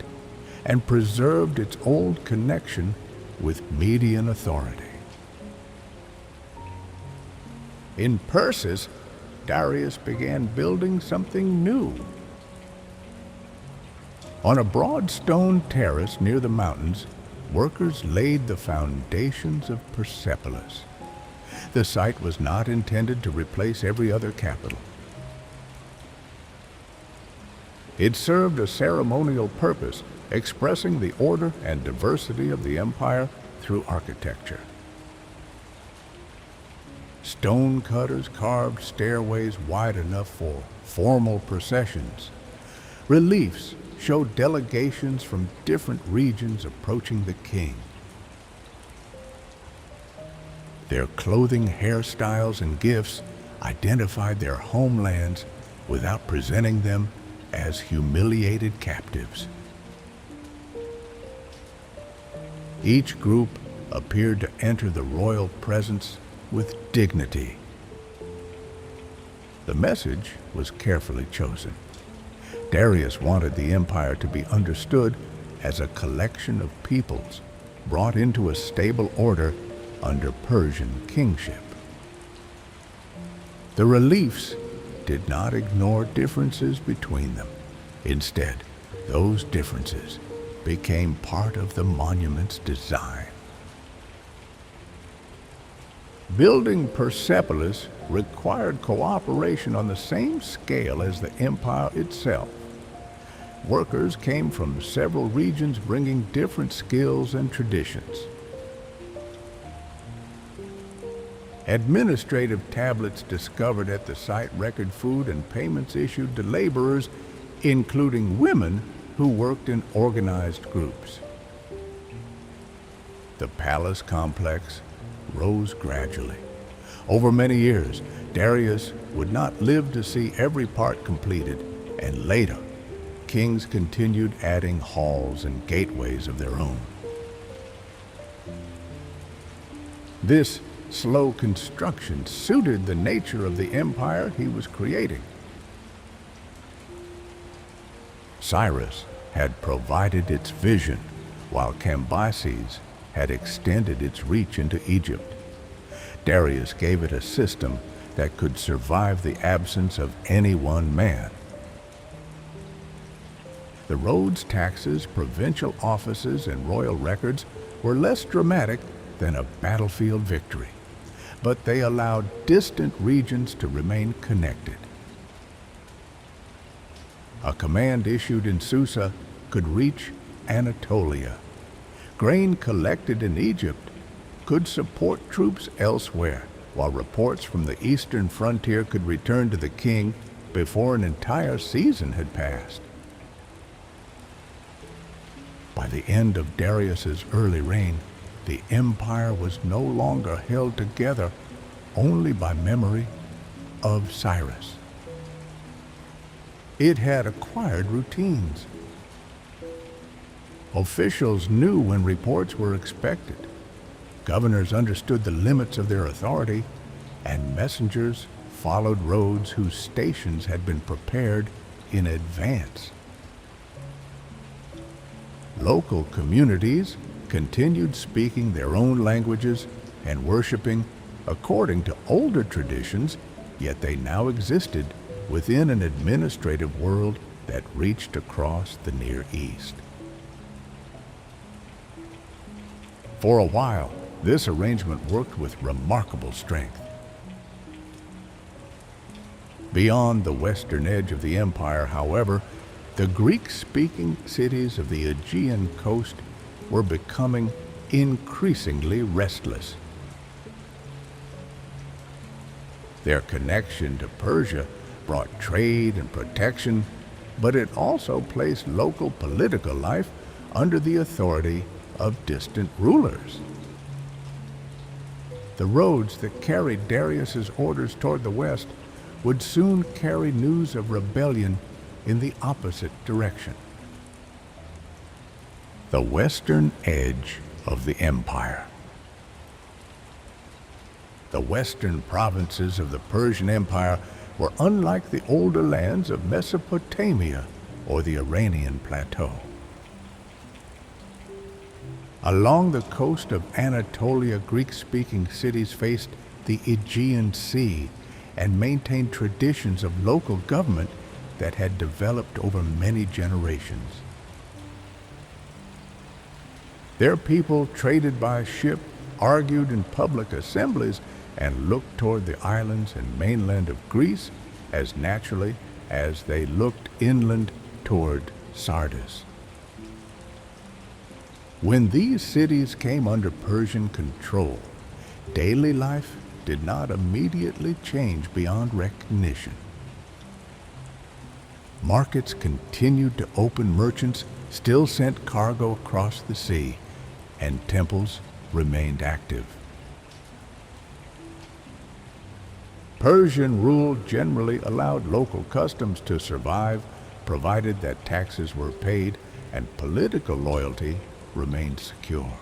and preserved its old connection with Median authority. In Persis, Darius began building something new. On a broad stone terrace near the mountains, workers laid the foundations of Persepolis. The site was not intended to replace every other capital. It served a ceremonial purpose, expressing the order and diversity of the empire through architecture. Stone cutters carved stairways wide enough for formal processions. Reliefs showed delegations from different regions approaching the king. Their clothing, hairstyles, and gifts identified their homelands without presenting them as humiliated captives. Each group appeared to enter the royal presence with dignity. The message was carefully chosen. Darius wanted the empire to be understood as a collection of peoples brought into a stable order under Persian kingship. The reliefs did not ignore differences between them. Instead, those differences became part of the monument's design. Building Persepolis required cooperation on the same scale as the empire itself. Workers came from several regions bringing different skills and traditions. Administrative tablets discovered at the site record food and payments issued to laborers, including women who worked in organized groups. The palace complex rose gradually. Over many years, Darius would not live to see every part completed, and later, kings continued adding halls and gateways of their own. This slow construction suited the nature of the empire he was creating. Cyrus had provided its vision, while Cambyses had extended its reach into Egypt. Darius gave it a system that could survive the absence of any one man. The roads, taxes, provincial offices, and royal records were less dramatic than a battlefield victory, but they allowed distant regions to remain connected. A command issued in Susa could reach Anatolia. Grain collected in Egypt could support troops elsewhere, while reports from the eastern frontier could return to the king before an entire season had passed. By the end of Darius's early reign, the empire was no longer held together only by memory of Cyrus. It had acquired routines. Officials knew when reports were expected. Governors understood the limits of their authority, and messengers followed roads whose stations had been prepared in advance. Local communities continued speaking their own languages and worshiping according to older traditions, yet they now existed within an administrative world that reached across the Near East. For a while, this arrangement worked with remarkable strength. Beyond the western edge of the empire, however, the Greek-speaking cities of the Aegean coast were becoming increasingly restless. Their connection to Persia brought trade and protection, but it also placed local political life under the authority of distant rulers. The roads that carried Darius's orders toward the west would soon carry news of rebellion in the opposite direction. The western edge of the empire. The western provinces of the Persian Empire were unlike the older lands of Mesopotamia or the Iranian plateau. Along the coast of Anatolia, Greek-speaking cities faced the Aegean Sea and maintained traditions of local government that had developed over many generations. Their people traded by ship, argued in public assemblies, and looked toward the islands and mainland of Greece as naturally as they looked inland toward Sardis. When these cities came under Persian control, daily life did not immediately change beyond recognition. Markets continued to open, merchants still sent cargo across the sea, and temples remained active. Persian rule generally allowed local customs to survive, provided that taxes were paid and political loyalty remained secure.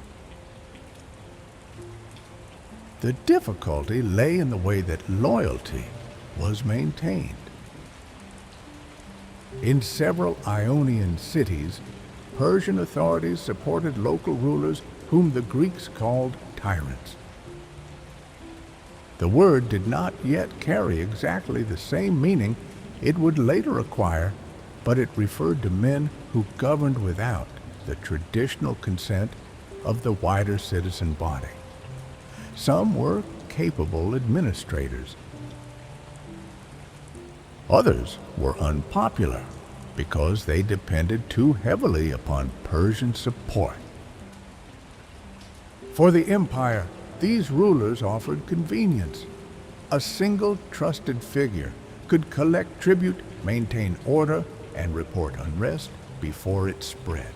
The difficulty lay in the way that loyalty was maintained. In several Ionian cities, Persian authorities supported local rulers whom the Greeks called tyrants. The word did not yet carry exactly the same meaning it would later acquire, but it referred to men who governed without the traditional consent of the wider citizen body. Some were capable administrators. Others were unpopular because they depended too heavily upon Persian support. For the empire, these rulers offered convenience. A single trusted figure could collect tribute, maintain order, and report unrest before it spread.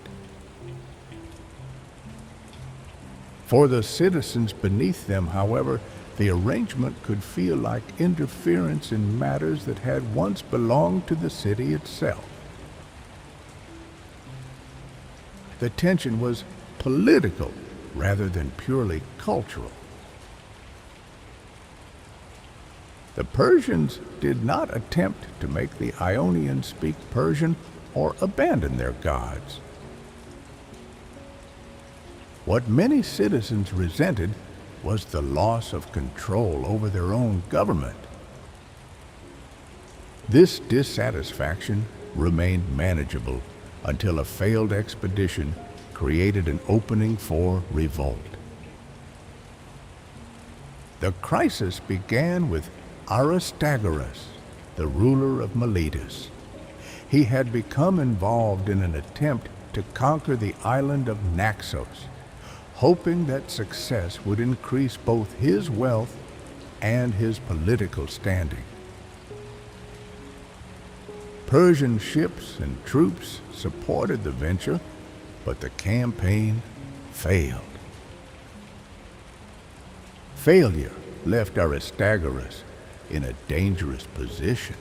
For the citizens beneath them, however, the arrangement could feel like interference in matters that had once belonged to the city itself. The tension was political rather than purely cultural. The Persians did not attempt to make the Ionians speak Persian or abandon their gods. What many citizens resented was the loss of control over their own government. This dissatisfaction remained manageable until a failed expedition created an opening for revolt. The crisis began with Aristagoras, the ruler of Miletus. He had become involved in an attempt to conquer the island of Naxos, hoping that success would increase both his wealth and his political standing. Persian ships and troops supported the venture, but the campaign failed. Failure left Aristagoras in a dangerous position.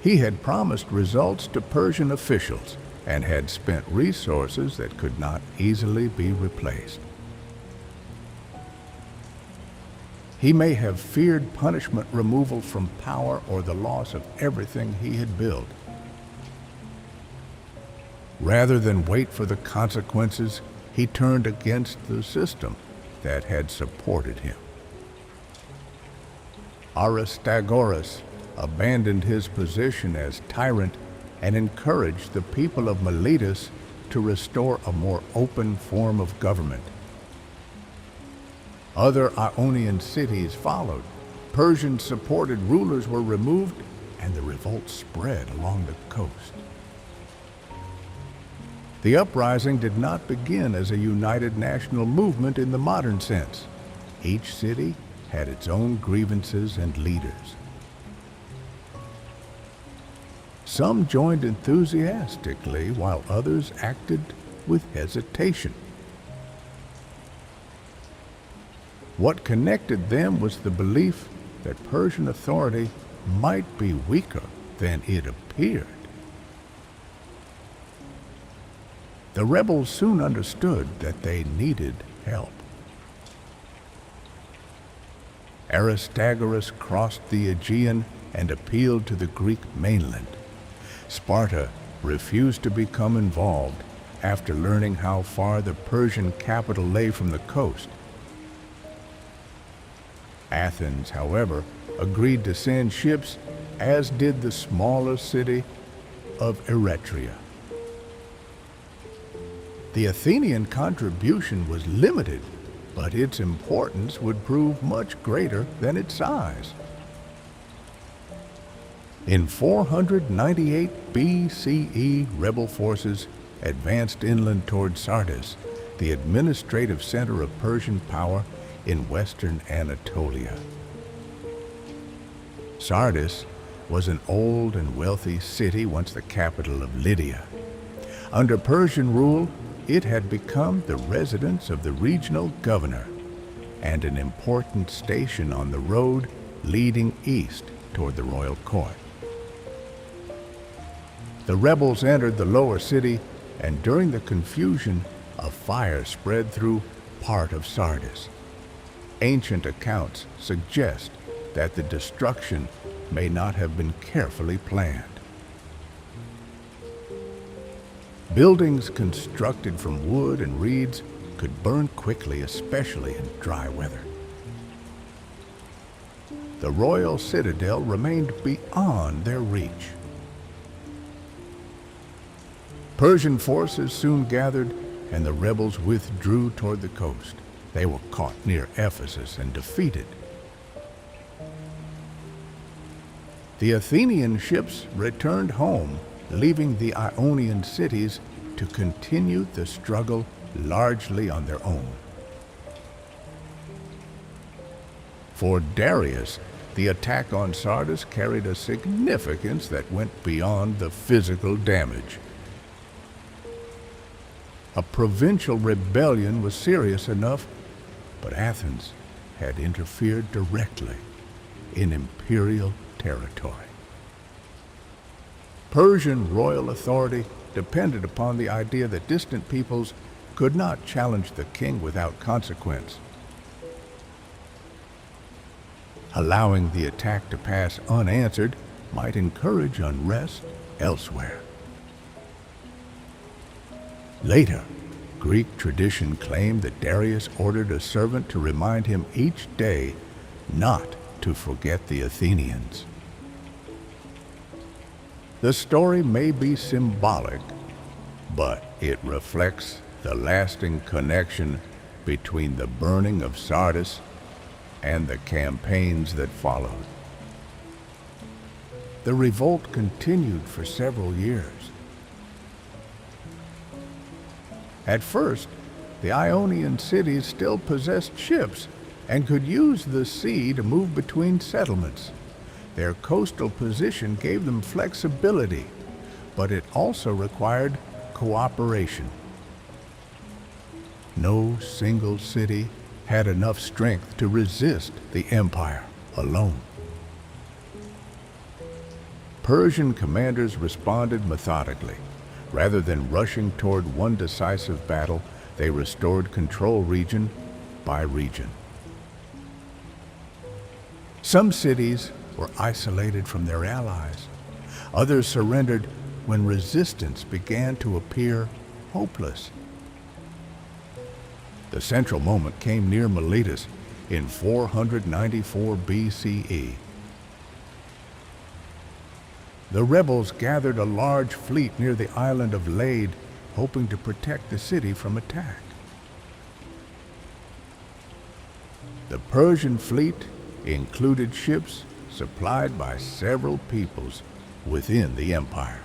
He had promised results to Persian officials and had spent resources that could not easily be replaced. He may have feared punishment, removal from power, or the loss of everything he had built. Rather than wait for the consequences, he turned against the system that had supported him. Aristagoras abandoned his position as tyrant and encouraged the people of Miletus to restore a more open form of government. Other Ionian cities followed. Persian-supported rulers were removed, and the revolt spread along the coast. The uprising did not begin as a united national movement in the modern sense. Each city had its own grievances and leaders. Some joined enthusiastically, while others acted with hesitation. What connected them was the belief that Persian authority might be weaker than it appeared. The rebels soon understood that they needed help. Aristagoras crossed the Aegean and appealed to the Greek mainland. Sparta refused to become involved after learning how far the Persian capital lay from the coast. Athens, however, agreed to send ships, as did the smaller city of Eretria. The Athenian contribution was limited, but its importance would prove much greater than its size. In 498 BCE, rebel forces advanced inland toward Sardis, the administrative center of Persian power in western Anatolia. Sardis was an old and wealthy city, once the capital of Lydia. Under Persian rule, it had become the residence of the regional governor and an important station on the road leading east toward the royal court. The rebels entered the lower city, and during the confusion, a fire spread through part of Sardis. Ancient accounts suggest that the destruction may not have been carefully planned. Buildings constructed from wood and reeds could burn quickly, especially in dry weather. The royal citadel remained beyond their reach. Persian forces soon gathered, and the rebels withdrew toward the coast. They were caught near Ephesus and defeated. The Athenian ships returned home, leaving the Ionian cities to continue the struggle largely on their own. For Darius, the attack on Sardis carried a significance that went beyond the physical damage. A provincial rebellion was serious enough but Athens had interfered directly in imperial territory. Persian royal authority depended upon the idea that distant peoples could not challenge the king without consequence. Allowing the attack to pass unanswered might encourage unrest elsewhere. Later, Greek tradition claimed that Darius ordered a servant to remind him each day not to forget the Athenians. The story may be symbolic, but it reflects the lasting connection between the burning of Sardis and the campaigns that followed. The revolt continued for several years. At first, the Ionian cities still possessed ships and could use the sea to move between settlements. Their coastal position gave them flexibility, but it also required cooperation. No single city had enough strength to resist the empire alone. Persian commanders responded methodically. Rather than rushing toward one decisive battle, they restored control region by region. Some cities were isolated from their allies. Others surrendered when resistance began to appear hopeless. The central moment came near Miletus in 494 BCE. The rebels gathered a large fleet near the island of Lade, hoping to protect the city from attack. The Persian fleet included ships supplied by several peoples within the empire.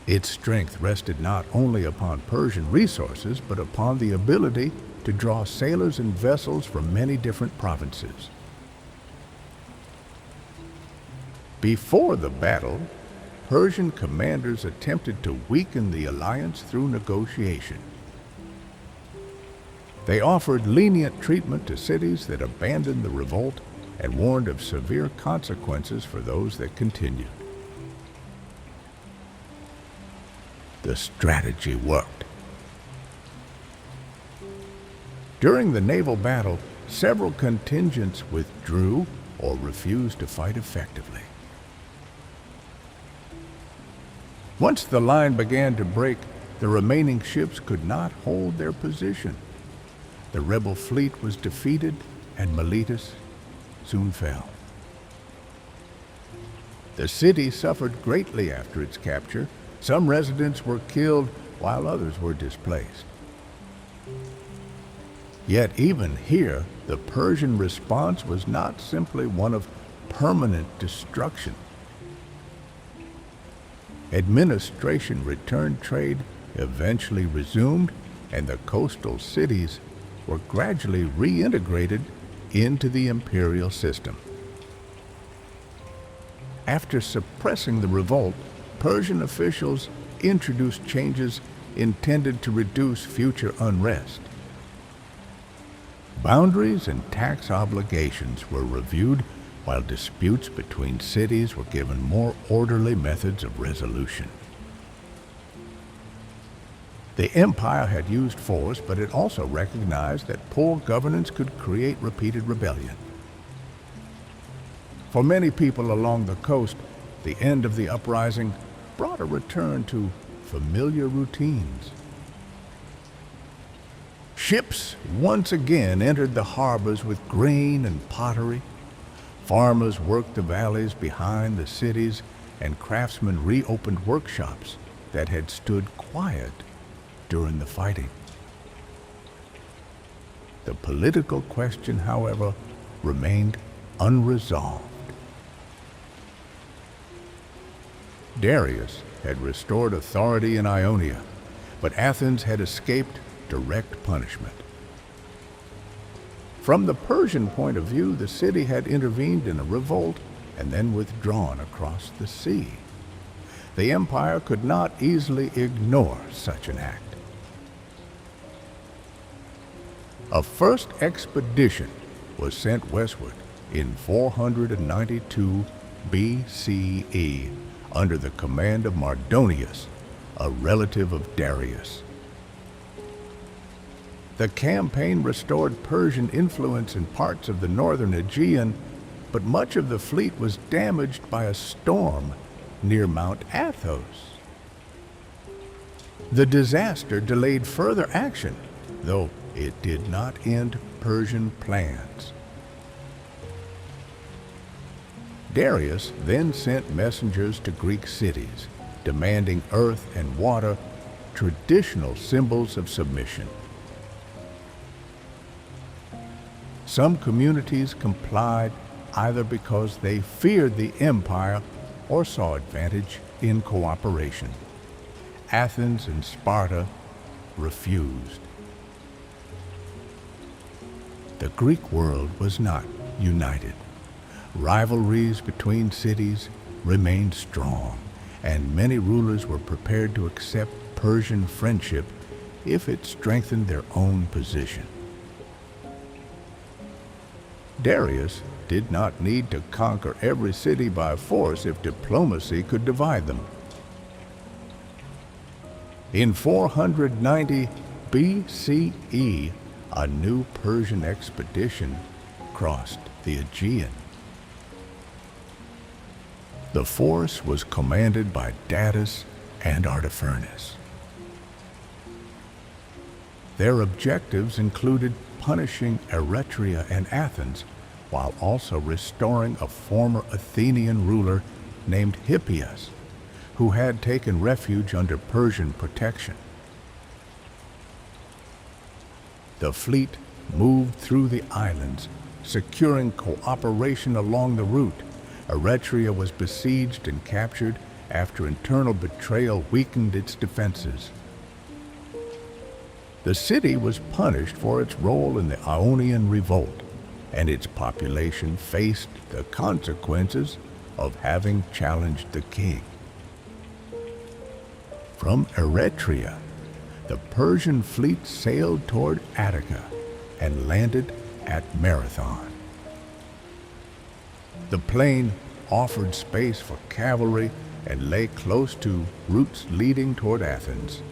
Its strength rested not only upon Persian resources, but upon the ability to draw sailors and vessels from many different provinces. Before the battle, Persian commanders attempted to weaken the alliance through negotiation. They offered lenient treatment to cities that abandoned the revolt and warned of severe consequences for those that continued. The strategy worked. During the naval battle, several contingents withdrew or refused to fight effectively. Once the line began to break, the remaining ships could not hold their position. The rebel fleet was defeated, and Miletus soon fell. The city suffered greatly after its capture. Some residents were killed, while others were displaced. Yet even here, the Persian response was not simply one of permanent destruction. Administration returned trade eventually resumed, and the coastal cities were gradually reintegrated into the imperial system. After suppressing the revolt, Persian officials introduced changes intended to reduce future unrest. Boundaries and tax obligations were reviewed, while disputes between cities were given more orderly methods of resolution. The empire had used force, but it also recognized that poor governance could create repeated rebellion. For many people along the coast, the end of the uprising brought a return to familiar routines. Ships once again entered the harbors with grain and pottery. Farmers worked the valleys behind the cities, and craftsmen reopened workshops that had stood quiet during the fighting. The political question, however, remained unresolved. Darius had restored authority in Ionia, but Athens had escaped direct punishment. From the Persian point of view, the city had intervened in a revolt and then withdrawn across the sea. The empire could not easily ignore such an act. A first expedition was sent westward in 492 BCE under the command of Mardonius, a relative of Darius. The campaign restored Persian influence in parts of the northern Aegean, but much of the fleet was damaged by a storm near Mount Athos. The disaster delayed further action, though it did not end Persian plans. Darius then sent messengers to Greek cities, demanding earth and water, traditional symbols of submission. Some communities complied either because they feared the empire or saw advantage in cooperation. Athens and Sparta refused. The Greek world was not united. Rivalries between cities remained strong, and many rulers were prepared to accept Persian friendship if it strengthened their own position. Darius did not need to conquer every city by force if diplomacy could divide them. In 490 BCE, a new Persian expedition crossed the Aegean. The force was commanded by Datis and Artaphernes. Their objectives included punishing Eretria and Athens, while also restoring a former Athenian ruler named Hippias, who had taken refuge under Persian protection. The fleet moved through the islands, securing cooperation along the route. Eretria was besieged and captured after internal betrayal weakened its defenses. The city was punished for its role in the Ionian Revolt, and its population faced the consequences of having challenged the king. From Eretria, the Persian fleet sailed toward Attica and landed at Marathon. The plain offered space for cavalry and lay close to routes leading toward Athens.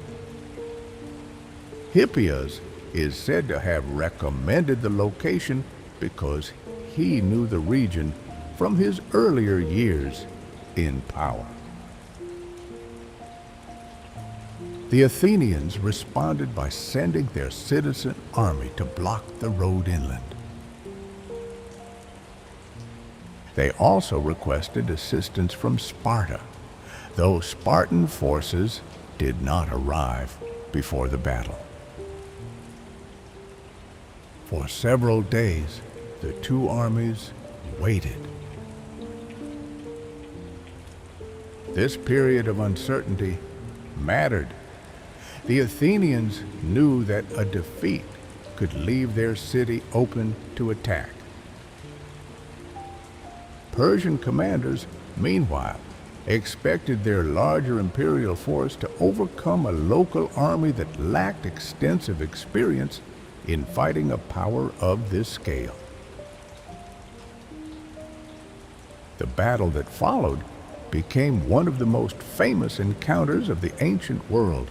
Hippias is said to have recommended the location because he knew the region from his earlier years in power. The Athenians responded by sending their citizen army to block the road inland. They also requested assistance from Sparta, though Spartan forces did not arrive before the battle. For several days, the two armies waited. This period of uncertainty mattered. The Athenians knew that a defeat could leave their city open to attack. Persian commanders, meanwhile, expected their larger imperial force to overcome a local army that lacked extensive experience in fighting a power of this scale. The battle that followed became one of the most famous encounters of the ancient world,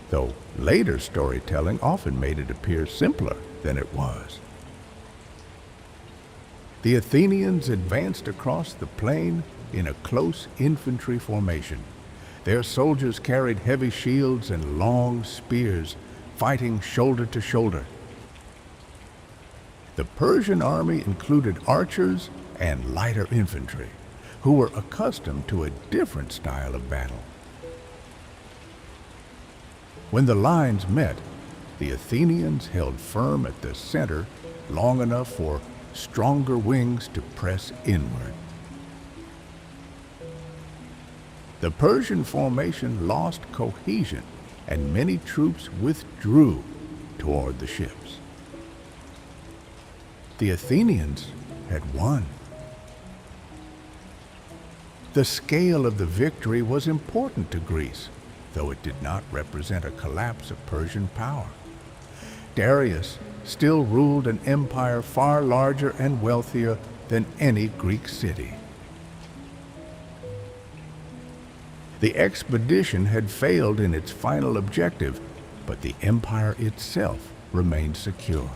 though later storytelling often made it appear simpler than it was. The Athenians advanced across the plain in a close infantry formation. Their soldiers carried heavy shields and long spears, fighting shoulder to shoulder. The Persian army included archers and lighter infantry, who were accustomed to a different style of battle. When the lines met, the Athenians held firm at the center long enough for stronger wings to press inward. The Persian formation lost cohesion, and many troops withdrew toward the ships. The Athenians had won. The scale of the victory was important to Greece, though it did not represent a collapse of Persian power. Darius still ruled an empire far larger and wealthier than any Greek city. The expedition had failed in its final objective, but the empire itself remained secure.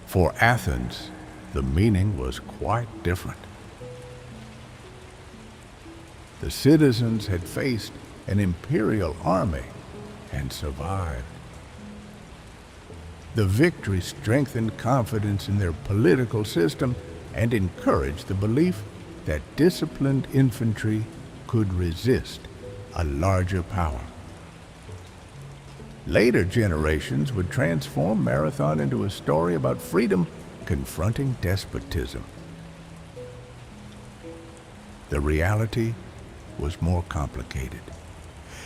For Athens, the meaning was quite different. The citizens had faced an imperial army and survived. The victory strengthened confidence in their political system and encouraged the belief that disciplined infantry could resist a larger power. Later generations would transform Marathon into a story about freedom confronting despotism. The reality was more complicated.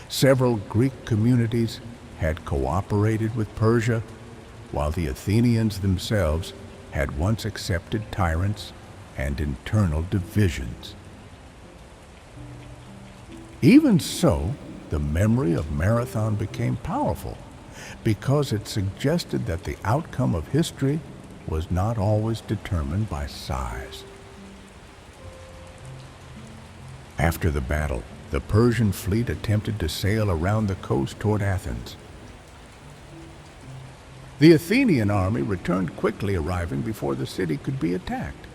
Several Greek communities had cooperated with Persia, while the Athenians themselves had once accepted tyrants and internal divisions. Even so, the memory of Marathon became powerful because it suggested that the outcome of history was not always determined by size. After the battle, the Persian fleet attempted to sail around the coast toward Athens. The Athenian army returned quickly, arriving before the city could be attacked.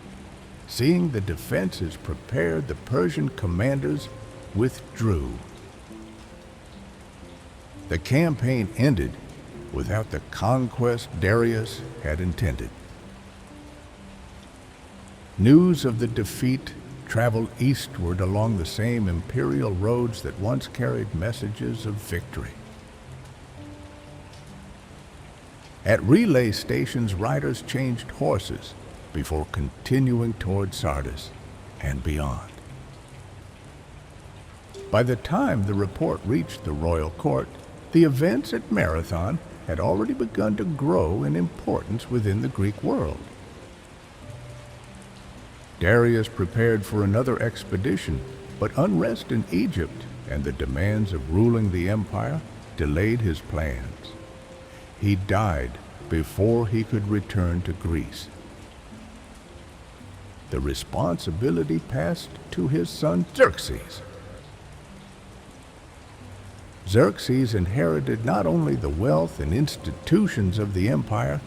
Seeing the defenses prepared, the Persian commanders withdrew. The campaign ended without the conquest Darius had intended. News of the defeat traveled eastward along the same imperial roads that once carried messages of victory. At relay stations, riders changed horses before continuing toward Sardis and beyond. By the time the report reached the royal court, the events at Marathon had already begun to grow in importance within the Greek world. Darius prepared for another expedition, but unrest in Egypt and the demands of ruling the empire delayed his plans. He died before he could return to Greece. The responsibility passed to his son Xerxes. Xerxes inherited not only the wealth and institutions of the empire,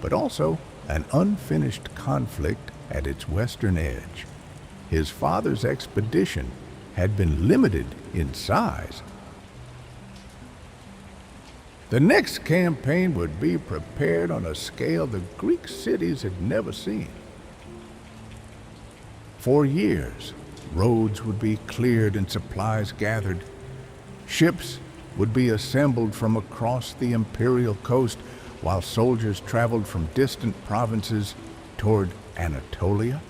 but also an unfinished conflict at its western edge. His father's expedition had been limited in size. The next campaign would be prepared on a scale the Greek cities had never seen. For years, roads would be cleared and supplies gathered. Ships would be assembled from across the imperial coast, while soldiers traveled from distant provinces toward Anatolia.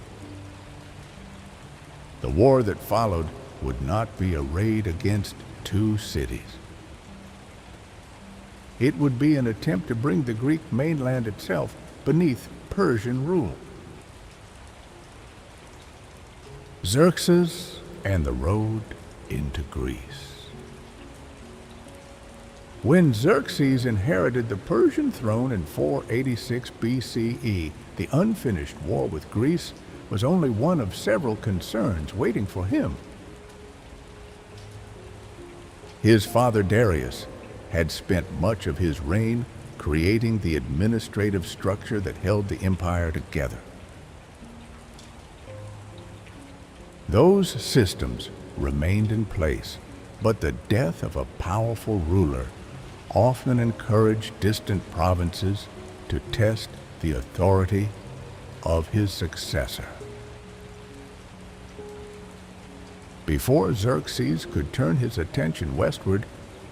The war that followed would not be a raid against two cities. It would be an attempt to bring the Greek mainland itself beneath Persian rule. Xerxes and the road into Greece. When Xerxes inherited the Persian throne in 486 BCE, the unfinished war with Greece was only one of several concerns waiting for him. His father Darius had spent much of his reign creating the administrative structure that held the empire together. Those systems remained in place, but the death of a powerful ruler often encouraged distant provinces to test the authority of his successor. Before Xerxes could turn his attention westward,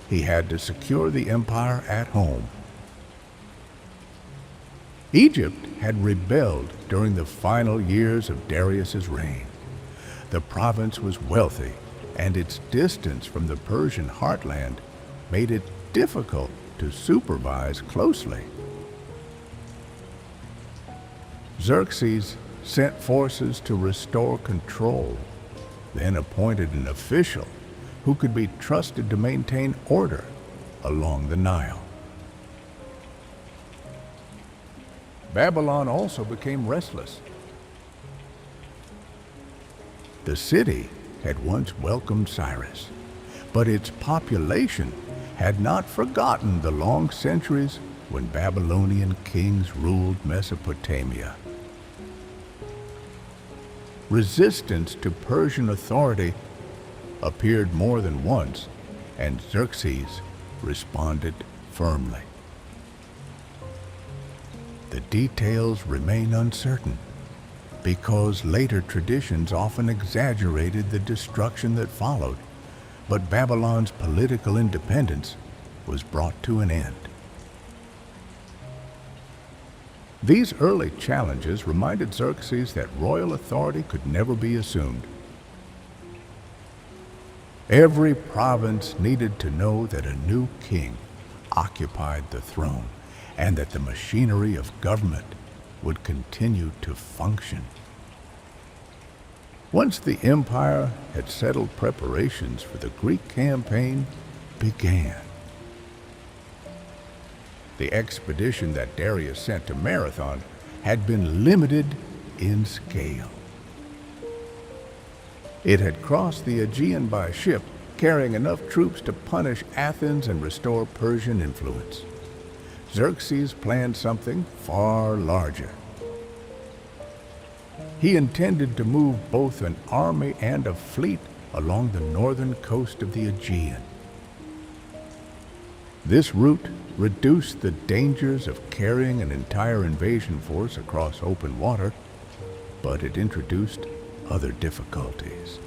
he had to secure the empire at home. Egypt had rebelled during the final years of Darius's reign. The province was wealthy, and its distance from the Persian heartland made it difficult to supervise closely. Xerxes sent forces to restore control, then appointed an official who could be trusted to maintain order along the Nile. Babylon also became restless. The city had once welcomed Cyrus, but its population had not forgotten the long centuries when Babylonian kings ruled Mesopotamia. Resistance to Persian authority appeared more than once, and Xerxes responded firmly. The details remain uncertain because later traditions often exaggerated the destruction that followed, but Babylon's political independence was brought to an end. These early challenges reminded Xerxes that royal authority could never be assumed. Every province needed to know that a new king occupied the throne and that the machinery of government would continue to function. Once the empire had settled, preparations for the Greek campaign began. The expedition that Darius sent to Marathon had been limited in scale. It had crossed the Aegean by ship, carrying enough troops to punish Athens and restore Persian influence. Xerxes planned something far larger. He intended to move both an army and a fleet along the northern coast of the Aegean. This route reduced the dangers of carrying an entire invasion force across open water, but it introduced other difficulties.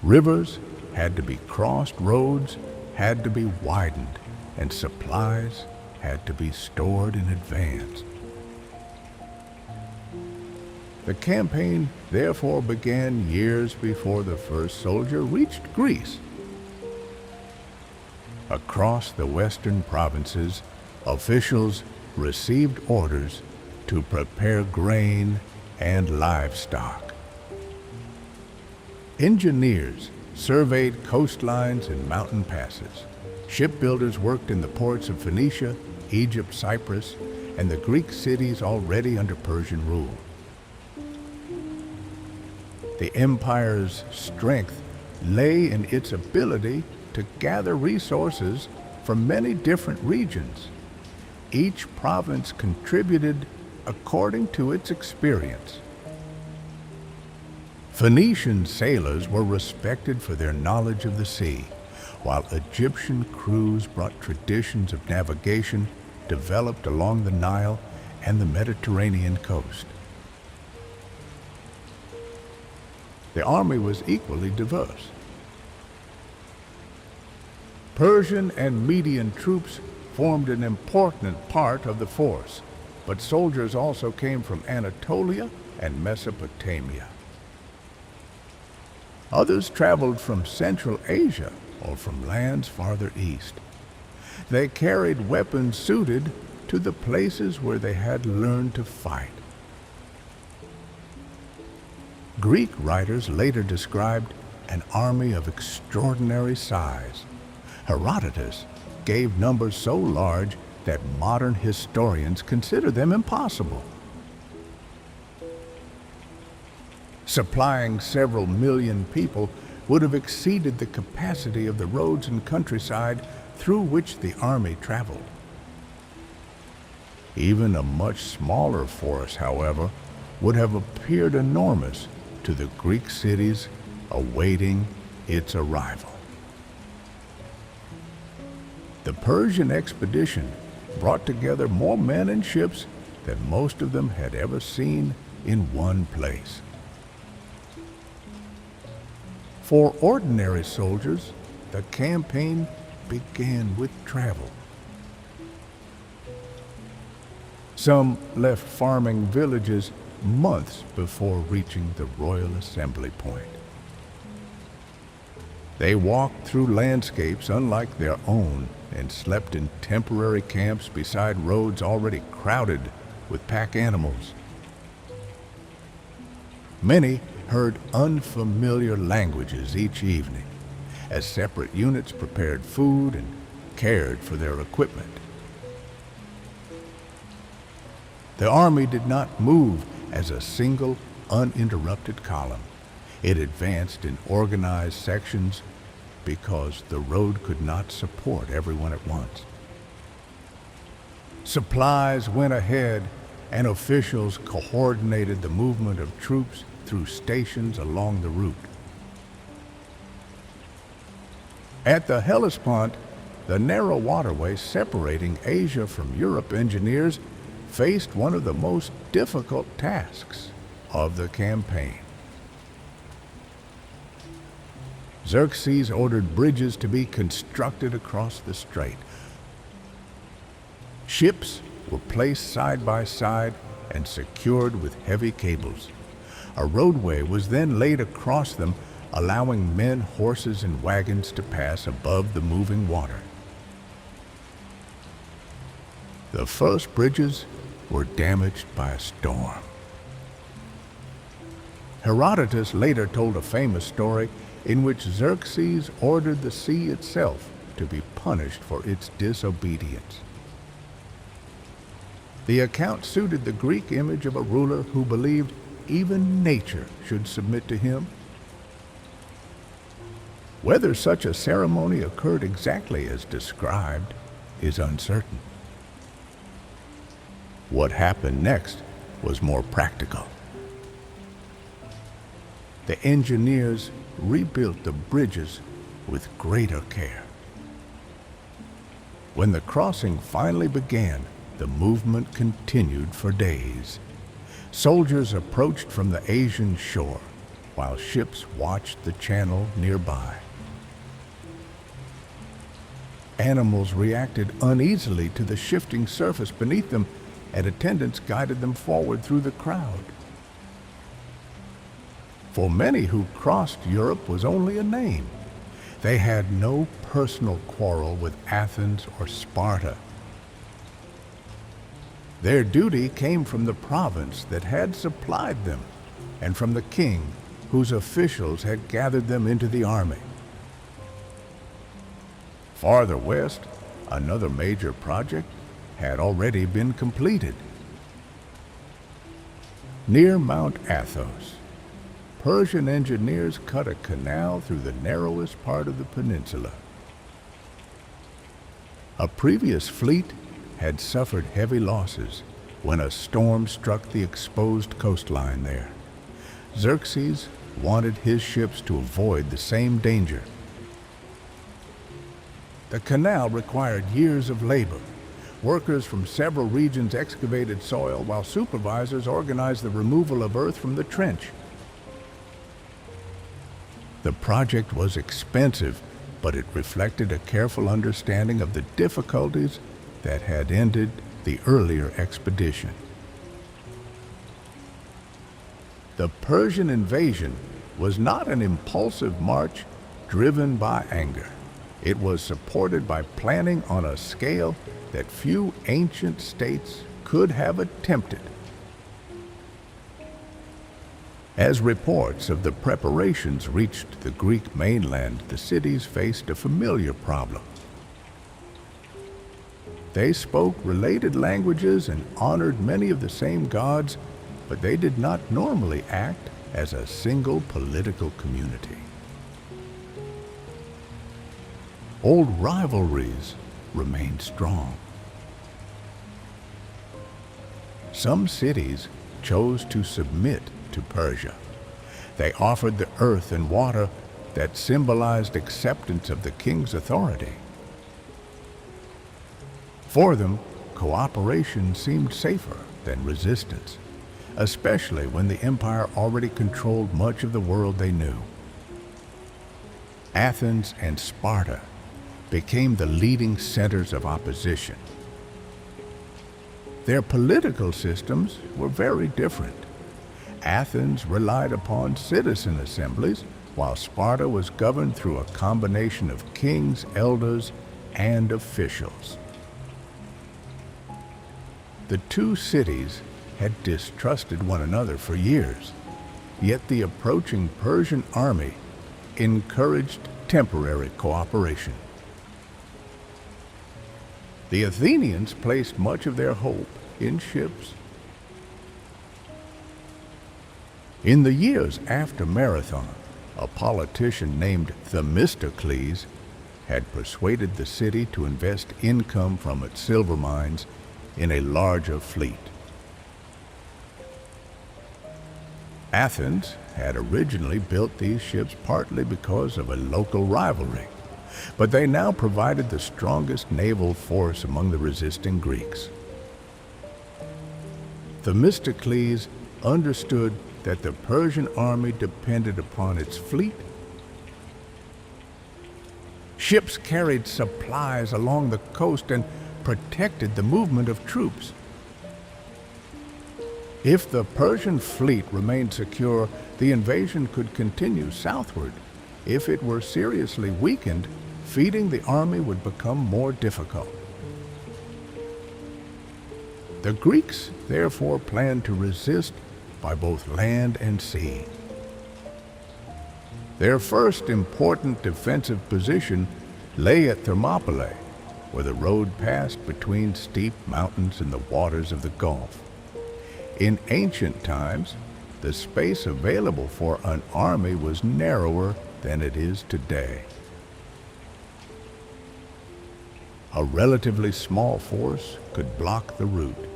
Rivers had to be crossed, roads had to be widened, and supplies had to be stored in advance. The campaign therefore began years before the first soldier reached Greece. Across the western provinces, officials received orders to prepare grain and livestock. Engineers surveyed coastlines and mountain passes. Shipbuilders worked in the ports of Phoenicia, Egypt, Cyprus, and the Greek cities already under Persian rule. The empire's strength lay in its ability to gather resources from many different regions. Each province contributed according to its experience. Phoenician sailors were respected for their knowledge of the sea, while Egyptian crews brought traditions of navigation developed along the Nile and the Mediterranean coast. The army was equally diverse. Persian and Median troops formed an important part of the force, but soldiers also came from Anatolia and Mesopotamia. Others traveled from Central Asia or from lands farther east. They carried weapons suited to the places where they had learned to fight. Greek writers later described an army of extraordinary size. Herodotus gave numbers so large that modern historians consider them impossible. Supplying several million people would have exceeded the capacity of the roads and countryside through which the army traveled. Even a much smaller force, however, would have appeared enormous to the Greek cities awaiting its arrival. The Persian expedition brought together more men and ships than most of them had ever seen in one place. For ordinary soldiers, the campaign began with travel. Some left farming villages months before reaching the royal assembly point. They walked through landscapes unlike their own and slept in temporary camps beside roads already crowded with pack animals. Many heard unfamiliar languages each evening, as separate units prepared food and cared for their equipment. The army did not move as a single, uninterrupted column. It advanced in organized sections because the road could not support everyone at once. Supplies went ahead, and officials coordinated the movement of troops through stations along the route. At the Hellespont, the narrow waterway separating Asia from Europe, engineers faced one of the most difficult tasks of the campaign. Xerxes ordered bridges to be constructed across the strait. Ships were placed side by side and secured with heavy cables. A roadway was then laid across them, allowing men, horses, and wagons to pass above the moving water. The first bridges were damaged by a storm. Herodotus later told a famous story in which Xerxes ordered the sea itself to be punished for its disobedience. The account suited the Greek image of a ruler who believed even nature should submit to him. Whether such a ceremony occurred exactly as described is uncertain. What happened next was more practical. The engineers rebuilt the bridges with greater care. When the crossing finally began, the movement continued for days. Soldiers approached from the Asian shore, while ships watched the channel nearby. Animals reacted uneasily to the shifting surface beneath them, and attendants guided them forward through the crowd. For many who crossed, Europe was only a name. They had no personal quarrel with Athens or Sparta. Their duty came from the province that had supplied them, and from the king whose officials had gathered them into the army. Farther west, another major project had already been completed. Near Mount Athos, Persian engineers cut a canal through the narrowest part of the peninsula. A previous fleet had suffered heavy losses when a storm struck the exposed coastline there. Xerxes wanted his ships to avoid the same danger. The canal required years of labor. Workers from several regions excavated soil while supervisors organized the removal of earth from the trench. The project was expensive, but it reflected a careful understanding of the difficulties that had ended the earlier expedition. The Persian invasion was not an impulsive march driven by anger. It was supported by planning on a scale that few ancient states could have attempted. As reports of the preparations reached the Greek mainland, the cities faced a familiar problem. They spoke related languages and honored many of the same gods, but they did not normally act as a single political community. Old rivalries remained strong. Some cities chose to submit to Persia. They offered the earth and water that symbolized acceptance of the king's authority. For them, cooperation seemed safer than resistance, especially when the empire already controlled much of the world they knew. Athens and Sparta became the leading centers of opposition. Their political systems were very different. Athens relied upon citizen assemblies, while Sparta was governed through a combination of kings, elders, and officials. The two cities had distrusted one another for years, yet the approaching Persian army encouraged temporary cooperation. The Athenians placed much of their hope in ships. In the years after Marathon, a politician named Themistocles had persuaded the city to invest income from its silver mines in a larger fleet. Athens had originally built these ships partly because of a local rivalry, but they now provided the strongest naval force among the resisting Greeks. Themistocles understood that the Persian army depended upon its fleet. Ships carried supplies along the coast and protected the movement of troops. If the Persian fleet remained secure, the invasion could continue southward. If it were seriously weakened, feeding the army would become more difficult. The Greeks therefore planned to resist by both land and sea. Their first important defensive position lay at Thermopylae, where the road passed between steep mountains and the waters of the Gulf. In ancient times, the space available for an army was narrower than it is today. A relatively small force could block the route.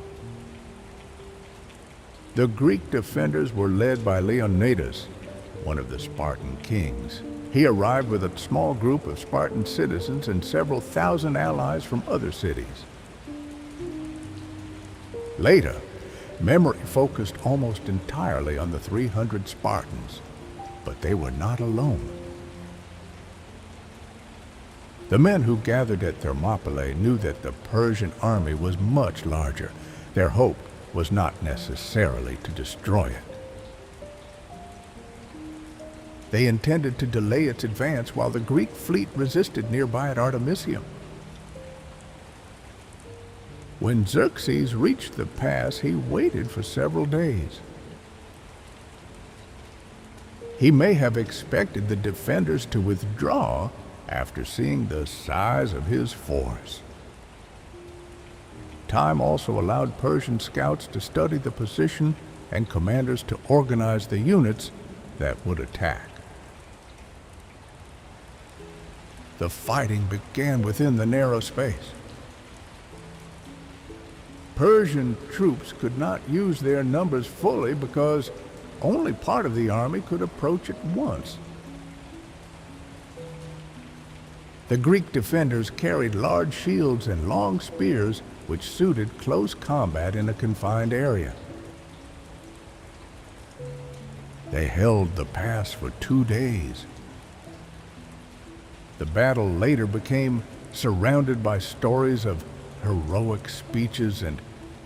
The Greek defenders were led by Leonidas, one of the Spartan kings. He arrived with a small group of Spartan citizens and several thousand allies from other cities. Later, memory focused almost entirely on the 300 Spartans, but they were not alone. The men who gathered at Thermopylae knew that the Persian army was much larger. Their hope was not necessarily to destroy it. They intended to delay its advance while the Greek fleet resisted nearby at Artemisium. When Xerxes reached the pass, he waited for several days. He may have expected the defenders to withdraw after seeing the size of his force. Time also allowed Persian scouts to study the position and commanders to organize the units that would attack. The fighting began within the narrow space. Persian troops could not use their numbers fully because only part of the army could approach at once. The Greek defenders carried large shields and long spears which suited close combat in a confined area. They held the pass for 2 days. The battle later became surrounded by stories of heroic speeches and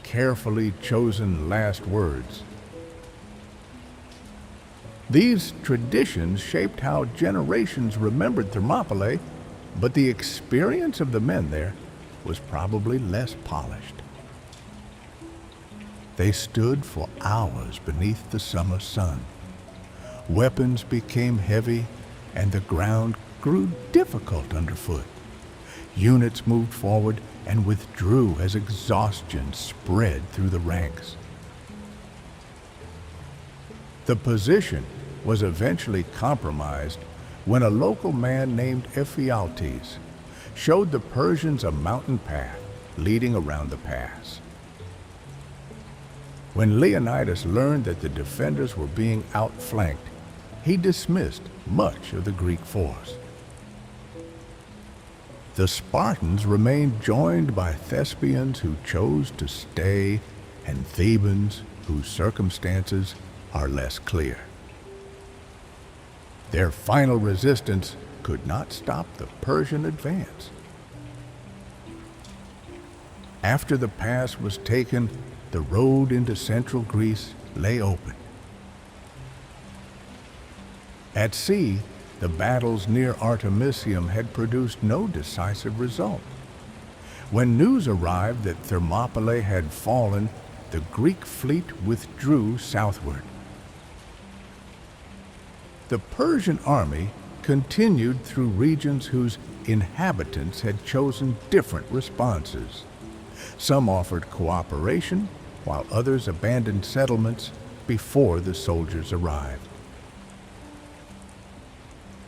carefully chosen last words. These traditions shaped how generations remembered Thermopylae, but the experience of the men there was probably less polished. They stood for hours beneath the summer sun. Weapons became heavy, and the ground grew difficult underfoot. Units moved forward and withdrew as exhaustion spread through the ranks. The position was eventually compromised when a local man named Ephialtes showed the Persians a mountain path leading around the pass. When Leonidas learned that the defenders were being outflanked, he dismissed much of the Greek force. The Spartans remained joined by Thespians who chose to stay and Thebans whose circumstances are less clear. Their final resistance could not stop the Persian advance. After the pass was taken, the road into central Greece lay open. At sea, the battles near Artemisium had produced no decisive result. When news arrived that Thermopylae had fallen, the Greek fleet withdrew southward. The Persian army continued through regions whose inhabitants had chosen different responses. Some offered cooperation, while others abandoned settlements before the soldiers arrived.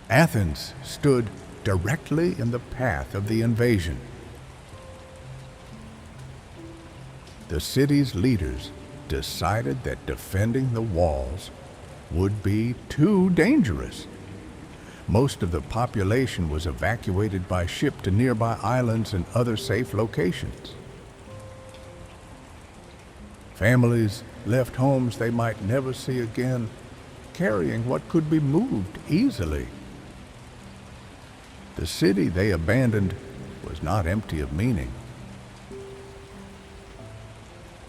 Athens stood directly in the path of the invasion. The city's leaders decided that defending the walls would be too dangerous. Most of the population was evacuated by ship to nearby islands and other safe locations. Families left homes they might never see again, carrying what could be moved easily. The city they abandoned was not empty of meaning.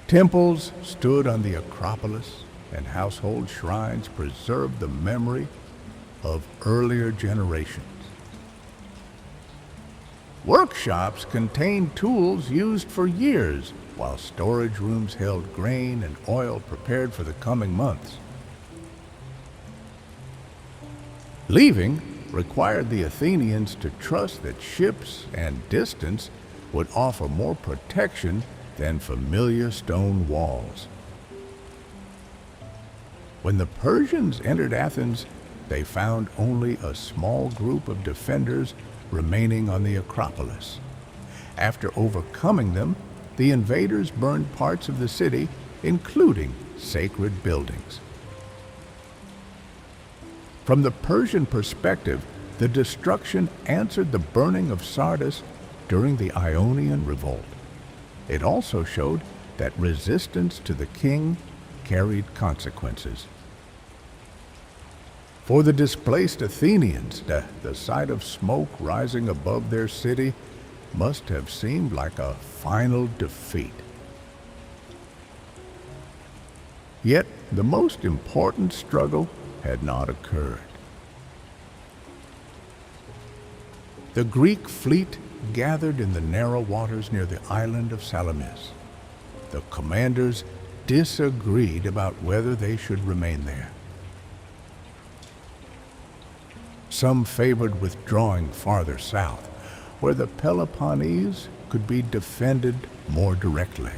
Temples stood on the Acropolis, and household shrines preserved the memory of earlier generations. Workshops contained tools used for years, while storage rooms held grain and oil prepared for the coming months. Leaving required the Athenians to trust that ships and distance would offer more protection than familiar stone walls. When the Persians entered Athens, they found only a small group of defenders remaining on the Acropolis. After overcoming them, the invaders burned parts of the city, including sacred buildings. From the Persian perspective, the destruction answered the burning of Sardis during the Ionian Revolt. It also showed that resistance to the king carried consequences. For the displaced Athenians, the sight of smoke rising above their city must have seemed like a final defeat. Yet the most important struggle had not occurred. The Greek fleet gathered in the narrow waters near the island of Salamis. The commanders disagreed about whether they should remain there. Some favored withdrawing farther south, where the Peloponnese could be defended more directly.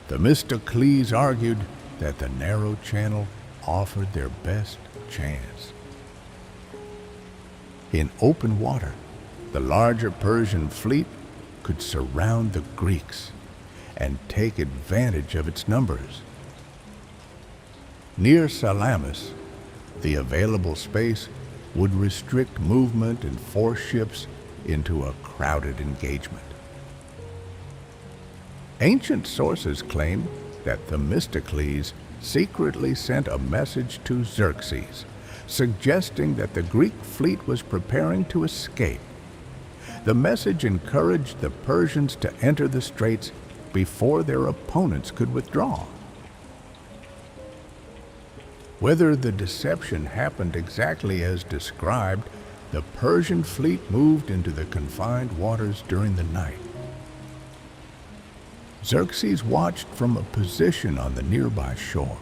Themistocles argued that the narrow channel offered their best chance. In open water, the larger Persian fleet could surround the Greeks and take advantage of its numbers. Near Salamis, the available space would restrict movement and force ships into a crowded engagement. Ancient sources claim that Themistocles secretly sent a message to Xerxes, suggesting that the Greek fleet was preparing to escape. The message encouraged the Persians to enter the straits before their opponents could withdraw. Whether the deception happened exactly as described, the Persian fleet moved into the confined waters during the night. Xerxes watched from a position on the nearby shore.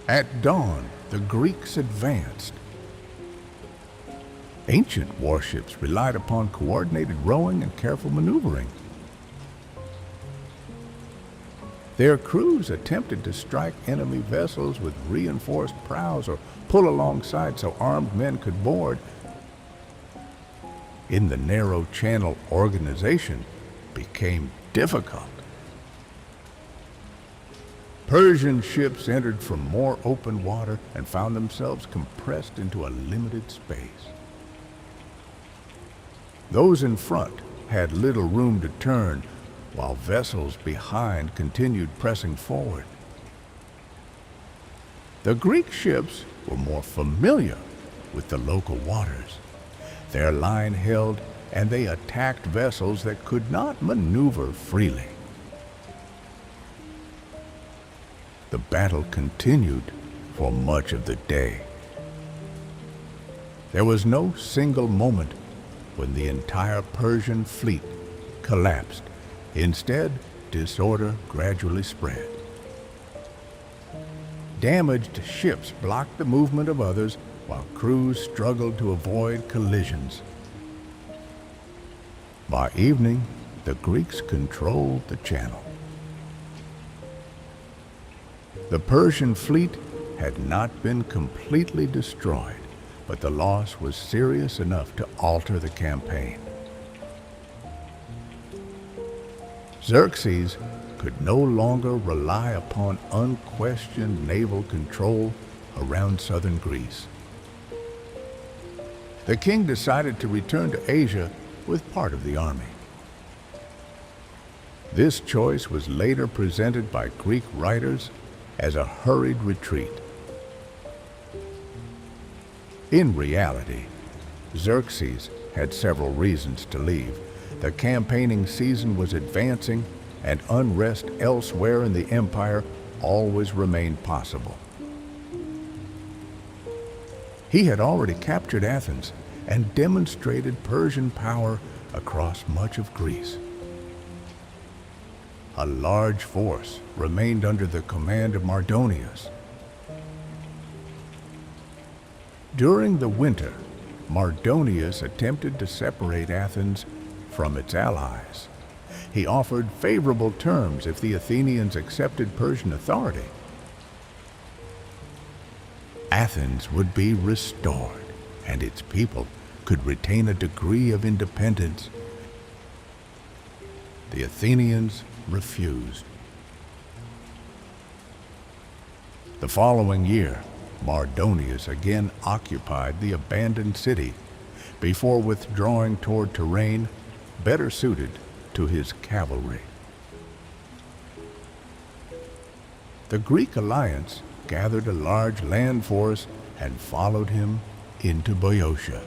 At dawn, the Greeks advanced. Ancient warships relied upon coordinated rowing and careful maneuvering. Their crews attempted to strike enemy vessels with reinforced prows or pull alongside so armed men could board. In the narrow channel, organization became difficult. Persian ships entered from more open water and found themselves compressed into a limited space. Those in front had little room to turn, while vessels behind continued pressing forward. The Greek ships were more familiar with the local waters. Their line held, and they attacked vessels that could not maneuver freely. The battle continued for much of the day. There was no single moment when the entire Persian fleet collapsed. Instead, disorder gradually spread. Damaged ships blocked the movement of others while crews struggled to avoid collisions. By evening, the Greeks controlled the channel. The Persian fleet had not been completely destroyed, but the loss was serious enough to alter the campaign. Xerxes could no longer rely upon unquestioned naval control around southern Greece. The king decided to return to Asia with part of the army. This choice was later presented by Greek writers as a hurried retreat. In reality, Xerxes had several reasons to leave. The campaigning season was advancing, and unrest elsewhere in the empire always remained possible. He had already captured Athens and demonstrated Persian power across much of Greece. A large force remained under the command of Mardonius. During the winter, Mardonius attempted to separate Athens from its allies. He offered favorable terms if the Athenians accepted Persian authority. Athens would be restored, and its people could retain a degree of independence. The Athenians refused. The following year, Mardonius again occupied the abandoned city before withdrawing toward terrain better suited to his cavalry. The Greek alliance gathered a large land force and followed him into Boeotia.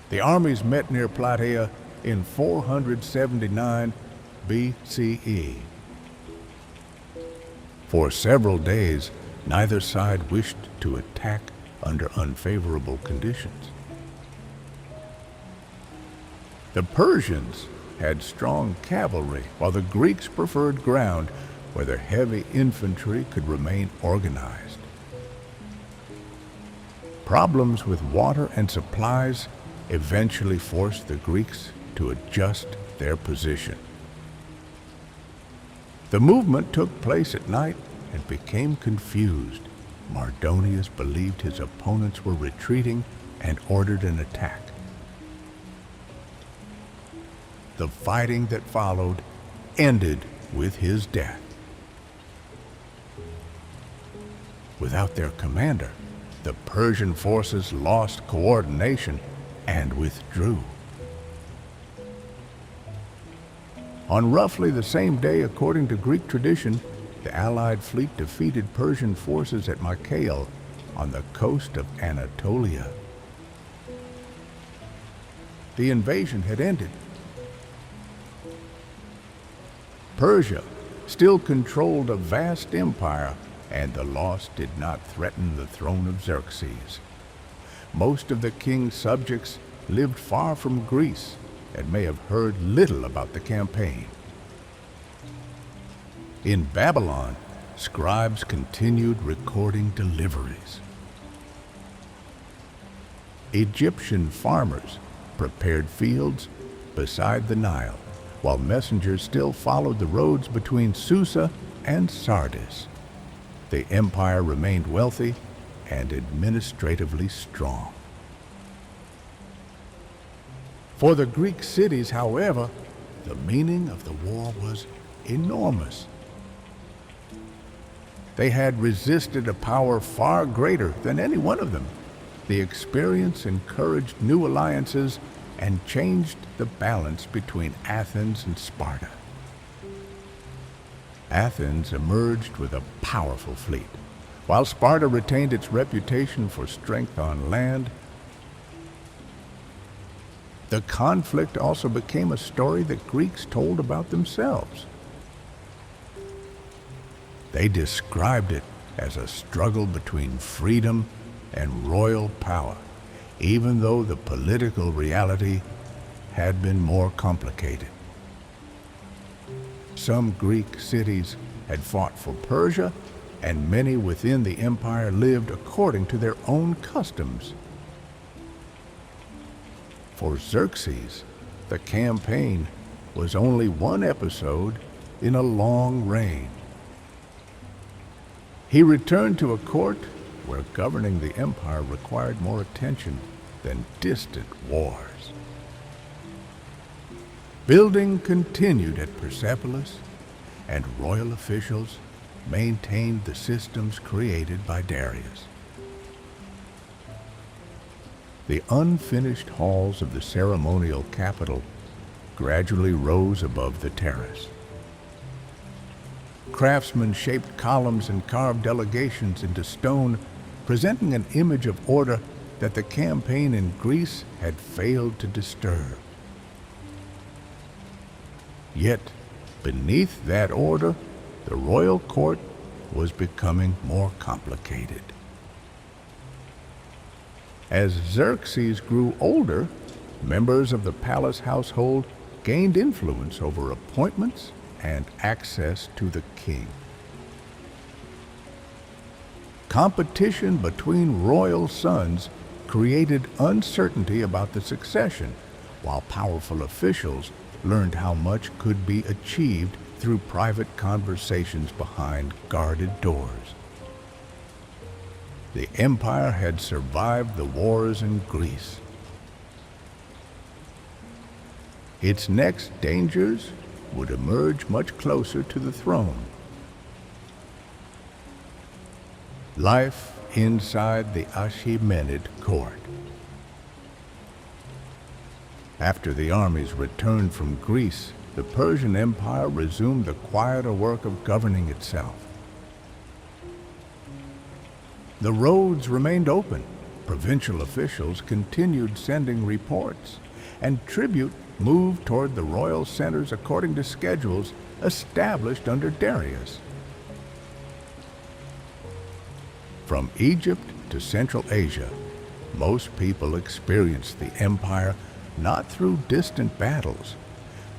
The armies met near Plataea in 479 BCE. For several days, neither side wished to attack under unfavorable conditions. The Persians had strong cavalry, while the Greeks preferred ground where their heavy infantry could remain organized. Problems with water and supplies eventually forced the Greeks to adjust their position. The movement took place at night and became confused. Mardonius believed his opponents were retreating and ordered an attack. The fighting that followed ended with his death. Without their commander, the Persian forces lost coordination and withdrew. On roughly the same day, according to Greek tradition, the Allied fleet defeated Persian forces at Mycale on the coast of Anatolia. The invasion had ended. Persia still controlled a vast empire, and the loss did not threaten the throne of Xerxes. Most of the king's subjects lived far from Greece and may have heard little about the campaign. In Babylon, scribes continued recording deliveries. Egyptian farmers prepared fields beside the Nile, while messengers still followed the roads between Susa and Sardis. The empire remained wealthy and administratively strong. For the Greek cities, however, the meaning of the war was enormous. They had resisted a power far greater than any one of them. The experience encouraged new alliances and changed the balance between Athens and Sparta. Athens emerged with a powerful fleet, while Sparta retained its reputation for strength on land. The conflict also became a story that Greeks told about themselves. They described it as a struggle between freedom and royal power, even though the political reality had been more complicated. Some Greek cities had fought for Persia, and many within the empire lived according to their own customs. For Xerxes, the campaign was only one episode in a long reign. He returned to a court where governing the empire required more attention than distant wars. Building continued at Persepolis, and royal officials maintained the systems created by Darius. The unfinished halls of the ceremonial capital gradually rose above the terrace. Craftsmen shaped columns and carved delegations into stone, presenting an image of order that the campaign in Greece had failed to disturb. Yet, beneath that order, the royal court was becoming more complicated. As Xerxes grew older, members of the palace household gained influence over appointments and access to the king. Competition between royal sons created uncertainty about the succession, while powerful officials learned how much could be achieved through private conversations behind guarded doors. The empire had survived the wars in Greece. Its next dangers would emerge much closer to the throne. Life inside the Achaemenid court. After the armies returned from Greece, the Persian Empire resumed the quieter work of governing itself. The roads remained open, provincial officials continued sending reports, and tribute moved toward the royal centers according to schedules established under Darius. From Egypt to Central Asia, most people experienced the empire not through distant battles,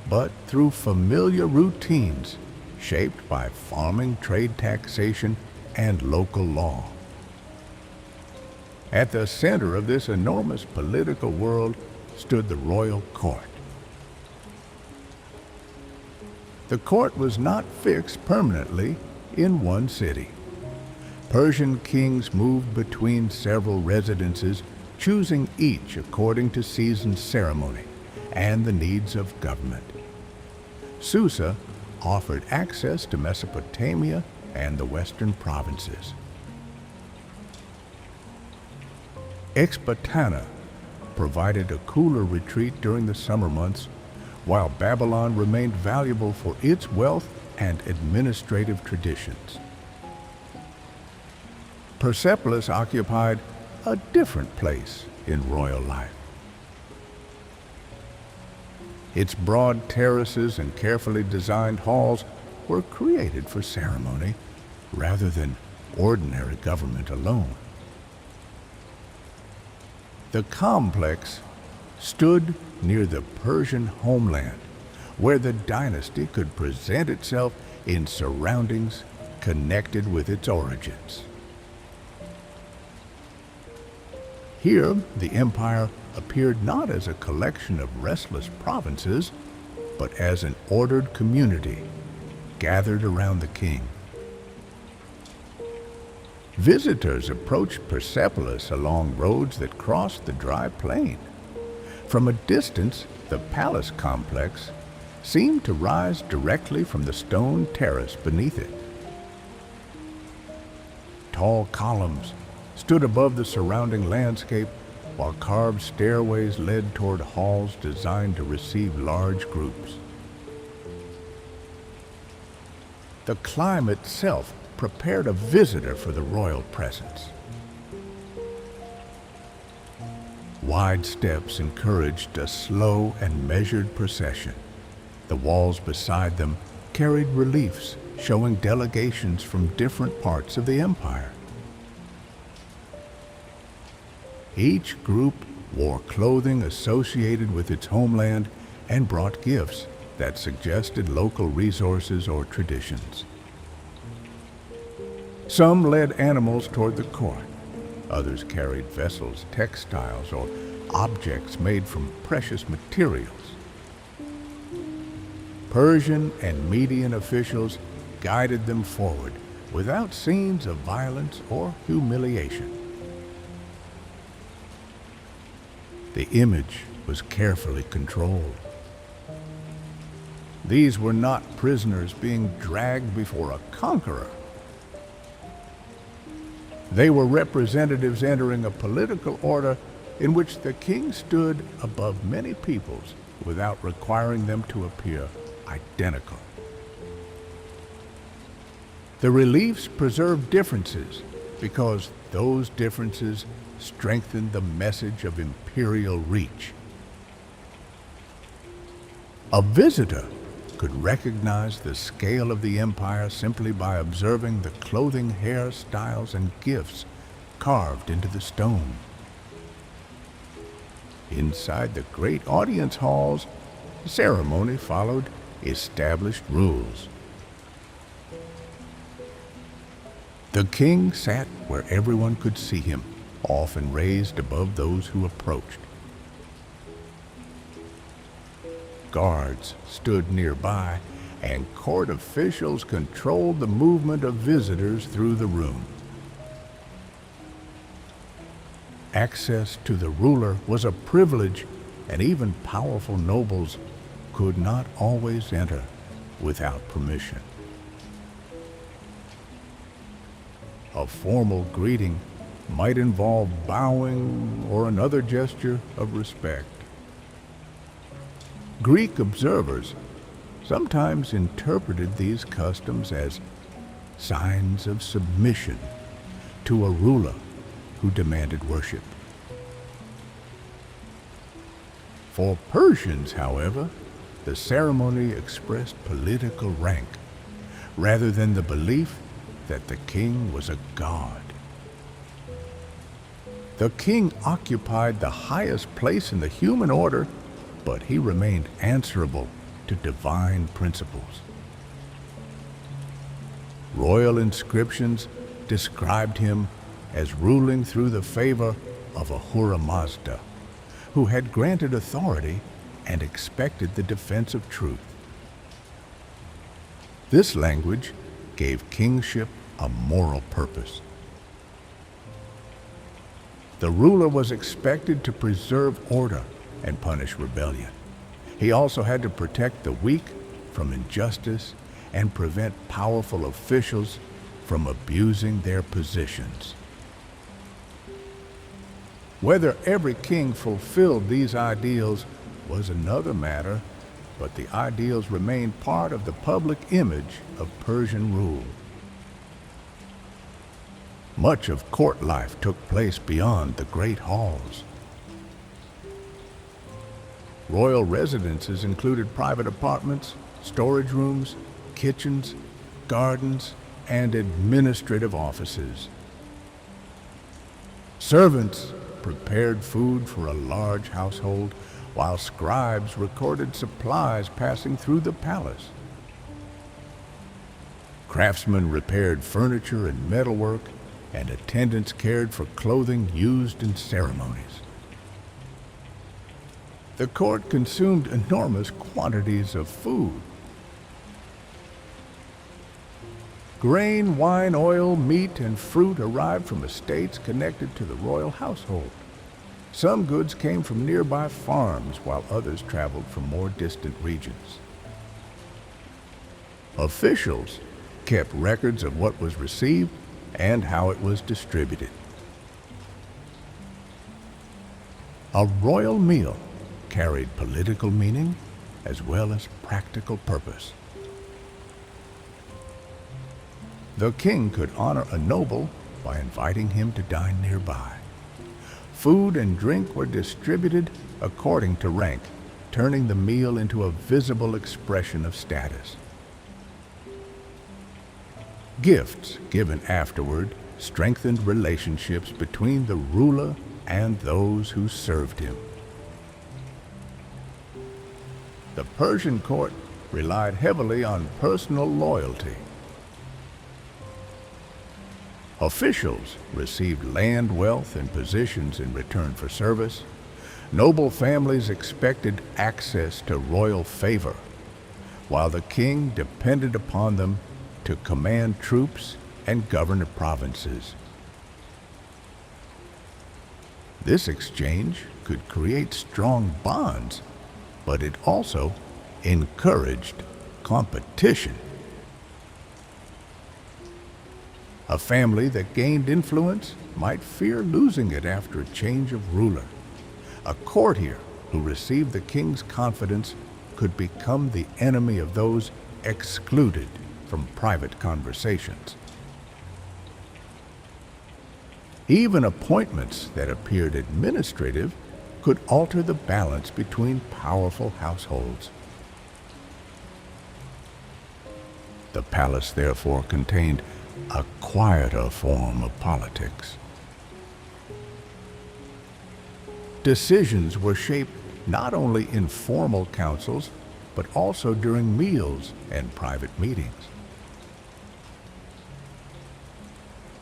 but through familiar routines shaped by farming, trade, taxation, and local law. At the center of this enormous political world stood the royal court. The court was not fixed permanently in one city. Persian kings moved between several residences, choosing each according to season's ceremony and the needs of government. Susa offered access to Mesopotamia and the western provinces. Ecbatana provided a cooler retreat during the summer months, while Babylon remained valuable for its wealth and administrative traditions. Persepolis occupied a different place in royal life. Its broad terraces and carefully designed halls were created for ceremony rather than ordinary government alone. The complex stood near the Persian homeland, where the dynasty could present itself in surroundings connected with its origins. Here, the empire appeared not as a collection of restless provinces, but as an ordered community gathered around the king. Visitors approached Persepolis along roads that crossed the dry plain. From a distance, the palace complex seemed to rise directly from the stone terrace beneath it. Tall columns stood above the surrounding landscape, while carved stairways led toward halls designed to receive large groups. The climb itself prepared a visitor for the royal presence. Wide steps encouraged a slow and measured procession. The walls beside them carried reliefs showing delegations from different parts of the empire. Each group wore clothing associated with its homeland and brought gifts that suggested local resources or traditions. Some led animals toward the court. Others carried vessels, textiles, or objects made from precious materials. Persian and Median officials guided them forward without scenes of violence or humiliation. The image was carefully controlled. These were not prisoners being dragged before a conqueror. They were representatives entering a political order in which the king stood above many peoples without requiring them to appear identical. The reliefs preserved differences because those differences strengthened the message of imperial reach. A visitor could recognize the scale of the empire simply by observing the clothing, hairstyles, and gifts carved into the stone. Inside the great audience halls, the ceremony followed established rules. The king sat where everyone could see him, often raised above those who approached. Guards stood nearby, and court officials controlled the movement of visitors through the room. Access to the ruler was a privilege, and even powerful nobles could not always enter without permission. A formal greeting might involve bowing or another gesture of respect. Greek observers sometimes interpreted these customs as signs of submission to a ruler who demanded worship. For Persians, however, the ceremony expressed political rank rather than the belief that the king was a god. The king occupied the highest place in the human order, but he remained answerable to divine principles. Royal inscriptions described him as ruling through the favor of Ahura Mazda, who had granted authority and expected the defense of truth. This language gave kingship a moral purpose. The ruler was expected to preserve order and punish rebellion. He also had to protect the weak from injustice and prevent powerful officials from abusing their positions. Whether every king fulfilled these ideals was another matter, but the ideals remained part of the public image of Persian rule. Much of court life took place beyond the great halls. Royal residences included private apartments, storage rooms, kitchens, gardens, and administrative offices. Servants prepared food for a large household, while scribes recorded supplies passing through the palace. Craftsmen repaired furniture and metalwork, and attendants cared for clothing used in ceremonies. The court consumed enormous quantities of food. Grain, wine, oil, meat, and fruit arrived from estates connected to the royal household. Some goods came from nearby farms, while others traveled from more distant regions. Officials kept records of what was received and how it was distributed. A royal meal carried political meaning as well as practical purpose. The king could honor a noble by inviting him to dine nearby. Food and drink were distributed according to rank, turning the meal into a visible expression of status. Gifts given afterward strengthened relationships between the ruler and those who served him. The Persian court relied heavily on personal loyalty. Officials received land, wealth, and positions in return for service. Noble families expected access to royal favor, while the king depended upon them to command troops and govern the provinces. This exchange could create strong bonds, but it also encouraged competition. A family that gained influence might fear losing it after a change of ruler. A courtier who received the king's confidence could become the enemy of those excluded from private conversations. Even appointments that appeared administrative could alter the balance between powerful households. The palace therefore contained a quieter form of politics. Decisions were shaped not only in formal councils, but also during meals and private meetings.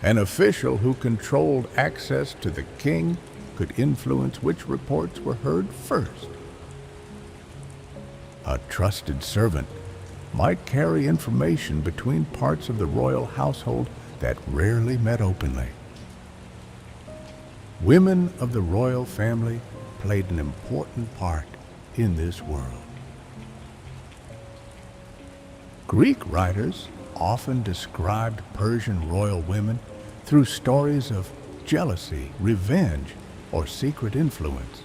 An official who controlled access to the king could influence which reports were heard first. A trusted servant might carry information between parts of the royal household that rarely met openly. Women of the royal family played an important part in this world. Greek writers often described Persian royal women through stories of jealousy, revenge, or secret influence.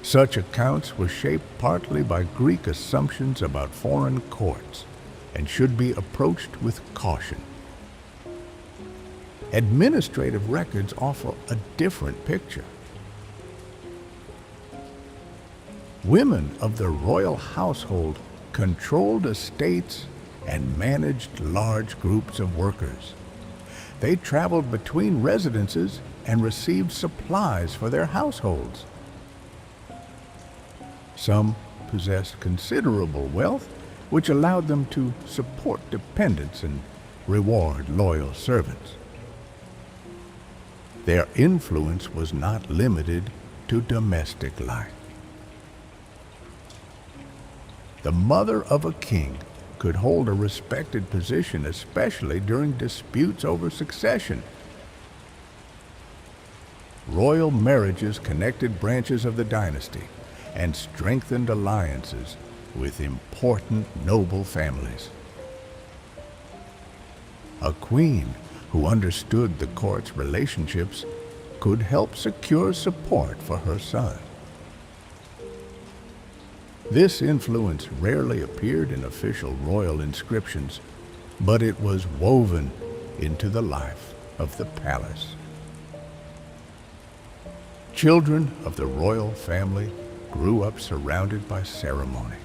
Such accounts were shaped partly by Greek assumptions about foreign courts and should be approached with caution. Administrative records offer a different picture. Women of the royal household controlled estates and managed large groups of workers. They traveled between residences and received supplies for their households. Some possessed considerable wealth, which allowed them to support dependents and reward loyal servants. Their influence was not limited to domestic life. The mother of a king could hold a respected position, especially during disputes over succession. Royal marriages connected branches of the dynasty and strengthened alliances with important noble families. A queen who understood the court's relationships could help secure support for her son. This influence rarely appeared in official royal inscriptions, but it was woven into the life of the palace. Children of the royal family grew up surrounded by ceremony.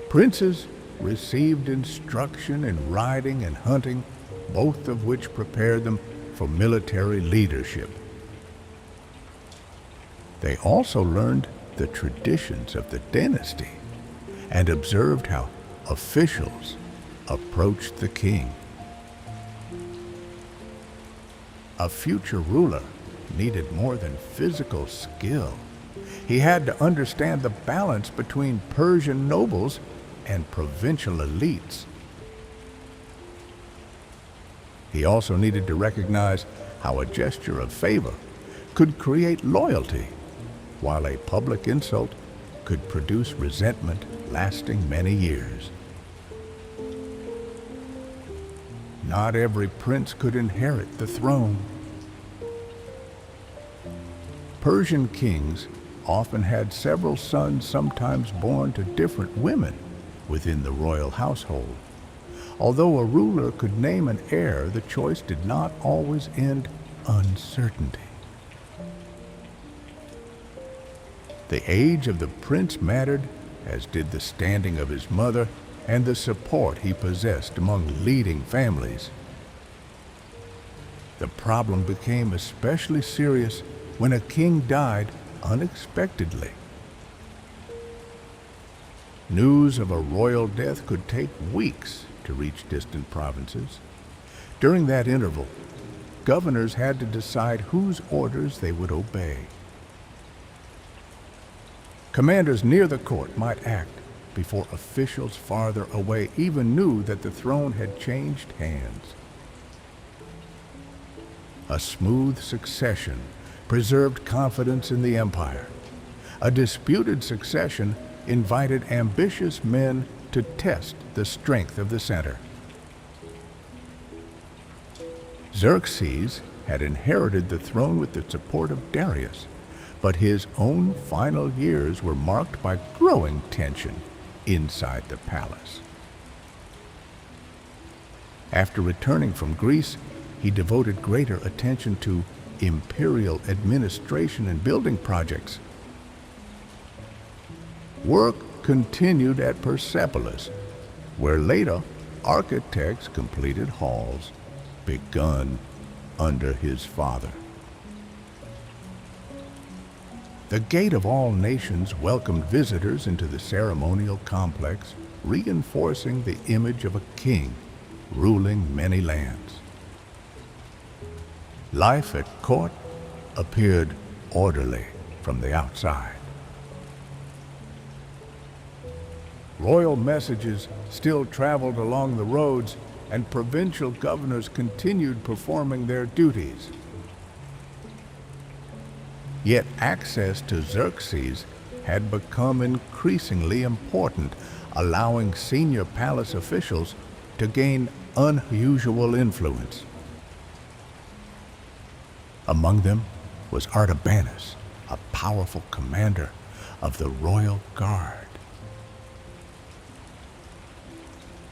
Princes received instruction in riding and hunting, both of which prepared them for military leadership. They also learned the traditions of the dynasty and observed how officials approached the king. A future ruler needed more than physical skill. He had to understand the balance between Persian nobles and provincial elites. He also needed to recognize how a gesture of favor could create loyalty, while a public insult could produce resentment lasting many years. Not every prince could inherit the throne. Persian kings often had several sons, sometimes born to different women within the royal household. Although a ruler could name an heir, the choice did not always end uncertainty. The age of the prince mattered, as did the standing of his mother and the support he possessed among leading families. The problem became especially serious when a king died unexpectedly. News of a royal death could take weeks to reach distant provinces. During that interval, governors had to decide whose orders they would obey. Commanders near the court might act before officials farther away even knew that the throne had changed hands. A smooth succession preserved confidence in the empire. A disputed succession invited ambitious men to test the strength of the center. Xerxes had inherited the throne with the support of Darius, but his own final years were marked by growing tension inside the palace. After returning from Greece, he devoted greater attention to imperial administration and building projects. Work continued at Persepolis, where later architects completed halls begun under his father. The Gate of All Nations welcomed visitors into the ceremonial complex, reinforcing the image of a king ruling many lands. Life at court appeared orderly from the outside. Royal messages still traveled along the roads, and provincial governors continued performing their duties. Yet access to Xerxes had become increasingly important, allowing senior palace officials to gain unusual influence. Among them was Artabanus, a powerful commander of the royal guard.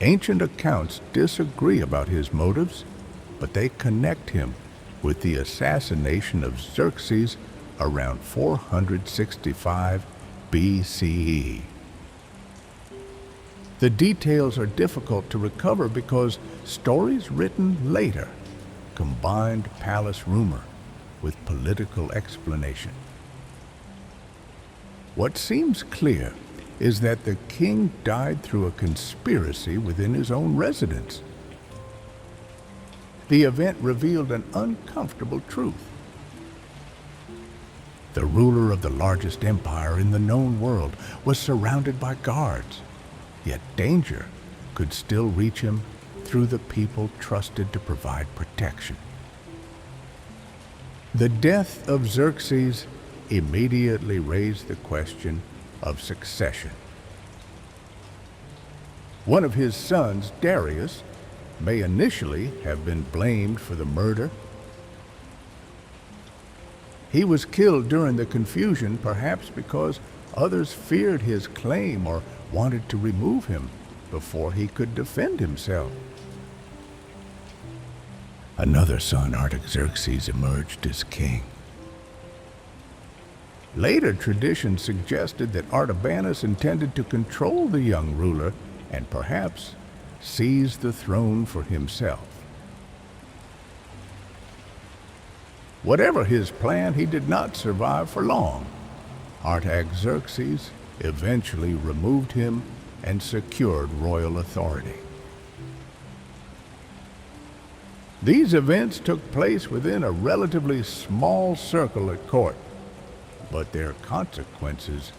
Ancient accounts disagree about his motives, but they connect him with the assassination of Xerxes around 465 BCE. The details are difficult to recover because stories written later combined palace rumor with political explanation. What seems clear is that the king died through a conspiracy within his own residence. The event revealed an uncomfortable truth. The ruler of the largest empire in the known world was surrounded by guards, yet danger could still reach him through the people trusted to provide protection. The death of Xerxes immediately raised the question of succession. One of his sons, Darius, may initially have been blamed for the murder. He was killed during the confusion, perhaps because others feared his claim or wanted to remove him before he could defend himself. Another son, Artaxerxes, emerged as king. Later tradition suggested that Artabanus intended to control the young ruler and perhaps seize the throne for himself. Whatever his plan, he did not survive for long. Artaxerxes eventually removed him and secured royal authority. These events took place within a relatively small circle at court, but their consequences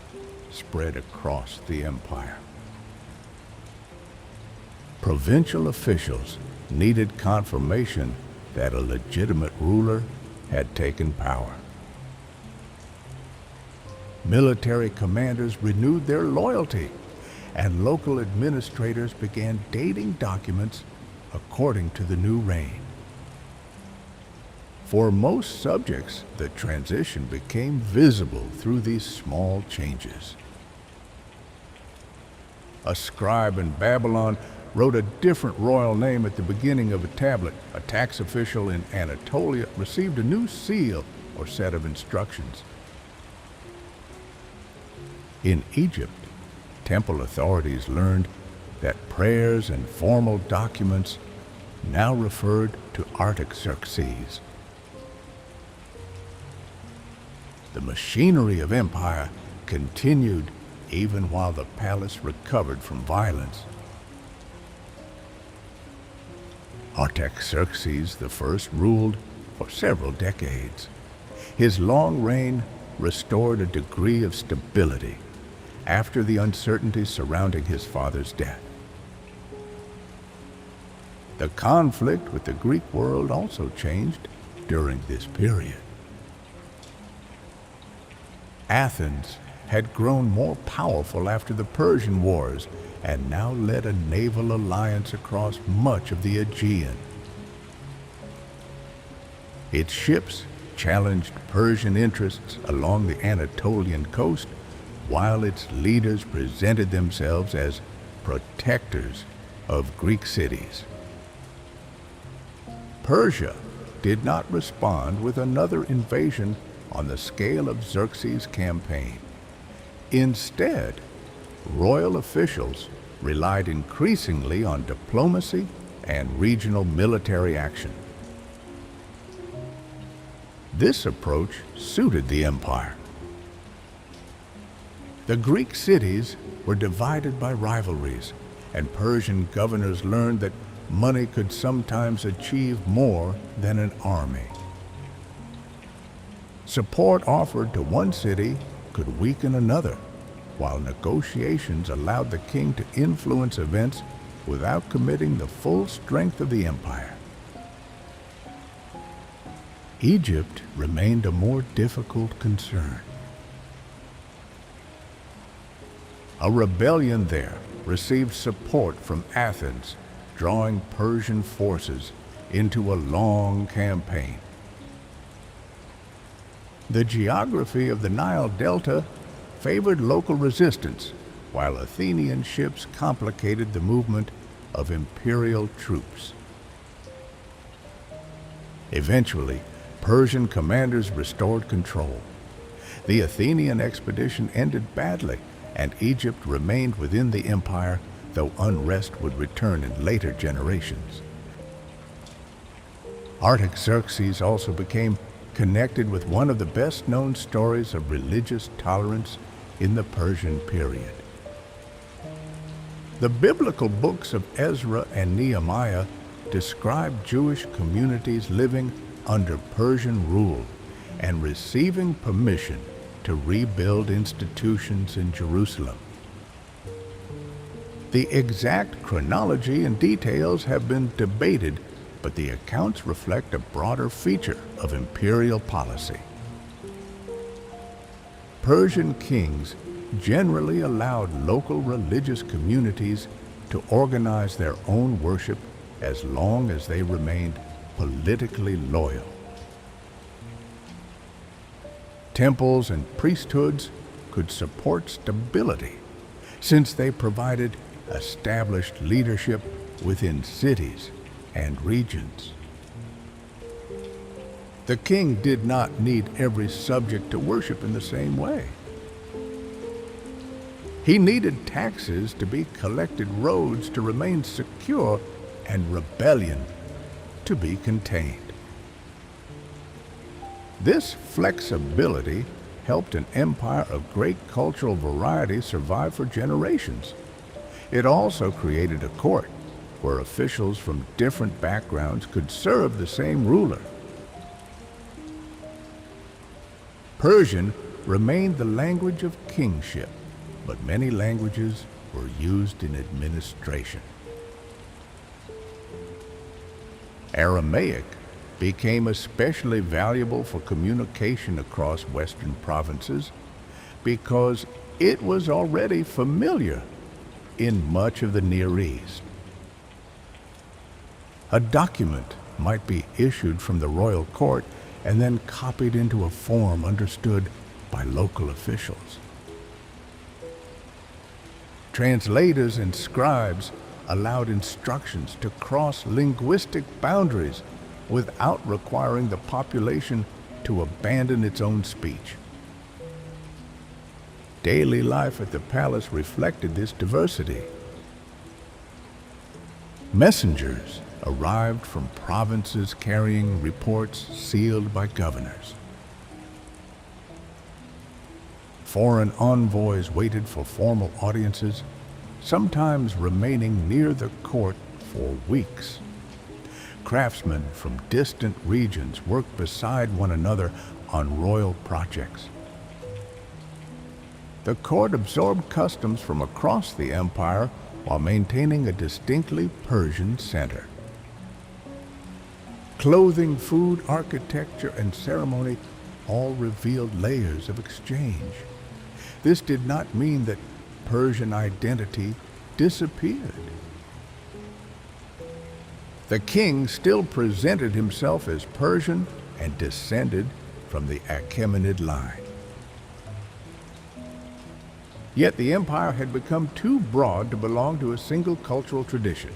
spread across the empire. Provincial officials needed confirmation that a legitimate ruler had taken power. Military commanders renewed their loyalty, and local administrators began dating documents according to the new reign. For most subjects, the transition became visible through these small changes. A scribe in Babylon wrote a different royal name at the beginning of a tablet. A tax official in Anatolia received a new seal or set of instructions. In Egypt, temple authorities learned that prayers and formal documents now referred to Artaxerxes. The machinery of empire continued even while the palace recovered from violence. Artaxerxes I ruled for several decades. His long reign restored a degree of stability after the uncertainty surrounding his father's death. The conflict with the Greek world also changed during this period. Athens had grown more powerful after the Persian Wars and now led a naval alliance across much of the Aegean. Its ships challenged Persian interests along the Anatolian coast, while its leaders presented themselves as protectors of Greek cities. Persia did not respond with another invasion on the scale of Xerxes' campaign. Instead, royal officials relied increasingly on diplomacy and regional military action. This approach suited the empire. The Greek cities were divided by rivalries, and Persian governors learned that money could sometimes achieve more than an army. Support offered to one city could weaken another, while negotiations allowed the king to influence events without committing the full strength of the empire. Egypt remained a more difficult concern. A rebellion there received support from Athens, drawing Persian forces into a long campaign. The geography of the Nile Delta favored local resistance, while Athenian ships complicated the movement of imperial troops. Eventually, Persian commanders restored control. The Athenian expedition ended badly, and Egypt remained within the empire, though unrest would return in later generations. Artaxerxes also became connected with one of the best-known stories of religious tolerance in the Persian period. The biblical books of Ezra and Nehemiah describe Jewish communities living under Persian rule and receiving permission to rebuild institutions in Jerusalem. The exact chronology and details have been debated, but the accounts reflect a broader feature of imperial policy. Persian kings generally allowed local religious communities to organize their own worship as long as they remained politically loyal. Temples and priesthoods could support stability, since they provided established leadership within cities and regions. The king did not need every subject to worship in the same way. He needed taxes to be collected, roads to remain secure, and rebellion to be contained. This flexibility helped an empire of great cultural variety survive for generations. It also created a court where officials from different backgrounds could serve the same ruler. Persian remained the language of kingship, but many languages were used in administration. Aramaic became especially valuable for communication across Western provinces because it was already familiar in much of the Near East. A document might be issued from the royal court and then copied into a form understood by local officials. Translators and scribes allowed instructions to cross linguistic boundaries without requiring the population to abandon its own speech. Daily life at the palace reflected this diversity. Messengers arrived from provinces carrying reports sealed by governors. Foreign envoys waited for formal audiences, sometimes remaining near the court for weeks. Craftsmen from distant regions worked beside one another on royal projects. The court absorbed customs from across the empire while maintaining a distinctly Persian center. Clothing, food, architecture, and ceremony all revealed layers of exchange. This did not mean that Persian identity disappeared. The king still presented himself as Persian and descended from the Achaemenid line. Yet the empire had become too broad to belong to a single cultural tradition.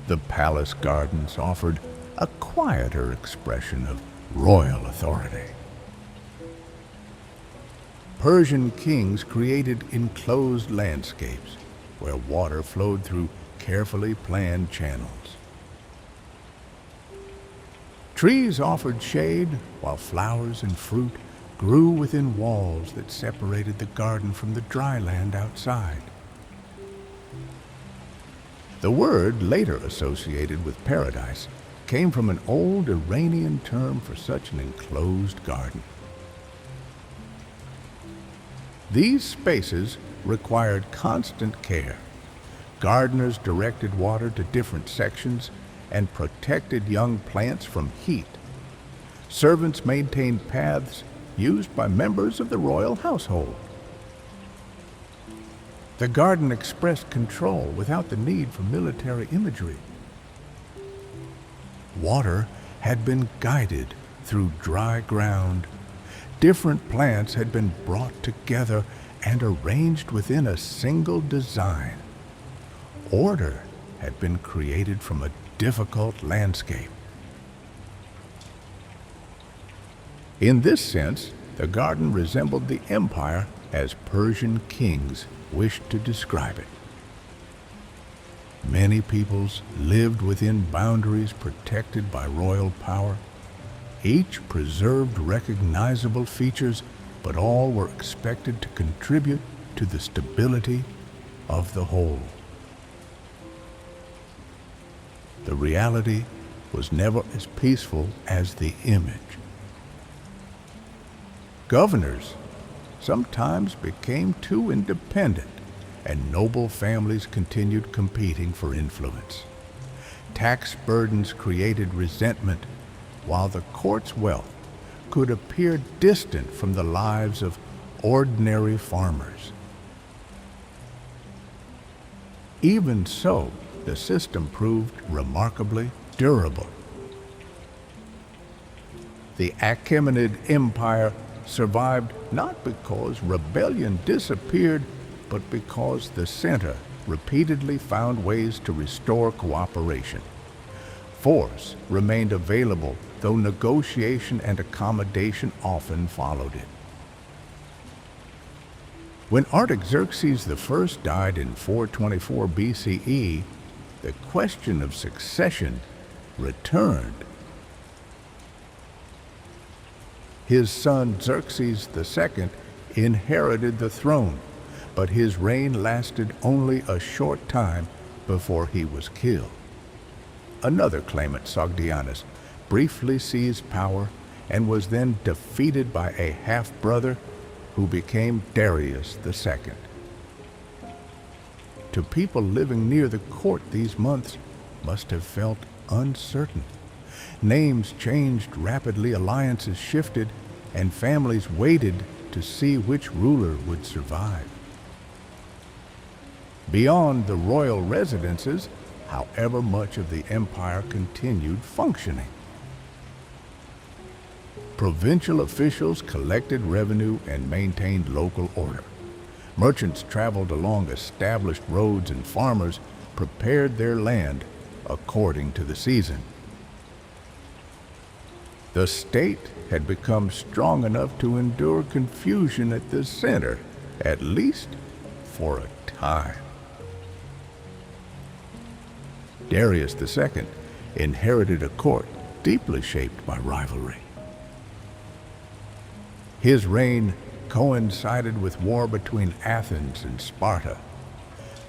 The palace gardens offered a quieter expression of royal authority. Persian kings created enclosed landscapes where water flowed through carefully planned channels. Trees offered shade, while flowers and fruit grew within walls that separated the garden from the dry land outside. The word, later associated with paradise, came from an old Iranian term for such an enclosed garden. These spaces required constant care. Gardeners directed water to different sections and protected young plants from heat. Servants maintained paths used by members of the royal household. The garden expressed control without the need for military imagery. Water had been guided through dry ground. Different plants had been brought together and arranged within a single design. Order had been created from a difficult landscape. In this sense, the garden resembled the empire as Persian kings wished to describe it. Many peoples lived within boundaries protected by royal power. Each preserved recognizable features, but all were expected to contribute to the stability of the whole. The reality was never as peaceful as the image. Governors sometimes became too independent, and noble families continued competing for influence. Tax burdens created resentment, while the court's wealth could appear distant from the lives of ordinary farmers. Even so, the system proved remarkably durable. The Achaemenid Empire survived not because rebellion disappeared, but because the center repeatedly found ways to restore cooperation. Force remained available, though negotiation and accommodation often followed it. When Artaxerxes I died in 424 BCE, the question of succession returned. His son Xerxes II inherited the throne, but his reign lasted only a short time before he was killed. Another claimant, Sogdianus, briefly seized power and was then defeated by a half-brother who became Darius II. To people living near the court, these months must have felt uncertain. Names changed rapidly, alliances shifted, and families waited to see which ruler would survive. Beyond the royal residences, however much of the empire continued functioning. Provincial officials collected revenue and maintained local order. Merchants traveled along established roads, and farmers prepared their land according to the season. The state had become strong enough to endure confusion at the center, at least for a time. Darius II inherited a court deeply shaped by rivalry. His reign coincided with war between Athens and Sparta.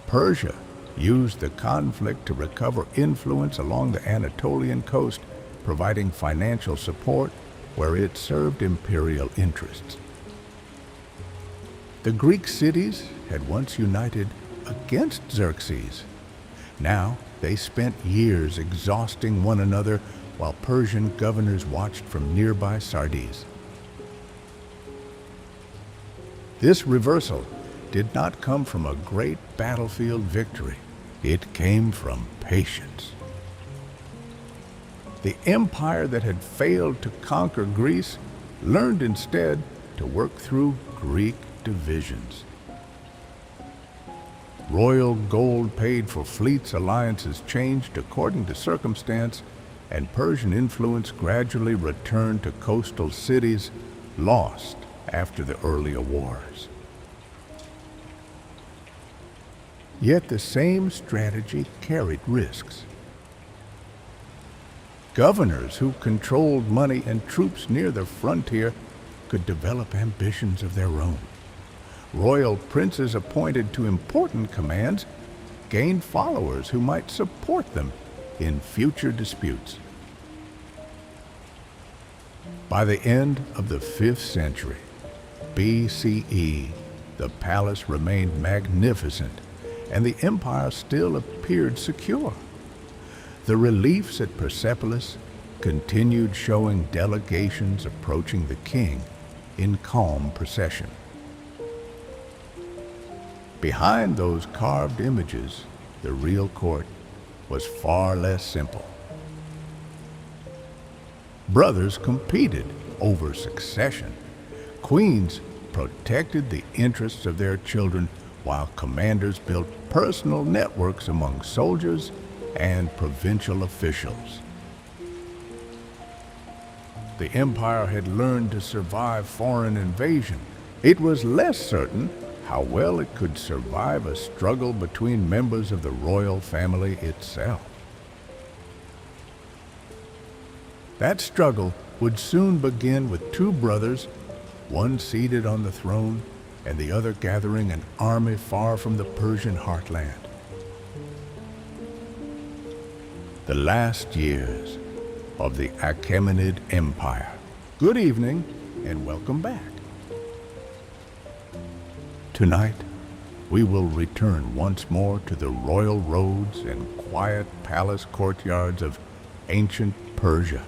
Persia used the conflict to recover influence along the Anatolian coast, providing financial support where it served imperial interests. The Greek cities had once united against Xerxes. Now they spent years exhausting one another while Persian governors watched from nearby Sardis. This reversal did not come from a great battlefield victory. It came from patience. The empire that had failed to conquer Greece learned instead to work through Greek divisions. Royal gold paid for fleets, alliances changed according to circumstance, and Persian influence gradually returned to coastal cities lost after the earlier wars. Yet the same strategy carried risks. Governors who controlled money and troops near the frontier could develop ambitions of their own. Royal princes appointed to important commands gained followers who might support them in future disputes. By the end of the 5th century BCE, the palace remained magnificent, and the empire still appeared secure. The reliefs at Persepolis continued showing delegations approaching the king in calm procession. Behind those carved images, the real court was far less simple. Brothers competed over succession. Queens protected the interests of their children, while commanders built personal networks among soldiers and provincial officials. The empire had learned to survive foreign invasion. It was less certain how well it could survive a struggle between members of the royal family itself. That struggle would soon begin with two brothers, one seated on the throne and the other gathering an army far from the Persian heartland. The last years of the Achaemenid Empire. Good evening and welcome back. Tonight, we will return once more to the royal roads and quiet palace courtyards of ancient Persia.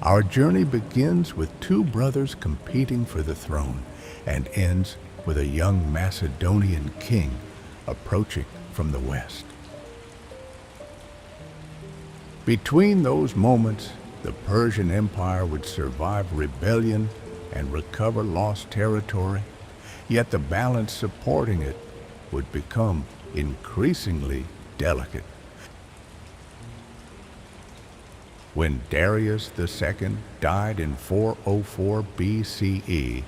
Our journey begins with two brothers competing for the throne and ends with a young Macedonian king approaching from the west. Between those moments, the Persian Empire would survive rebellion and recover lost territory, yet the balance supporting it would become increasingly delicate. When Darius II died in 404 BCE,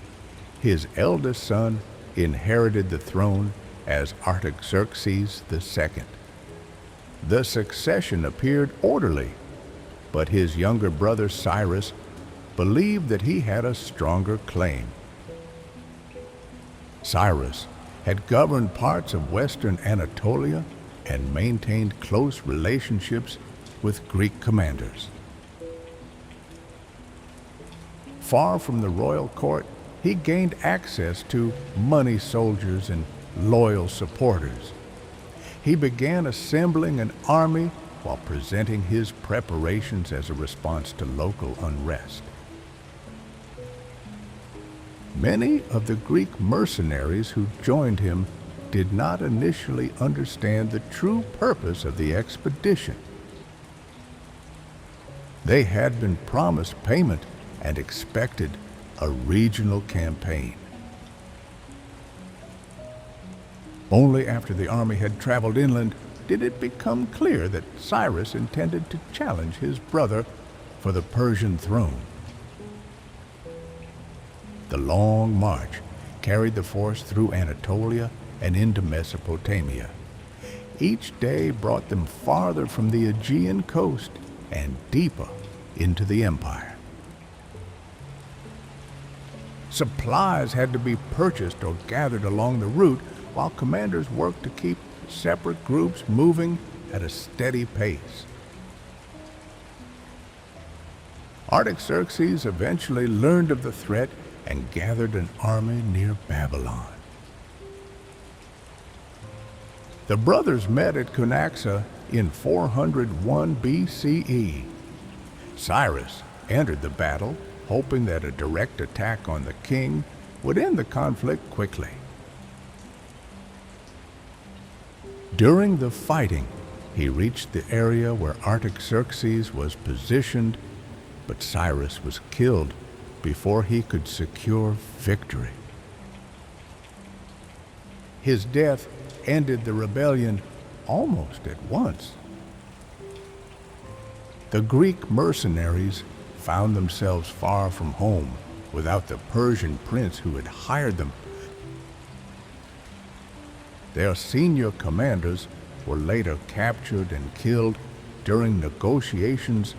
his eldest son inherited the throne as Artaxerxes II. The succession appeared orderly, but his younger brother Cyrus believed that he had a stronger claim. Cyrus had governed parts of western Anatolia and maintained close relationships with Greek commanders. Far from the royal court, he gained access to money soldiers and loyal supporters. He began assembling an army while presenting his preparations as a response to local unrest. Many of the Greek mercenaries who joined him did not initially understand the true purpose of the expedition. They had been promised payment and expected a regional campaign. Only after the army had traveled inland did it become clear that Cyrus intended to challenge his brother for the Persian throne. The long march carried the force through Anatolia and into Mesopotamia. Each day brought them farther from the Aegean coast and deeper into the empire. Supplies had to be purchased or gathered along the route, while commanders worked to keep separate groups moving at a steady pace. Artaxerxes eventually learned of the threat and gathered an army near Babylon. The brothers met at Cunaxa in 401 BCE. Cyrus entered the battle, hoping that a direct attack on the king would end the conflict quickly. During the fighting, he reached the area where Artaxerxes was positioned, but Cyrus was killed before he could secure victory. His death ended the rebellion almost at once. The Greek mercenaries found themselves far from home without the Persian prince who had hired them. Their senior commanders were later captured and killed during negotiations,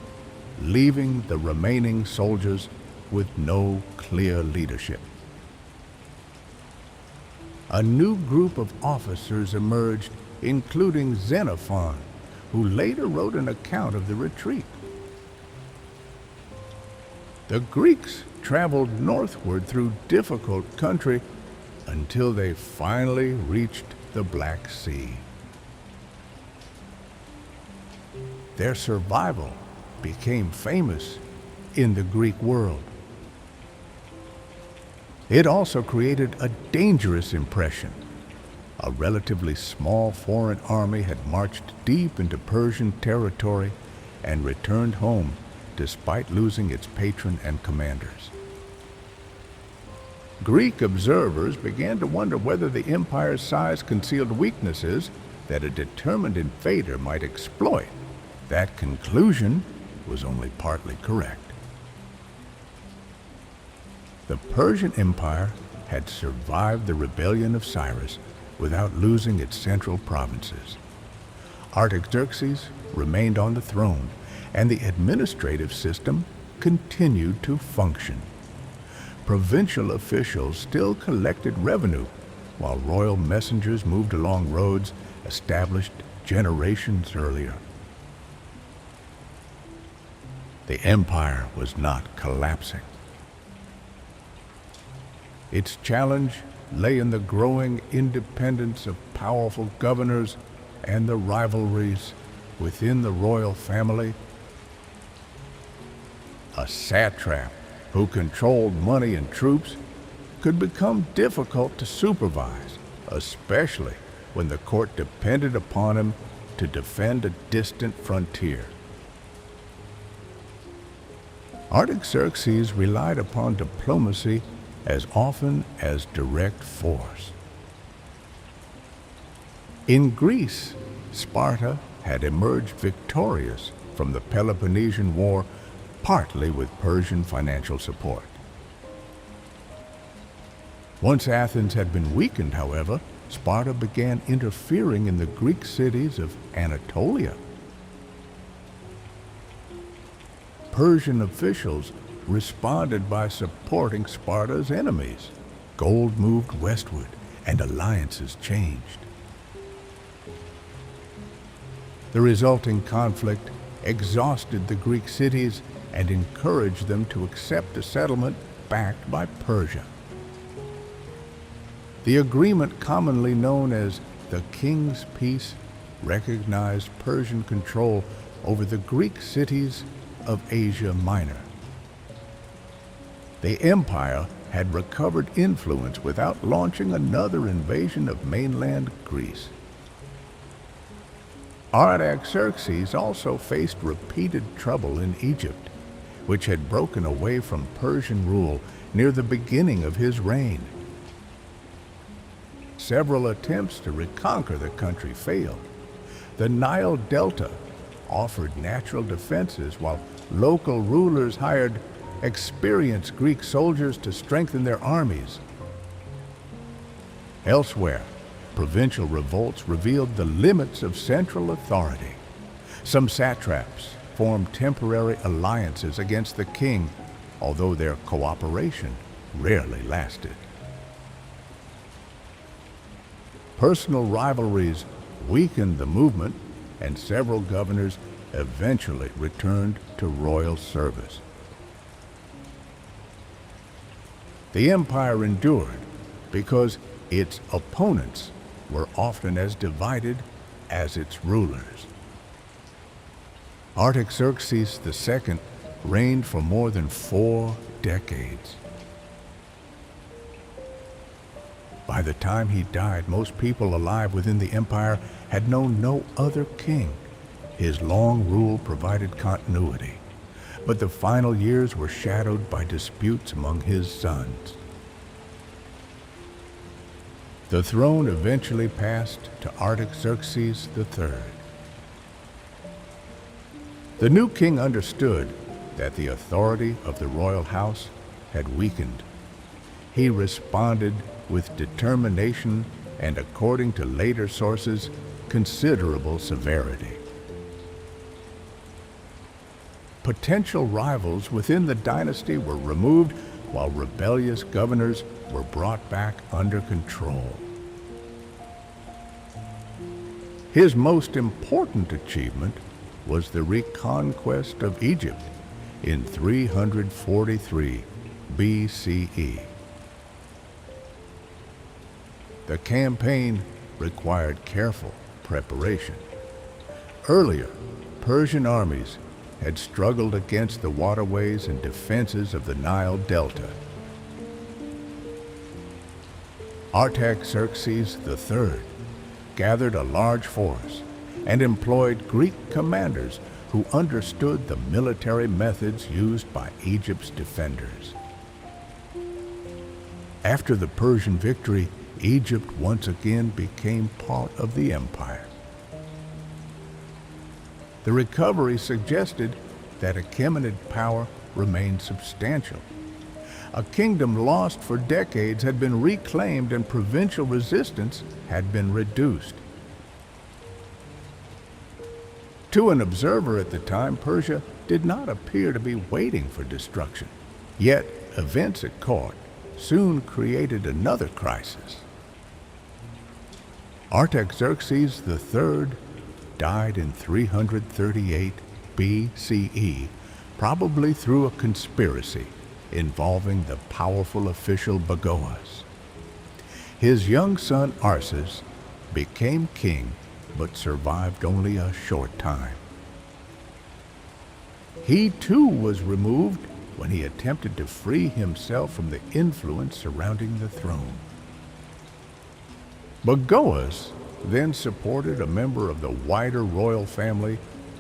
leaving the remaining soldiers with no clear leadership. A new group of officers emerged, including Xenophon, who later wrote an account of the retreat. The Greeks traveled northward through difficult country until they finally reached the Black Sea. Their survival became famous in the Greek world. It also created a dangerous impression. A relatively small foreign army had marched deep into Persian territory and returned home despite losing its patron and commanders. Greek observers began to wonder whether the empire's size concealed weaknesses that a determined invader might exploit. That conclusion was only partly correct. The Persian Empire had survived the rebellion of Cyrus without losing its central provinces. Artaxerxes remained on the throne, and the administrative system continued to function. Provincial officials still collected revenue, while royal messengers moved along roads established generations earlier. The empire was not collapsing. Its challenge lay in the growing independence of powerful governors and the rivalries within the royal family. A satrap who controlled money and troops could become difficult to supervise, especially when the court depended upon him to defend a distant frontier. Artaxerxes relied upon diplomacy as often as direct force. In Greece, Sparta had emerged victorious from the Peloponnesian War, partly with Persian financial support. Once Athens had been weakened, however, Sparta began interfering in the Greek cities of Anatolia. Persian officials responded by supporting Sparta's enemies. Gold moved westward, and alliances changed. The resulting conflict exhausted the Greek cities and encouraged them to accept a settlement backed by Persia. The agreement, commonly known as the King's Peace, recognized Persian control over the Greek cities of Asia Minor. The empire had recovered influence without launching another invasion of mainland Greece. Artaxerxes also faced repeated trouble in Egypt, which had broken away from Persian rule near the beginning of his reign. Several attempts to reconquer the country failed. The Nile Delta offered natural defenses, while local rulers hired experienced Greek soldiers to strengthen their armies. Elsewhere, provincial revolts revealed the limits of central authority. Some satraps formed temporary alliances against the king, although their cooperation rarely lasted. Personal rivalries weakened the movement, and several governors eventually returned to royal service. The empire endured because its opponents were often as divided as its rulers. Artaxerxes II reigned for more than 4 decades. By the time he died, most people alive within the empire had known no other king. His long rule provided continuity, but the final years were shadowed by disputes among his sons. The throne eventually passed to Artaxerxes III. The new king understood that the authority of the royal house had weakened. He responded with determination and, according to later sources, considerable severity. Potential rivals within the dynasty were removed, while rebellious governors were brought back under control. His most important achievement was the reconquest of Egypt in 343 BCE. The campaign required careful preparation. Earlier, Persian armies had struggled against the waterways and defenses of the Nile Delta. Artaxerxes III gathered a large force and employed Greek commanders who understood the military methods used by Egypt's defenders. After the Persian victory, Egypt once again became part of the empire. The recovery suggested that Achaemenid power remained substantial. A kingdom lost for decades had been reclaimed, and provincial resistance had been reduced. To an observer at the time, Persia did not appear to be waiting for destruction. Yet, events at court soon created another crisis. Artaxerxes III died in 338 BCE, probably through a conspiracy involving the powerful official Bagoas. His young son Arses became king, but survived only a short time. He too was removed when he attempted to free himself from the influence surrounding the throne. Bagoas then supported a member of the wider royal family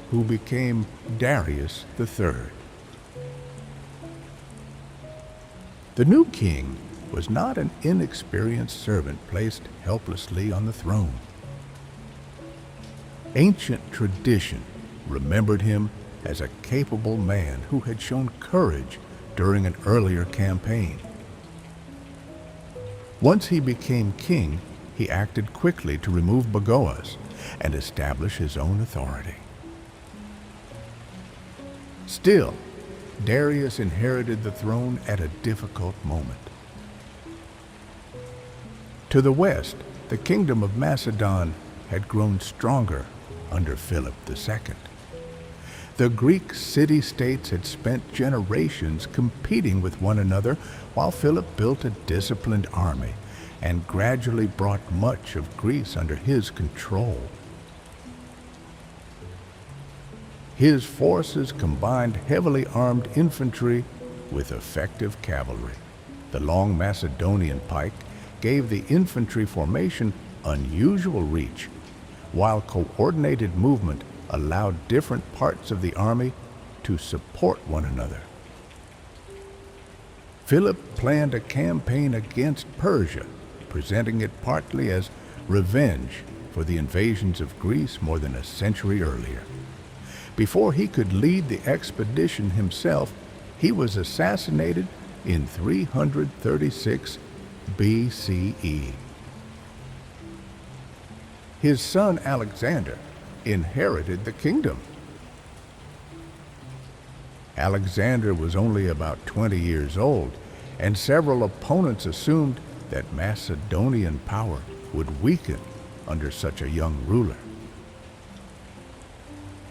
who became Darius III. The new king was not an inexperienced servant placed helplessly on the throne. Ancient tradition remembered him as a capable man who had shown courage during an earlier campaign. Once he became king, he acted quickly to remove Bagoas and establish his own authority. Still, Darius inherited the throne at a difficult moment. To the west, the kingdom of Macedon had grown stronger under Philip II. The Greek city-states had spent generations competing with one another, while Philip built a disciplined army and gradually brought much of Greece under his control. His forces combined heavily armed infantry with effective cavalry. The long Macedonian pike gave the infantry formation unusual reach, while coordinated movement allowed different parts of the army to support one another. Philip planned a campaign against Persia, presenting it partly as revenge for the invasions of Greece more than a century earlier. Before he could lead the expedition himself, he was assassinated in 336 BCE. His son Alexander inherited the kingdom. Alexander was only about 20 years old, and several opponents assumed that Macedonian power would weaken under such a young ruler.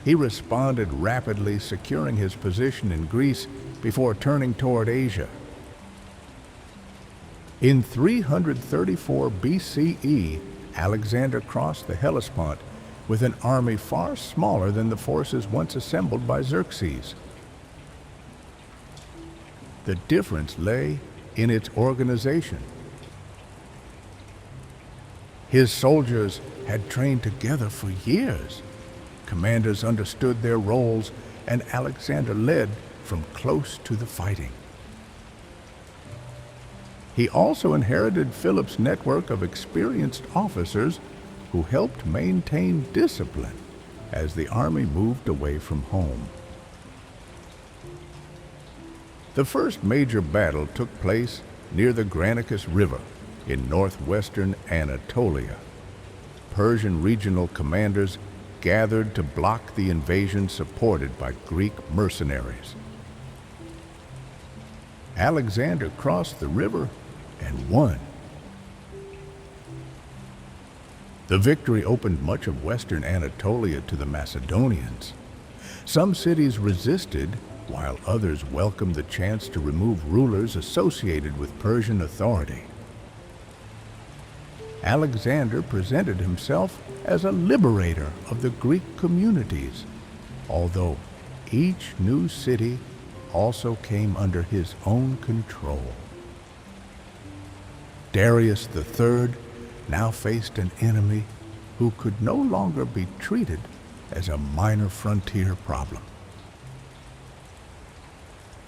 He responded rapidly, securing his position in Greece before turning toward Asia. In 334 BCE, Alexander crossed the Hellespont with an army far smaller than the forces once assembled by Xerxes. The difference lay in its organization. His soldiers had trained together for years. Commanders understood their roles, and Alexander led from close to the fighting. He also inherited Philip's network of experienced officers who helped maintain discipline as the army moved away from home. The first major battle took place near the Granicus River in northwestern Anatolia. Persian regional commanders gathered to block the invasion supported by Greek mercenaries. Alexander crossed the river and won. The victory opened much of western Anatolia to the Macedonians. Some cities resisted, while others welcomed the chance to remove rulers associated with Persian authority. Alexander presented himself as a liberator of the Greek communities, although each new city also came under his own control. Darius III now faced an enemy who could no longer be treated as a minor frontier problem.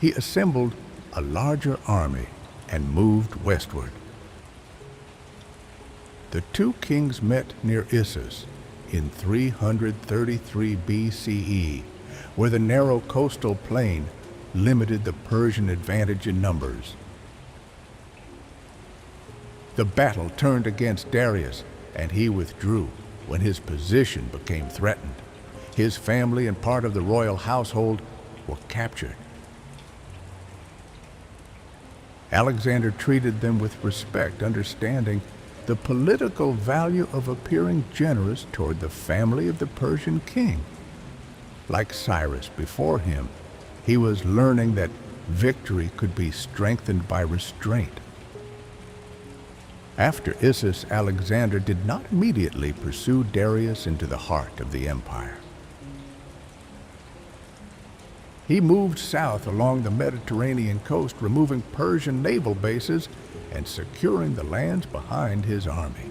He assembled a larger army and moved westward. The two kings met near Issus in 333 BCE, where the narrow coastal plain limited the Persian advantage in numbers. The battle turned against Darius, and he withdrew when his position became threatened. His family and part of the royal household were captured. Alexander treated them with respect, understanding the political value of appearing generous toward the family of the Persian king. Like Cyrus before him, he was learning that victory could be strengthened by restraint. After Issus, Alexander did not immediately pursue Darius into the heart of the empire. He moved south along the Mediterranean coast, removing Persian naval bases and securing the lands behind his army.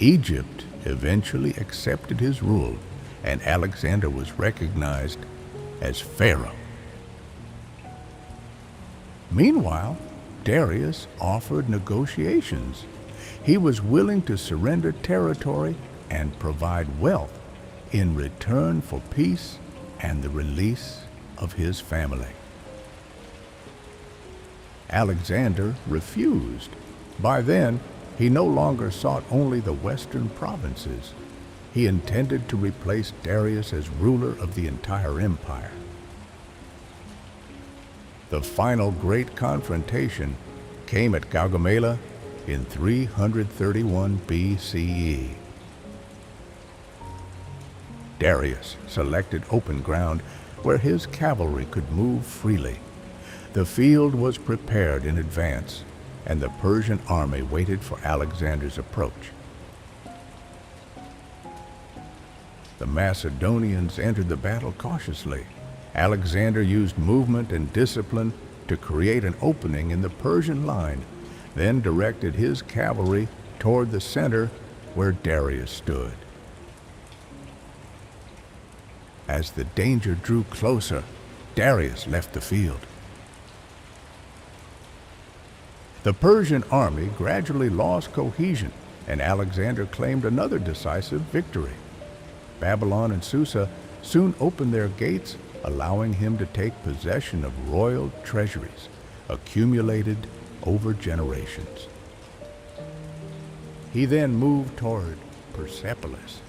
Egypt eventually accepted his rule, and Alexander was recognized as pharaoh. Meanwhile, Darius offered negotiations. He was willing to surrender territory and provide wealth in return for peace and the release of his family. Alexander refused. By then, he no longer sought only the western provinces. He intended to replace Darius as ruler of the entire empire. The final great confrontation came at Gaugamela in 331 BCE. Darius selected open ground where his cavalry could move freely. The field was prepared in advance, and the Persian army waited for Alexander's approach. The Macedonians entered the battle cautiously. Alexander used movement and discipline to create an opening in the Persian line, then directed his cavalry toward the center where Darius stood. As the danger drew closer, Darius left the field. The Persian army gradually lost cohesion, and Alexander claimed another decisive victory. Babylon and Susa soon opened their gates, allowing him to take possession of royal treasuries accumulated over generations. He then moved toward Persepolis,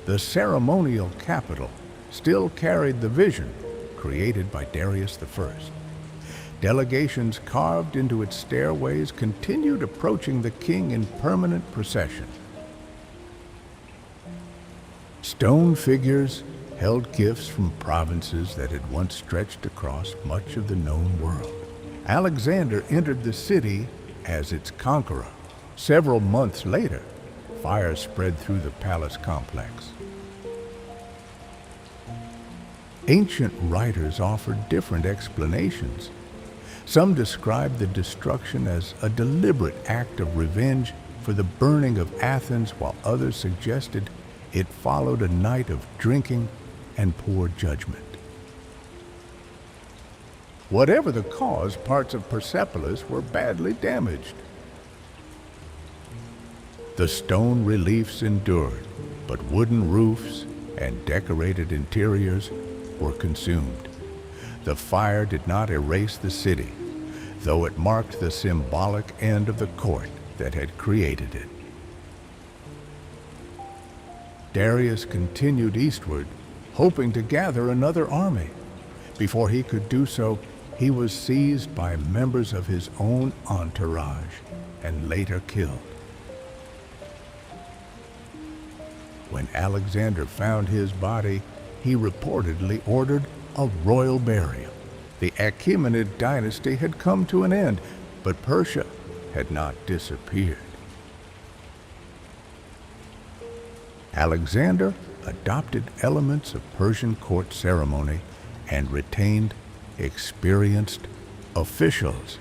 the ceremonial capital still carried the vision created by Darius I. Delegations carved into its stairways continued approaching the king in permanent procession. Stone figures held gifts from provinces that had once stretched across much of the known world. Alexander entered the city as its conqueror. Several months later, fire spread through the palace complex. Ancient writers offered different explanations. Some described the destruction as a deliberate act of revenge for the burning of Athens, while others suggested it followed a night of drinking and poor judgment. Whatever the cause, parts of Persepolis were badly damaged. The stone reliefs endured, but wooden roofs and decorated interiors were consumed. The fire did not erase the city, though it marked the symbolic end of the court that had created it. Darius continued eastward, hoping to gather another army. Before he could do so, he was seized by members of his own entourage and later killed. When Alexander found his body, he reportedly ordered a royal burial. The Achaemenid dynasty had come to an end, but Persia had not disappeared. Alexander adopted elements of Persian court ceremony and retained experienced officials.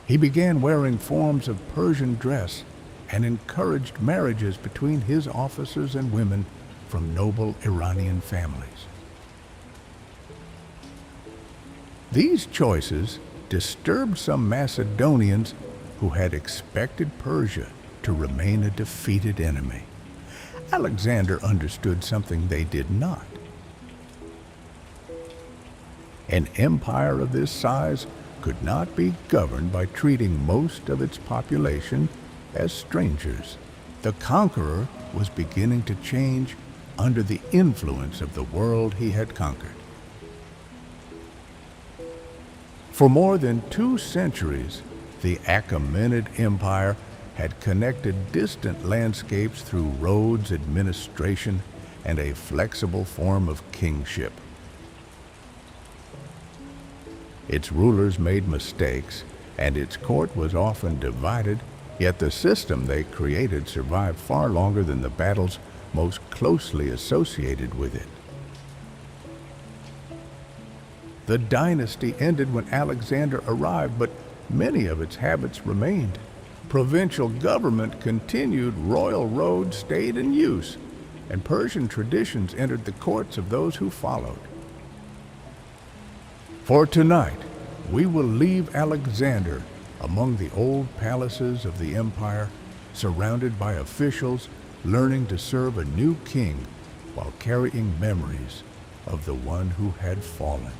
He began wearing forms of Persian dress and encouraged marriages between his officers and women from noble Iranian families. These choices disturbed some Macedonians who had expected Persia to remain a defeated enemy. Alexander understood something they did not. An empire of this size could not be governed by treating most of its population as strangers. The conqueror was beginning to change under the influence of the world he had conquered. For more than 2 centuries, the Achaemenid Empire had connected distant landscapes through roads, administration, and a flexible form of kingship. Its rulers made mistakes, and its court was often divided, yet the system they created survived far longer than the battles most closely associated with it. The dynasty ended when Alexander arrived, but many of its habits remained. Provincial government continued, royal roads stayed in use, and Persian traditions entered the courts of those who followed. For tonight, we will leave Alexander among the old palaces of the empire, surrounded by officials learning to serve a new king while carrying memories of the one who had fallen.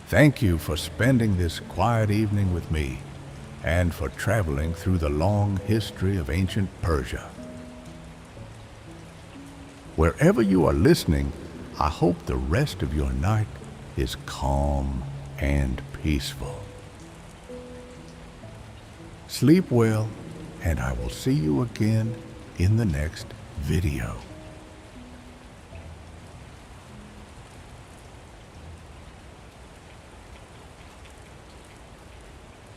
Thank you for spending this quiet evening with me and for traveling through the long history of ancient Persia. Wherever you are listening, I hope the rest of your night is calm and peaceful. Sleep well, and I will see you again in the next video.